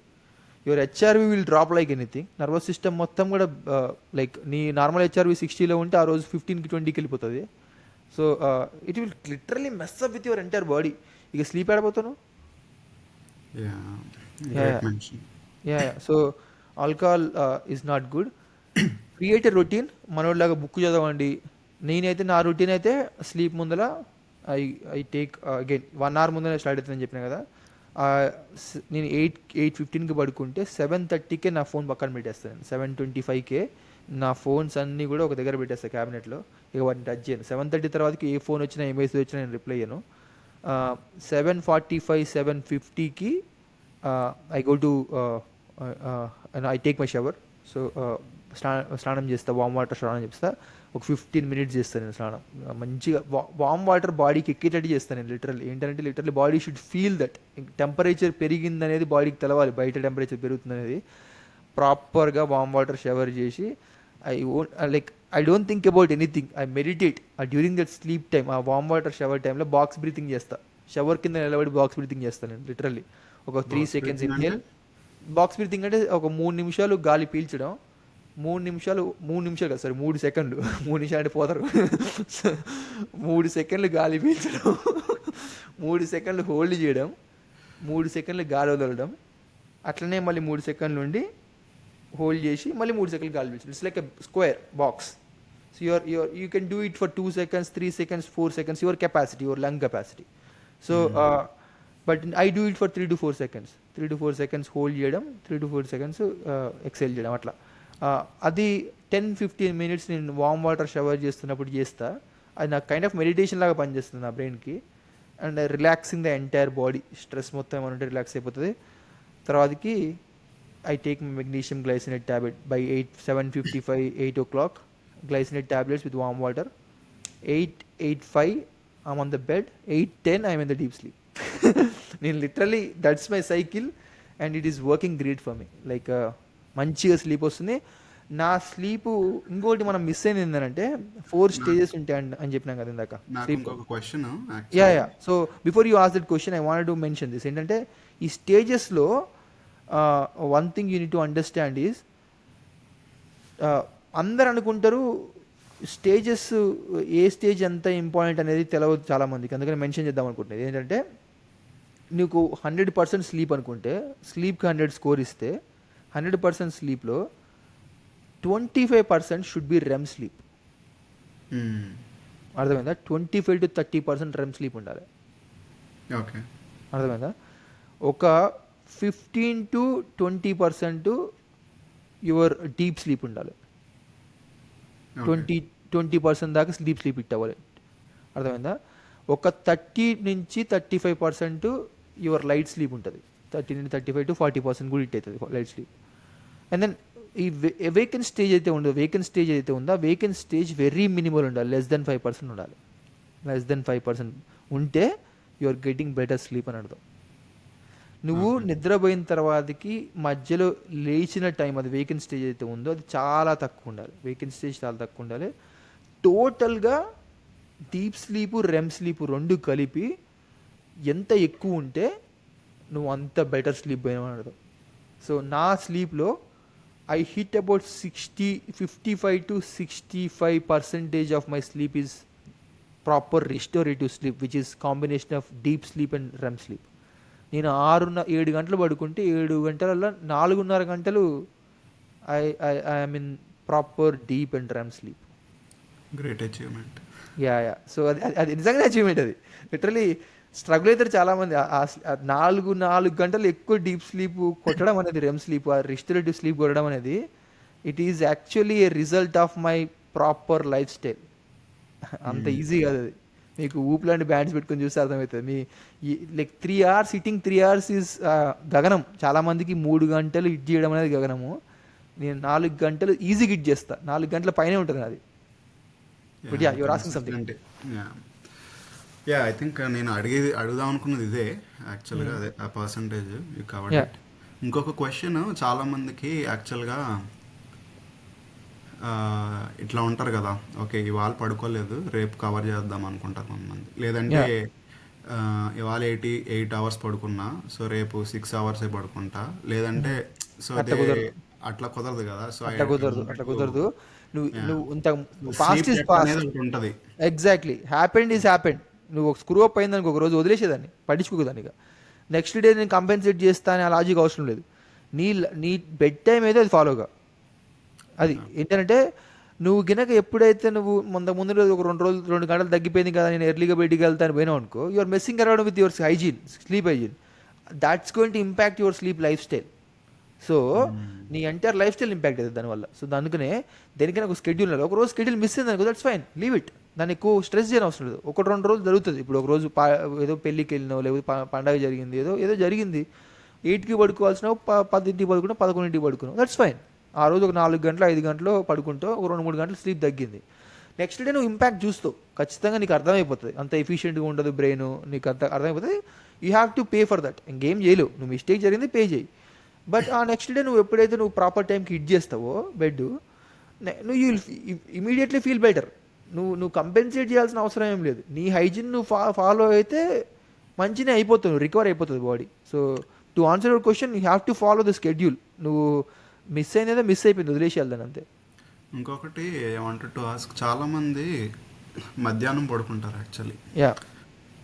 Your HRV will drop like anything. Nervous system మొత్తం కూడా like నీ normal HRV 60లో ఉంటే ఆ రోజు 15కి 20కి వెళ్ళిపోతుంది. So it will literally mess up with your entire body. ఇక స్లీప్ ఆడిపోతాను. So alcohol is not good. Create a routine. మనోళ్ళలాగా బుక్ చదవండి. నేనైతే నా రొటీన్ అయితే స్లీప్ ముందర ఐ టేక్ అగైన్ 1 hour ముందర స్టార్ట్ అవుతుందని చెప్పిన కదా. నేను 8:15కి పడుకుంటే 7:30కే నా ఫోన్ పక్కన పెట్టేస్తాను. 7:25కే నా ఫోన్స్ అన్నీ కూడా ఒక దగ్గర పెట్టేస్తాను క్యాబినెట్లో. ఇక వాటిని టచ్ చేయను. 7:30 తర్వాతకి ఏ ఫోన్ వచ్చినా ఏ మెసేజ్ వచ్చినా నేను రిప్లై చేయను. 7:45, 7:50కి I go to I take my shower. So స్నానం చేస్తా, వామ్ వాటర్ స్నానం చేస్తా. ఒక 15 minutes చేస్తాను నేను స్నానం. మంచిగా వామ్ వాటర్ బాడీకి ఎక్కేటట్టు చేస్తాను నేను. Literally body should feel that temperature పెరిగిందనేది బాడీకి తెలవాలి. బయట టెంపరేచర్ పెరుగుతుందనేది. ప్రాపర్గా వామ్ వాటర్ షవర్ చేసి I don't think about anything. I meditate during that sleep time. ఆ వామ్ వాటర్ షవర్ టైంలో బాక్స్ బ్రీతింగ్ చేస్తా. షవర్ కింద నిలబడి బాక్స్ బ్రీతింగ్ చేస్తాను నేను. లిటరల్లీ ఒక 3 seconds ఇన్హేల్. బాక్స్ బ్రీతింగ్ అంటే ఒక 3 నిమిషాలు గాలి పీల్చడం. 3 నిమిషాలు కదా సార్, 3 seconds. 3 నిమిషాలు అంటే పోతారు. 3 seconds గాలి పీల్చడం, 3 seconds హోల్డ్ చేయడం, 3 seconds గాలి వదలడం, అట్లనే మళ్ళీ 3 seconds నుండి హోల్డ్ చేసి మళ్ళీ 3 seconds గాలి పీల్చడం. It's like a square box. So you can do it for 2 seconds, 3 seconds, 4 seconds, your capacity, your lung capacity. So but I do it for 3 to 4 seconds. 3 to 4 seconds hold చేయడం, 3 to 4 seconds XL చేయడం. అట్లా అది 10-15 minutes నేను వామ్ water shower చేస్తున్నప్పుడు చేస్తా. అది నాకు kind of meditation లాగా పనిచేస్తుంది నా బ్రెయిన్కి. And relaxing the entire body. Stress మొత్తం ఏమైనా ఉంటే రిలాక్స్ అయిపోతుంది. తర్వాతకి I take magnesium glycinate tablet by 7:55, 8 o'clock. Glycinate tablets with warm water. 8:05 I'm on the bed. 8:10 I'm in the deep sleep. నేను literally that's my cycle and it is working great for me. Like మంచిగా sleep వస్తుంది. నా sleep ఇంకోటి మనం miss అయింది ఏంటంటే 4 stages ఉంటాయి అని చెప్పినాం కదా ఇందాక sleep. Yeah. So before you ask that question I wanted to mention this. ఏంటంటే ఈ స్టేజెస్లో one thing you need to understand is, అందరు అనుకుంటారు స్టేజెస్ ఏ స్టేజ్ ఎంత ఇంపార్టెంట్ అనేది తెలియదు చాలామందికి. అందుకని మెన్షన్ చేద్దాం అనుకుంటున్నది ఏంటంటే, నీకు 100% స్లీప్ అనుకుంటే, స్లీప్కి 100 స్కోర్ ఇస్తే 100% స్లీప్లో 25% షుడ్ బి రెమ్ స్లీప్. అర్థమైందా? 25 to 30% రెమ్ స్లీప్ ఉండాలి. ఓకే, అర్థమైందా? ఒక 15 to 20% యువర్ డీప్ స్లీప్ ఉండాలి. 20% దాకా స్లీప్ ఇట్ అవ్వాలి. అర్థమైందా? ఒక 30 నుంచి 35% యువర్ లైట్ స్లీప్ ఉంటుంది. 30 నుంచి 35 to 40% కూడా ఇట్ అవుతుంది లైట్ స్లీప్. అండ్ దెన్ ఈ వేకెంట్ స్టేజ్ అయితే ఉందో వేకెంట్ స్టేజ్ వెరీ మినిమల్ ఉండాలి, లెస్ దెన్ 5% ఉండాలి. లెస్ దెన్ 5% ఉంటే you are getting better sleep అని అర్థం. నువ్వు నిద్రపోయిన తర్వాతకి మధ్యలో లేచిన టైం, అది వేకెంట్ స్టేజ్ అయితే ఉందో అది చాలా తక్కువ ఉండాలి. వేకెంట్ స్టేజ్ చాలా తక్కువ ఉండాలి. టోటల్గా డీప్ స్లీపు రెమ్ స్లీపు రెండు కలిపి ఎంత ఎక్కువ ఉంటే నువ్వు అంత బెటర్ స్లీప్ పోయినావు అర్థం. సో నా స్లీప్లో I hit about 55 to 65% of my sleep is proper restorative sleep, which is combination of deep sleep and REM sleep. నేను 7 గంటలు పడుకుంటే 7 గంటలలో 4.5 గంటలు I am in proper deep and REM sleep. Great achievement. Yeah so అది నిజంగానే achievement. అది literally struggle అవుతారు చాలామంది. 4 గంటలు ఎక్కువ డీప్ స్లీప్ కొట్టడం అనేది, రెమ్ స్లీప్, ఆ రిస్టరేటివ్ స్లీప్ కొట్టడం అనేది, it is actually a result of my proper lifestyle. అంత ఈజీ కాదు అది. మీకు ఊపులాంటి బ్యాండ్స్ పెట్టుకొని చూస్తే అర్థమవుతుంది. మీ like 3 hours sitting 3 hours is గగనం. చాలామందికి 3 గంటలు హిట్ చేయడం అనేది గగనము. నేను 4 గంటలు ఈజీగా హిట్ చేస్తా. 4 గంటల పైనే ఉంటుంది అది. But yeah your asking something. Yeah I think నేను అడుగుదాం అనుకున్నది ఇదే యాక్చువల్గా, అదే ఆ పర్సంటేజ్ యూ కవర్డ్ ఇట్. ఇంకొక క్వశ్చన్ చాలామందికి యాక్చువల్గా ఇట్లా ఉంటారు కదా, ఓకే ఇవాళ పడుకోలేదు రేపు కవర్ చేద్దాం అనుకుంటారు కొంతమంది, లేదంటే ఇవాళ 8 hours పడుకున్నా సో రేపు 6 hours పడుకుంటా, లేదంటే సో అట్లా కుదరదు కదా. సో అట్లా కుదరదు. నువ్వు ఇంత పాస్ట్ ఇస్ పాస్ట్ ఉంటుంది. Exactly, happened is happened. నువ్వు ఒక స్క్రూ అప్ అయిందానికి ఒక రోజు వదిలేసేదాన్ని, పట్టించుకోదాన్ని. ఇక నెక్స్ట్ డే నేను కంపెన్సేట్ చేస్తా అని ఆ లాజిక్ అవసరం లేదు. నీ బెడ్ టైం అయితే అది ఫాలోగా. అది ఏంటంటే నువ్వు గినక ఎప్పుడైతే నువ్వు ముందు రోజు ఒక 2 గంటలు తగ్గిపోయింది కదా, నేను ఎర్లీగా బయటికి వెళ్తాను పోయినావు అనుకో, you are messing around with your hygiene, sleep hygiene. That's going to impact your sleep life style. So నీ ఎంటైర్ లైఫ్ స్టైల్ ఇంపాక్ట్ అవుతుంది దానివల్ల. సో అందుకనే దేనికైనా ఒక స్కెడ్యూల్ లేదు. ఒక రోజు స్కెడ్యూల్ మిస్ అయింది అనుకో, దట్స్ ఫైన్, లీవ్ ఇట్. దాన్ని ఎక్కువ స్ట్రెస్ చేయని అవసరం లేదు. 1-2 రోజులు జరుగుతుంది. ఇప్పుడు ఒక రోజు ఏదో పెళ్ళికి వెళ్ళినావు, లేకపోతే పండగ జరిగింది, ఏదో జరిగింది, 8కి పడుకోవాల్సిన 10కి పడుకున్నావు, 11కి పడుకున్నావు, దట్స్ ఫైన్. ఆ రోజు ఒక 4 గంటలు 5 గంటలు పడుకుంటావు, ఒక 2-3 గంటలు స్లీప్ తగ్గింది. నెక్స్ట్ డే నువ్వు ఇంపాక్ట్ చూస్తావు, ఖచ్చితంగా నీకు అర్థమైపోతుంది. అంత ఎఫిషియెంట్గా ఉండదు బ్రెయిన్, నీకు అంత అర్థమైపోతుంది. You have to pay for that. ఇంకేం చేయలేవు, నువ్వు మిస్టేక్ జరిగింది పే చేయి. బట్ ఆ నెక్స్ట్ డే నువ్వు ఎప్పుడైతే నువ్వు ప్రాపర్ టైంకి హిట్ చేస్తావో బెడ్, నువ్వు you will immediately feel better. నువ్వు కంపెన్సేట్ చేయాల్సిన అవసరం ఏం లేదు. నీ హైజీన్ నువ్వు ఫాలో అయితే మంచిగా అయిపోతుంది, రికవర్ అయిపోతుంది body. So to answer your question, you have to follow the schedule. నువ్వు మిస్ అయినదో మిస్ అయిపోయింది, వదిలేసేయాలి దాన్ని అంతే. ఇంకొకటి ఐ వాంటెడ్ టు ఆస్క్, చాలామంది మధ్యాహ్నం పడుకుంటారు actually. Yeah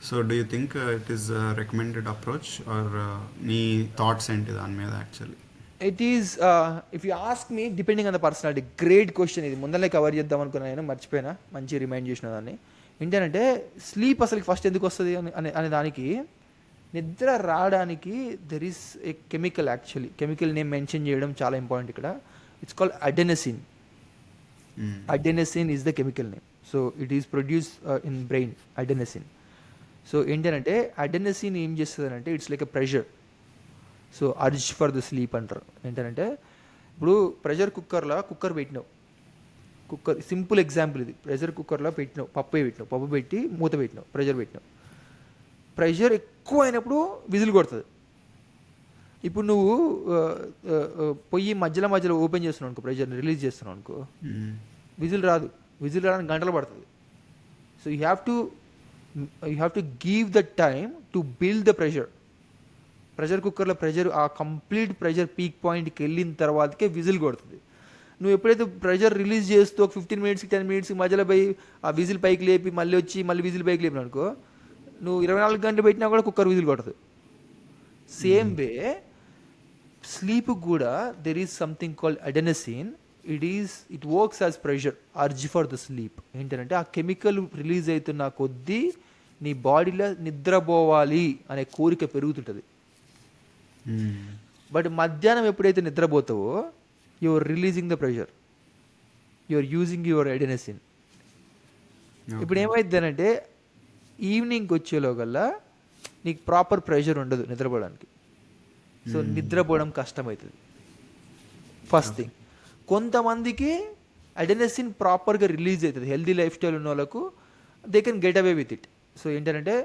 so do you think it is recommended approach or నీ థాట్స్ ఏంటి దాని మీద actually? It is if you ask me, depending on the personality. Great question ఇది, ముందరే కవర్ చేద్దాం అనుకున్నా నేను, మర్చిపోయినా, మంచి రిమైండ్ చేసిన దాన్ని. ఏంటంటే స్లీప్ అసలు ఫస్ట్ ఎందుకు వస్తుంది అనే దానికి, నిద్ర రావడానికి there is a chemical. Actually chemical name mention చేయడం చాలా ఇంపార్టెంట్ ఇక్కడ. It's called adenosine. Adenosine is the chemical name. So it is produce in brain, adenosine. So ఏంటంటే అడెనసిన్ ఏం చేస్తుందంటే, it's like a pressure. So urge for the sleep అంటారు. ఏంటంటే ఇప్పుడు pressure cooker పెట్టినావు, సింపుల్ ఎగ్జాంపుల్ ఇది. Pressure కుక్కర్లో పెట్టినావు, పప్పు పెట్టి మూత పెట్టినావు, ప్రెషర్ ఎక్కువ అయినప్పుడు విజిల్ కొడుతుంది. ఇప్పుడు నువ్వు పొయ్యి మధ్యలో ఓపెన్ చేస్తున్నావు అనుకో, ప్రెషర్ని రిలీజ్ చేస్తున్నావు అనుకో, విజిల్ రావడానికి గంటలు పడుతుంది. So you have to give the time to build the pressure కుక్కర్లో ఆ కంప్లీట్ ప్రెషర్ పీక్ పాయింట్కి వెళ్ళిన తర్వాతకే విజిల్ కొడుతుంది. నువ్వు ఎప్పుడైతే ప్రెషర్ రిలీజ్ చేస్తూ ఒక 15 minutes 10 minutes మధ్యలో పోయి ఆ విజిల్ పైకి లేపి మళ్ళీ విజిల్ పైకి లేపిన అనుకో, నువ్వు 24 గంటలు పెట్టినా కూడా కుక్కర్ విజిల్ కొడదు. సేమ్ వే స్లీప్ కూడా there is something called adenosine. It works as pressure, urge for the sleep. ఏంటంటే ఆ కెమికల్ రిలీజ్ అవుతున్న కొద్దీ నీ బాడీలో నిద్రపోవాలి అనే కోరిక పెరుగుతుంటుంది. బట్ మధ్యాహ్నం ఎప్పుడైతే నిద్రపోతావో, you are releasing the pressure, you are using your adenosine. ఇప్పుడు ఏమైందనంటే ఈవినింగ్కి వచ్చేలోకల్లా నీకు ప్రాపర్ ప్రెషర్ ఉండదు నిద్రపోవడానికి. సో నిద్రపోవడం కష్టమవుతుంది, ఫస్ట్ థింగ్. కొంతమందికి అడెనసిన్ ప్రాపర్గా రిలీజ్ అవుతుంది, హెల్దీ లైఫ్ స్టైల్ ఉన్న వాళ్ళకు they can get away with it. So ఏంటంటే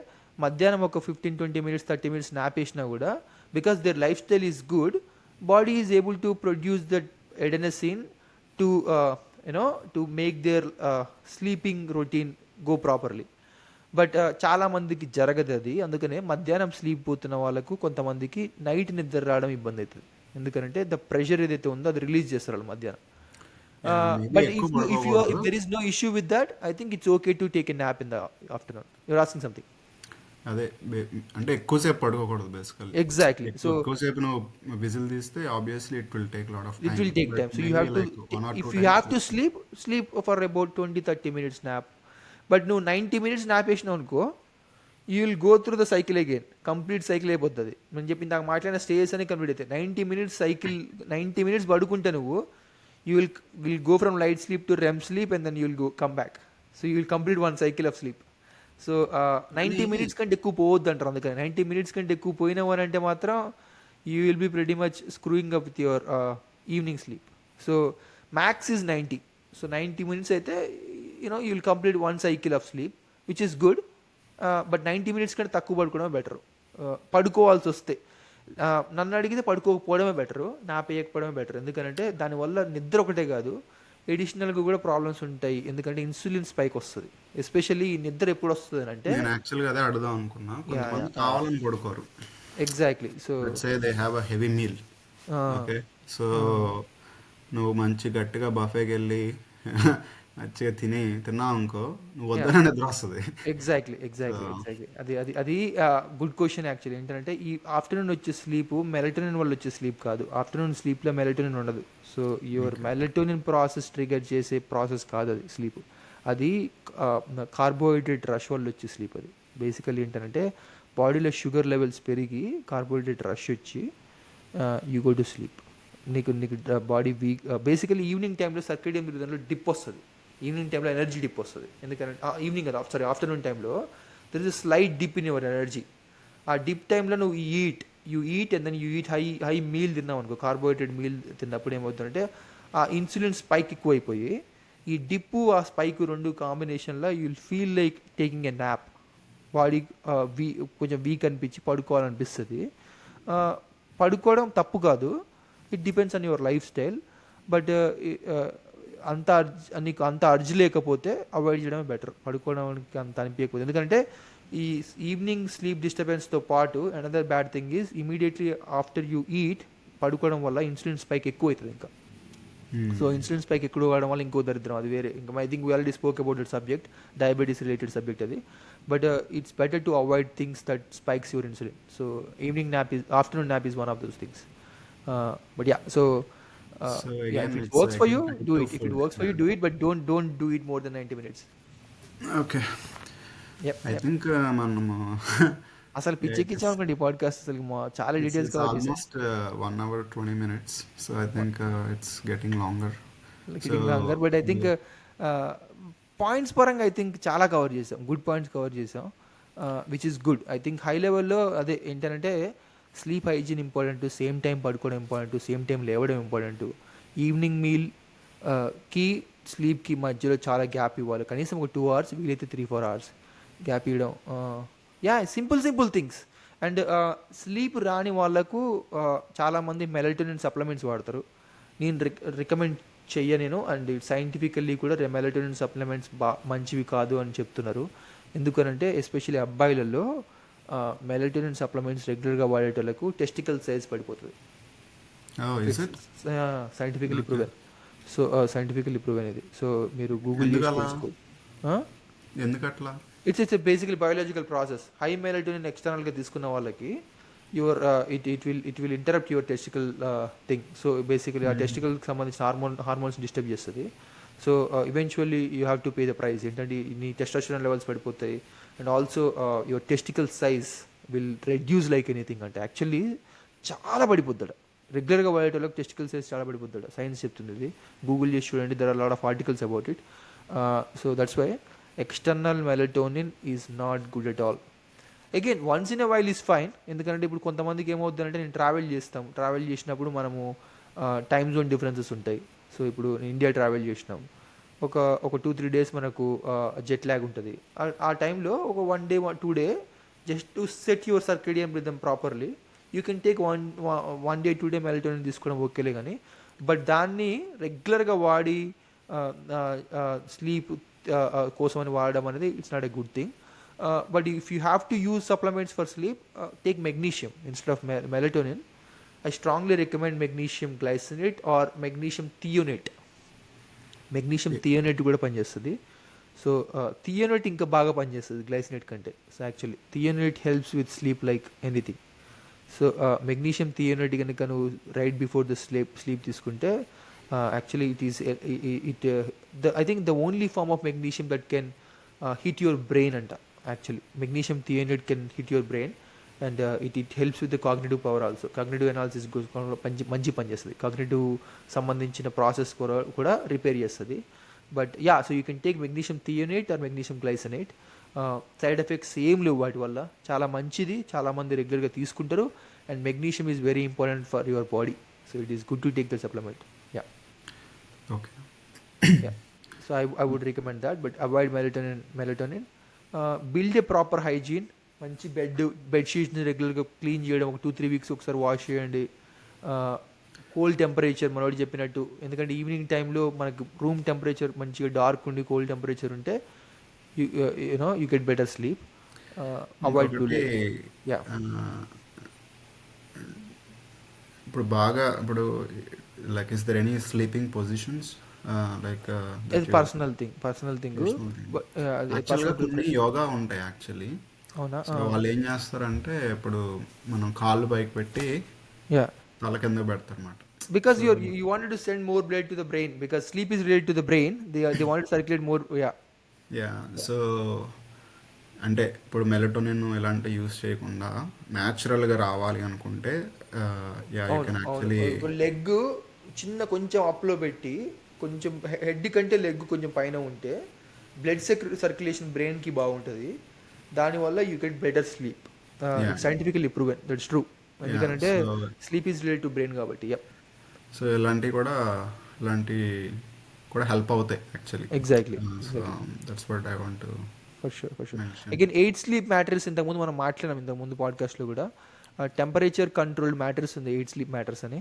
మధ్యాహ్నం ఒక 15-20 minutes 30 minutes నాప్ వేసినా కూడా, because their lifestyle is good, body is able to produce that adenosine to to make their sleeping routine go properly. But చాలా మందికి జరగదు అది. అందుకనే మధ్యాహ్నం స్లీప్ పోతున్న వాళ్ళకు కొంతమందికి నైట్ నిద్ర రావడం ఇబ్బంది అవుతుంది. ఎందుకంటే ద ప్రెషర్ ఏదైతే ఉందో అది రిలీజ్ చేస్తారు వాళ్ళు మధ్యాహ్నం. మేబీ ఎక్కువ If పడుకోకూడదు. there is no issue with that, I think it's okay to take a nap in the afternoon. You're asking something. అదే అంటే ఎక్కువసేపు పడుకోకూడదు బేసికల్లీ. Exactly. So ఎక్కువసేపు నువ్వు విజిల్ తీస్తే obviously it will take lot of it will take time. So you have to, if you have to sleep for about 20-30 minutes nap. But నువ్వు 90 minutes nap వేసినావు అనుకో, you will go through the cycle again, complete cycle అయిపోతుంది. నేను చెప్పి నాకు మాట్లాడిన stage అని complete అవుతాయి. 90 minutes సైకిల్, 90 minutes పడుకుంటే నువ్వు you will go from light sleep to REM sleep and then you will go come back. So you will complete one cycle of sleep. So 90 minutes కంటే ఎక్కువ పోవద్దు అంటారు. అందుకని 90 minutes కంటే ఎక్కువ పోయినావు అని అంటే మాత్రం you will be pretty much screwing up with your evening sleep. So max is 90. So 90 minutes అయితే you will complete one cycle of sleep which is good. But 90 minutes కంటే తక్కువ పడుకోవడమే బెటర్. పడుకోవాల్సి వస్తే నన్ను అడిగితే పడుకోకపోవడమే బెటరు, నాపేయకపోవడమే బెటర్. ఎందుకంటే దానివల్ల నిద్ర ఒకటే కాదు, ఎడిషనల్గా కూడా ప్రాబ్లమ్స్ ఉంటాయి. ఎందుకంటే ఇన్సులిన్ స్పైక్ వస్తుంది. ఎస్పెషల్లీ ఈ నిద్ర ఎప్పుడు వస్తుంది అని అంటే, నేను యాక్చువల్గా అదే అడుగుదాం అనుకున్నా. కొంతమంది కావాలని పడుకోరు. Exactly. So say they have a heavy meal. Okay, so నువ్వు మంచి గట్టిగా బఫేకి వెళ్ళి మంచిగా తిన్నావు అనుకో, నువ్వు వద్దనే నిద్ర వస్తుంది. ఎగ్జాక్ట్లీ. అది గుడ్ క్వశ్చన్ యాక్చువల్లీ. ఏంటంటే ఈ ఆఫ్టర్నూన్ వచ్చే స్లీప్ మెలటోనిన్ వల్ల వచ్చే స్లీప్ కాదు. ఆఫ్టర్నూన్ స్లీప్లో మెలటోనిన్ ఉండదు. So your melatonin process trigger చేసే ప్రాసెస్ కాదు అది స్లీప్. అది కార్బోహైడ్రేట్ రష్ వల్ల వచ్చే స్లీప్. అది బేసికలీ ఏంటంటే బాడీలో షుగర్ లెవెల్స్ పెరిగి కార్బోహైడ్రేట్ రష్ వచ్చి యూ గో టు స్లీప్. నీకు బాడీ వీక్. బేసికలీ ఈవినింగ్ టైంలో సర్కేడియన్ రిథంలో డిప్ వస్తుంది. ఈవినింగ్ టైంలో ఎనర్జీ డిప్ వస్తుంది. ఎందుకంటే ఈవినింగ్ కదా, సారీ ఆఫ్టర్నూన్ టైంలో there is a slight dip in your energy. ఆ డిప్ టైంలో నువ్వు you eat and then you eat high meal తిన్నావు అనుకో, కార్బోహైడ్రేట్ మీల్ తిన్నప్పుడు ఏమవుతుందంటే ఆ ఇన్సులిన్ స్పైక్ ఎక్కువైపోయి ఈ డిప్పు ఆ స్పైక్ రెండు కాంబినేషన్లో you will feel like taking a nap. Body కొంచెం వీక్ అనిపించి పడుకోవాలనిపిస్తుంది. పడుకోవడం తప్పు కాదు, it depends on your life style. But నీకు అంత అర్జ్ లేకపోతే అవాయిడ్ చేయడమే బెటర్, పడుకోవడానికి అంత అనిపించకపోతే. ఎందుకంటే ఈ ఈవినింగ్ స్లీప్ డిస్టర్బెన్స్తో పాటు another bad thing is immediately after you eat పడుకోవడం వల్ల ఇన్సులిన్ స్పైక్ ఎక్కువ అవుతుంది ఇంకా. సో ఇన్సులిన్ స్పైక్ ఎక్కువ అవ్వడం వల్ల ఇంకో దరిద్రం, అది వేరే. ఇంకా I think we already spoke about it subject, diabetes related subject అది. But it's better to avoid things that spikes your insulin. So evening nap is, afternoon nap is one of those things. But yeah, so yeah, if it works for you, do it. If it works for you, do it, but don't do it more than 90 minutes. Okay, Yep. I think మనము అసలు పిచ్చెక్కిచ్చాం అనుకోండి ఈ podcast. అసలు చాలా details cover చేసాం. Almost 1 hour 20 minutes, so I think it's getting longer. But I think points పరంగా I think చాలా cover చేసాం, గుడ్ పాయింట్స్ కవర్ చేసాం, which is good. I think high లెవెల్లో అదే ఏంటంటే sleep hygiene important, same time పడుకోవడం important, same time లేవడం important. Evening meal కి స్లీప్కి మధ్యలో చాలా గ్యాప్ ఇవ్వాలి, కనీసం ఒక 2 hours, వీలైతే 3-4 hours గ్యాప్ ఇవ్వడం. Simple things. అండ్ స్లీప్ రాని వాళ్ళకు చాలామంది మెలటోనిన్ సప్లిమెంట్స్ వాడతారు. నేను రికమెండ్ చెయ్యను. అండ్ సైంటిఫికల్లీ కూడా మెలటోనిన్ సప్లిమెంట్స్ మంచివి కాదు అని చెప్తున్నారు. ఎందుకనంటే ఎస్పెషల్లీ అబ్బాయిలలో మెలటోనిన్ సప్లిమెంట్స్ రెగ్యులర్గా వాడేటోళ్ళకు టెస్టికల్ సైజ్ పడిపోతుంది. Scientifically proven. So scientifically proven ఇది. సో మీరు గూగుల్ చేసి తెలుసుకో. ఎందుకట్లా? It's basically biological process. High melatonin ఎక్స్టర్నల్గా తీసుకున్న వాళ్ళకి your it will interrupt your testicle thing. So basically ఆ టెస్టికల్కి సంబంధించిన హార్మోన్స్ డిస్టర్బ్ చేస్తుంది. So eventually you have to pay the price. ఏంటంటే నీ టెస్టోస్టెరాన్ లెవెల్స్ పడిపోతాయి. And also your testicle size will reduce like anything. అంటే యాక్చువల్లీ చాలా పడిపోతాడు. రెగ్యులర్గా వాడేటోళ్ళకి టెస్టికల్ సైజ్ చాలా పడిపోతాడు. సైన్స్ చెప్తుంది ఇది. గూగుల్ చేసి చూడండి, there are lot of articles about it. So that's why external melatonin is not good at all. Again once in a while is fine. ఎందుకంటే ఇప్పుడు కొంతమందికి ఏమవుతుందంటే, నేను ట్రావెల్ చేసినప్పుడు మనము టైమ్ జోన్ డిఫరెన్సెస్ ఉంటాయి. సో ఇప్పుడు ఇండియా ట్రావెల్ చేసినాం, ఒక ఒక 2-3 డేస్ మనకు జెట్ ల్యాగ్ ఉంటుంది. ఆ టైంలో ఒక 1 day 2 day just to set your circadian rhythm properly, you can take 1 day 2 day melatonin తీసుకోవడం ఓకేలే. కానీ బట్ దాన్ని రెగ్యులర్గా వాడి స్లీప్ కోసం అని వాడడం అనేది it's not a good thing. But if you have to use supplements for sleep, take magnesium instead of melatonin. I strongly recommend magnesium glycinate or magnesium thionate. Magnesium thionate కూడా పనిచేస్తుంది. So thionate ఇంకా బాగా పనిచేస్తుంది glycinate కంటే. So actually thionate helps with sleep like anything. So magnesium thionate కనుక నువ్వు right before the sleep తీసుకుంటే actually it is I think the only form of magnesium that can hit your brain అంట. Actually magnesium thionate can hit your brain and it helps with the cognitive power also. Cognitive analysis మంచి పనిచేస్తుంది, cognitive సంబంధించిన process కూడా repair చేస్తుంది. But yeah, so you can take magnesium thionate or magnesium glycinate. Side effects ఏం లేవు వాటి వల్ల, చాలా మంచిది, చాలామంది రెగ్యులర్గా తీసుకుంటారు. And magnesium is very important for your body, so it is good to take the supplement. Yeah okay. Yeah, so I would recommend that, but avoid melatonin. Build a proper hygiene. మంచి బెడ్షీట్స్ని రెగ్యులర్గా clean చేయడం, ఒక 2-3 weeks ఒకసారి wash చేయండి. Cold temperature మనోడు చెప్పినట్టు, ఎందుకంటే evening టైంలో మనకు రూమ్ టెంపరేచర్ మంచిగా డార్క్ ఉండి కోల్డ్ టెంపరేచర్ ఉంటే you get better sleep. Avoid to yeah. ఇప్పుడు బాగా ఇప్పుడు like is there any sleeping positions like personal thing. కొన్ని యోగా ఉంటాయి యాక్చువల్లీ. అవునా? సో వాళ్ళు ఏం చేస్తారంటే ఇప్పుడు మనం కాళ్ళు పైకి పెట్టి యా, తల కింద పెడతారు అన్నమాట. because you wanted to send more blood to the brain, because sleep is related to the brain. They want to circulate more. Yeah, so అంటే ఇప్పుడు మెలటోనిన్ ఇలాంటి యూస్ చేయకుండా న్యాచురల్గా రావాలి అనుకుంటే yeah you can actually leg చిన్న కొంచెం అప్లో పెట్టి, కొంచెం హెడ్ కంటే లెగ్ కొంచెం పైన ఉంటే బ్లడ్ సర్క్యులేషన్ బ్రెయిన్కి బాగుంటుంది. దానివల్ల you get better sleep. Scientifically proven, that's true. ఎందుకంటే sleep is related to brain కాబట్టి. సో ఇలాంటివి కూడా హెల్ప్ అవుతాయి actually. Exactly. That's what I want to for sure. Again 8 sleep matters ఇంతకుముందు మనం మాట్లాడాం, ఇంతకుముందు పాడ్కాస్ట్లో కూడా. టెంపరేచర్ కంట్రోల్డ్ మ్యాటర్స్ ఉంది 8 స్లీప్ మ్యాటర్స్ అని.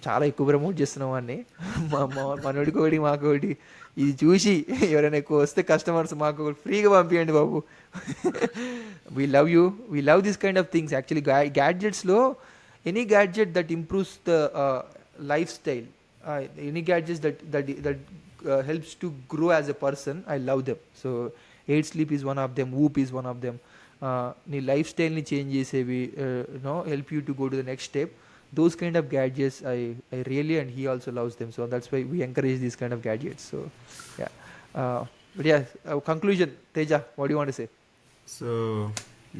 చాలా ఎక్కువ ప్రమోట్ చేస్తున్నాం అన్ని. మనోడికి ఒకటి మాకు ఒకటి, ఇది చూసి ఎవరైనా ఎక్కువ వస్తే కస్టమర్స్ మాకు ఫ్రీగా పంపించండి బాబు. We love this kind of things actually. గ్యాడ్జెట్స్లో any gadget that improves the lifestyle, any gadgets that helps to grow as a person, I love them. So 8 sleep is one of them, Whoop is one of them. నీ life స్టైల్ని change చేసేవి, help you to go to the next step. Those kind of gadgets I really, and he also loves them, so that's why we encourage these kind of gadgets. So yeah, but yeah, conclusion, Teja, what do you want to say? So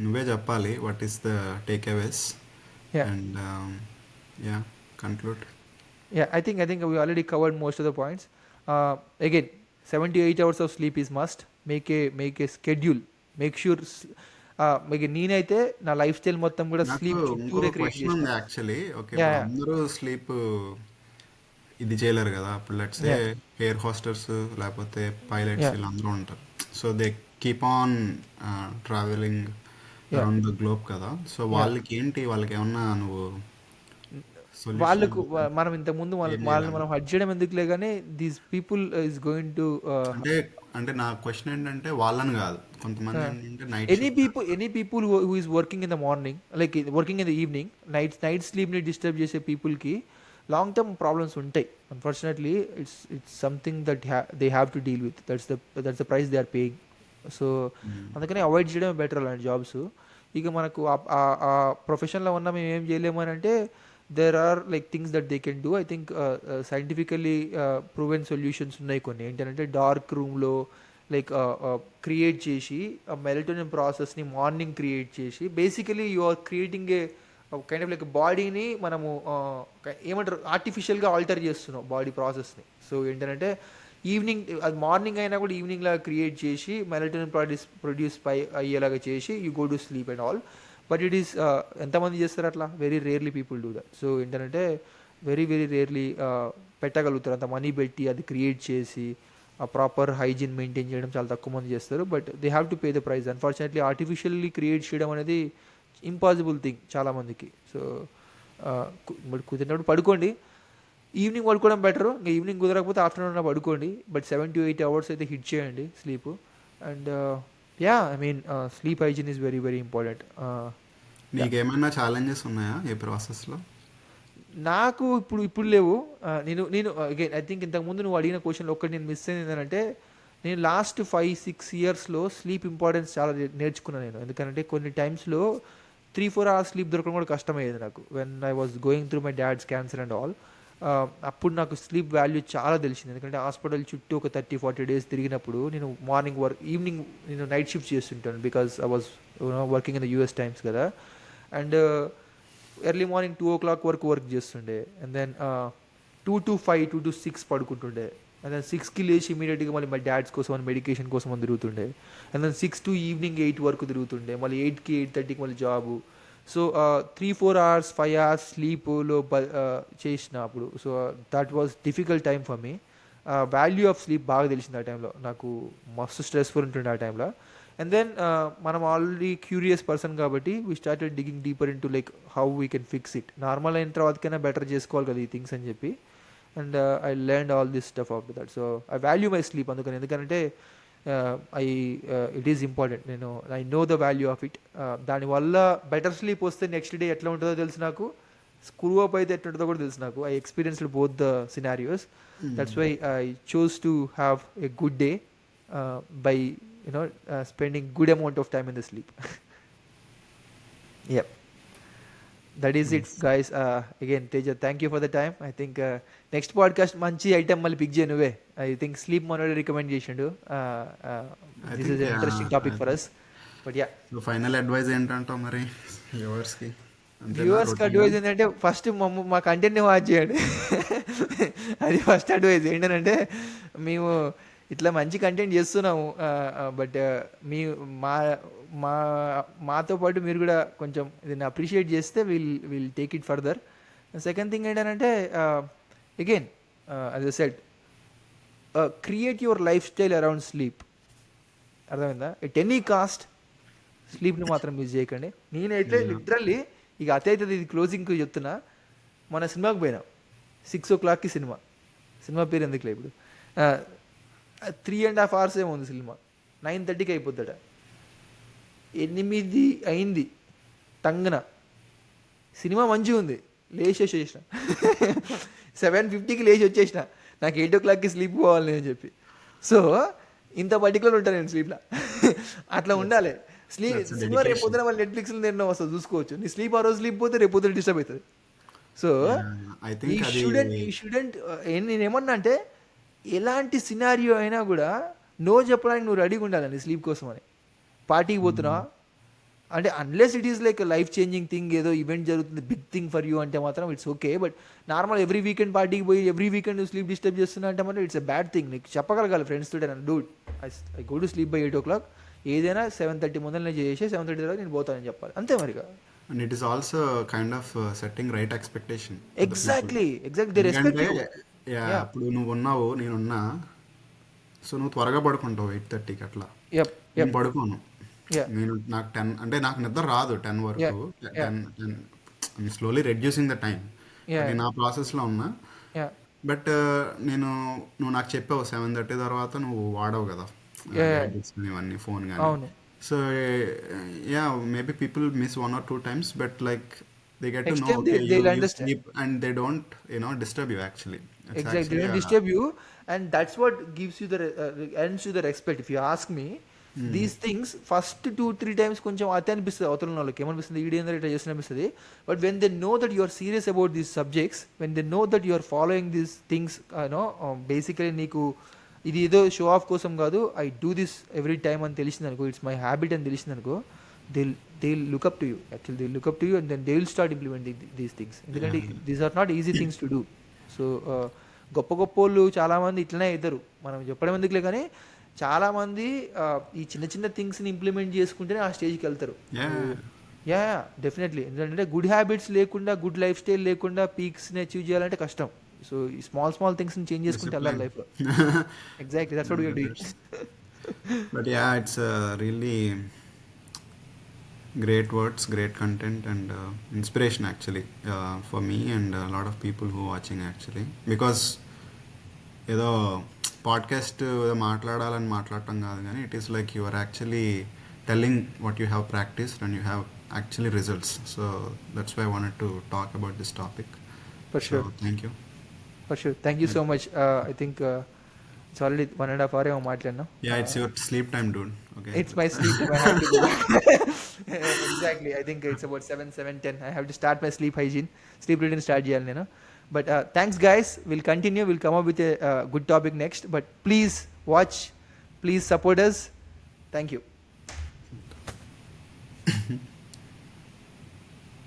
నువ్వే చెప్పాలి what is the takeaways and yeah conclude. Yeah, I think we already covered most of the points. Again, 7 to 8 hours of sleep is must. Make a schedule. Make sure నేనైతే నా life style మొత్తం కూడా sleep చుట్టూరే create చేస్తాను actually. Okay, అందరూ sleep ఇది చేయలేరు కదా. ఇప్పుడు లెట్స్ సే ఎయిర్ హోస్టర్స్ లేకపోతే పైలట్స్ వీళ్ళందరూ ఉంటారు. So they keep on travelling around the globe కదా. సో వాళ్ళకి ఏమన్నా నువ్వు వాళ్ళకు మనం ఇంతకుముందు వాళ్ళని మనం హర్ట్ చేయడం ఎందుకులే, కానీ these people is going to అంటే నా క్వశ్చన్ ఏంటంటే వాళ్ళని కాదు, కొంతమంది ఏంటంటే night any people who is working in the morning, like working in the evening, night స్లీప్ని డిస్టర్బ్ చేసే పీపుల్కి లాంగ్ టర్మ్ ప్రాబ్లమ్స్ ఉంటాయి. Unfortunately it's something that they have to deal with. That's the price they are paying. So అందుకని avoid చేయడమే better అలాంటి jobs. ఇక మనకు ఆ ప్రొఫెషన్లో ఉన్న మేము ఏం చేయలేము అని అంటే, there are like things that they can do. I think scientifically proven solutions ఉన్నాయి కొన్ని. ఏంటంటే డార్క్ రూమ్లో లైక్ క్రియేట్ చేసి ఆ మెలటోనిన్ ప్రాసెస్ని మార్నింగ్ క్రియేట్ చేసి, basically you are creating a kind of like బాడీని మనము ఏమంటారు ఆర్టిఫిషియల్గా ఆల్టర్ చేస్తున్నాం బాడీ ప్రాసెస్ని. సో ఏంటంటే ఈవినింగ్, అది మార్నింగ్ అయినా కూడా ఈవినింగ్ లాగా క్రియేట్ చేసి మెలటోనిన్ ప్రొడ్యూస్ అయ్యేలాగా చేసి you go to sleep and all. But it is ఎంతమంది చేస్తారు అట్లా? Very rarely people do that. So ఏంటంటే వెరీ రేర్లీ పెట్టగలుగుతారు, అంత మనీ పెట్టి అది క్రియేట్ చేసి ఆ ప్రాపర్ హైజీన్ మెయింటైన్ చేయడం చాలా తక్కువ మంది చేస్తారు. But they have to pay the price. Unfortunately artificially create చేయడం అనేది ఇంపాసిబుల్ థింగ్ చాలామందికి. సో కుదిరినప్పుడు పడుకోండి. ఈవినింగ్ పడుకోవడం బెటరు. ఇంకా ఈవినింగ్ కుదరకపోతే ఆఫ్టర్నూన్ పడుకోండి. బట్ 7 to 8 hours అయితే హిట్ చేయండి sleep. And I mean sleep hygiene is very very important. నీకేమైనా ఛాలెంజెస్ ఉన్నాయా ఈ ప్రాసెస్లో? నాకు ఇప్పుడు లేవు. నేను నేను అగైన్ ఐ థింక్ ఇంతకుముందు నువ్వు అడిగిన క్వశ్చన్లో ఒకటి నేను మిస్ అయింది ఏంటంటే, నేను లాస్ట్ 5-6 yearsలో స్లీప్ ఇంపార్టెన్స్ చాలా నేర్చుకున్నాను నేను. ఎందుకంటే కొన్ని టైమ్స్లో 3-4 hours స్లీప్ దొరకడం కూడా కష్టమయ్యేది నాకు. When I was going through my dad's cancer and all. అప్పుడు నాకు స్లీప్ వాల్యూ చాలా తెలిసింది. ఎందుకంటే హాస్పిటల్ చుట్టూ ఒక 30-40 days తిరిగినప్పుడు నేను మార్నింగ్ ఈవినింగ్ నేను నైట్ షిఫ్ట్ చేస్తుంటాను. Because I was working in the US times కదా. అండ్ ఎర్లీ మార్నింగ్ 2 o'clock వరకు వర్క్ చేస్తుండే. అండ్ దెన్ 2 to 5, 2 to 6 పడుకుంటుండే. అండ్ దెన్ 6కి లేచి ఇమీడియట్గా మళ్ళీ మా డాడ్స్ కోసం అని మెడికేషన్ కోసం అని తిరుగుతుండే. అండ్ దెన్ 6 to ఈవినింగ్ 8 వరకు తిరుగుతుండే. మళ్ళీ 8కి 8:30కి మళ్ళీ జాబు. సో 3-4 hours 5 hours స్లీప్లో చేసిన అప్పుడు. So that was difficult time for me. Value of sleep బాగా తెలిసింది ఆ టైంలో. నాకు మస్తు స్ట్రెస్ఫుల్ ఉంటుండే ఆ టైంలో. అండ్ దెన్ మనం ఆల్రెడీ క్యూరియస్ పర్సన్ కాబట్టి we started digging deeper in to like how we can fix it. Normal అయిన తర్వాతకైనా బెటర్ చేసుకోవాలి కదా ఈ థింగ్స్ అని చెప్పి. And I learn all this stuff after that. So I value my sleep అందుకని. ఎందుకంటే it is important. నేను I know the value of it. దానివల్ల బెటర్ స్లీప్ వస్తే నెక్స్ట్ డే ఎట్లా ఉంటుందో తెలుసు నాకు. స్క్రూ అప్ అయితే ఎట్లా ఉంటుందో కూడా తెలుసు నాకు. I experienced both the scenarios. That's why I choose to have a good day by spending good amount of time in the sleep. Yep, that is it guys. Again Teja, thank you for the time. I think next podcast manchi item malli pick cheyanuve. I think sleep monitoring recommendation do this is an interesting topic for us. But yeah, so final advice ఏంటంటావు మరి వ్యూవర్స్కి? వ్యూవర్స్కి advise ఏంటంటే first మా కంటెంట్ని watch చేయండి. అది first advise. ఏంటంటే మేము ఇట్లా మంచి కంటెంట్ చేస్తున్నాము, బట్ మీ మాతో పాటు మీరు కూడా కొంచెం దీన్ని అప్రిషియేట్ చేస్తే will take it further. Second thing ఏంటంటే again as I said, create your lifestyle around sleep. అర్థమైందా? ఎట్ ఎనీ కాస్ట్ స్లీప్ని మాత్రం మిస్ చేయకండి. నేనైతే లిటరల్లీ ఇక అతే అవుతుంది, ఇది క్లోజింగ్కి చెప్తున్నా. మన సినిమాకి పోయినాం 6 o'clockకి సినిమా పేరు ఎందుకులే ఇప్పుడు. 3.5 hours ఏమో ఉంది సినిమా. 9:30కి అయిపోద్దట. 8 అయింది టంగన. సినిమా మంచిగా ఉంది, లేచేసేసిన 7:50కి లేచి వచ్చేసిన. నాకు 8 o'clockకి స్లీప్ పోవాలి అని చెప్పి. సో ఇంత పర్టికులర్ ఉంటాను నేను స్లీప్లో. అట్లా ఉండాలి. సినిమా రేపు పొద్దున మళ్ళీ నెట్ఫ్లిక్స్లో నేను వస్తుంది చూసుకోవచ్చు. నీ స్లీప్ ఆ రోజు స్లీప్ పోతే రేపు పొద్దున డిస్టర్బ్ అవుతుంది. సో షుడెంట్ నేనేమన్నా అంటే ఎలాంటి సినారియో అయినా కూడా నో చెప్పడానికి నువ్వు రెడీగా ఉండాలండి స్లీప్ కోసం అని. పార్టీకి పోతున్నా అంటే unless it is like life changing thing, ఏదో ఈవెంట్ జరుగుతుంది బిగ్ థింగ్ ఫర్ యూ అంటే మాత్రం it's okay. But normal every weekend పార్టీకి పోయి ఎవ్రీ వీకెండ్ నువ్వు స్లీప్ డిస్టర్బ్ చేస్తున్నా అంటే మాత్రం ఇట్స్ ఎ బ్యాడ్ థింగ్. నీకు చెప్పగలగాలి ఫ్రెండ్స్ తోటే, నన్ను Dude I go to sleep by 8 o'clock, ఏదైనా 7:30 ముందర చేసి 7:30 తర్వాత నేను పోతానని చెప్పాలి, అంతే మరిగా. And it is also kind of setting right expectation. Exactly. They respect you. ఇప్పుడు నువ్వు ఉన్నావు, నేనున్నా. సో నువ్వు త్వరగా పడుకుంటావు 8:30కి అట్లా. నేను పడుకోను. నేను నాకు 10 అంటే నాకు నిద్ర రాదు 10 వరకు. 10 స్లోలీ రెడ్యూసింగ్ ద టైం. నేను ఆ ప్రాసెస్లో ఉన్నా. బట్ నువ్వు నాకు చెప్పావు 7:30 తర్వాత నువ్వు వాడవు కదా ఇవన్నీ, ఫోన్ కానీ. So maybe people miss 1 or 2 times, but like they get to know, okay, you sleep and they don't disturb you actually. Exactly, they don't disturb you, and that's what gives you the earns you the respect. If you ask me, these things first 2-3 times కొంచెం అతే అనిపిస్తుంది అవతల వాళ్ళకి. ఏమనిపిస్తుంది, ED అందరూ ఇట్లా చేసిన అనిపిస్తుంది. But when they know that you are serious about these subjects, when they know that you are following these things, basically నీకు ఇది ఏదో షో ఆఫ్ కోసం కాదు, I do this every time అని తెలిసింది అనుకో, ఇట్స్ మై హ్యాబిట్ అని తెలిసింది అనుకో, they look up to you. Actually they look up to you and then they will start implementing these things. ఎందుకంటే these are not easy things to do. So గొప్ప వాళ్ళు చాలామంది ఇట్లనే అవుతారు, మనం చెప్పడం ఎందుకులే. కానీ చాలామంది ఈ చిన్న చిన్న థింగ్స్ని ఇంప్లిమెంట్ చేసుకుంటేనే ఆ స్టేజ్కి వెళ్తారు. డెఫినెట్లీ. ఎందుకంటే గుడ్ హ్యాబిట్స్ లేకుండా, గుడ్ లైఫ్ స్టైల్ లేకుండా పీక్స్ని అచీవ్ చేయాలంటే కష్టం. సో ఈ స్మాల్ థింగ్స్ని చేంజ్ చేసుకుంటే వెళ్ళాలి లైఫ్లో. Exactly that's what we are doing. But yeah, it's really great words, great content, and inspiration actually for me and a lot of people who are watching actually. Because ఏదో podcast మాట్లాడాలని మాట్లాడటం కాదు కానీ it is like you are actually telling what you have practised and you have actually results. So that's why I wanted to talk about this topic. For sure, thank you. For sure, thank you so much. I think it's already 1.5 hours ఏమో మాట్లాడినా. Yeah, it's your sleep time, dude. Okay. It's my sleep time. I have to do that. Exactly. I think it's about 7:10. I have to start my sleep routine start చేయాలి నేను. But thanks guys. We'll continue. We'll come up with a good topic next. But please watch. Please support us. Thank you.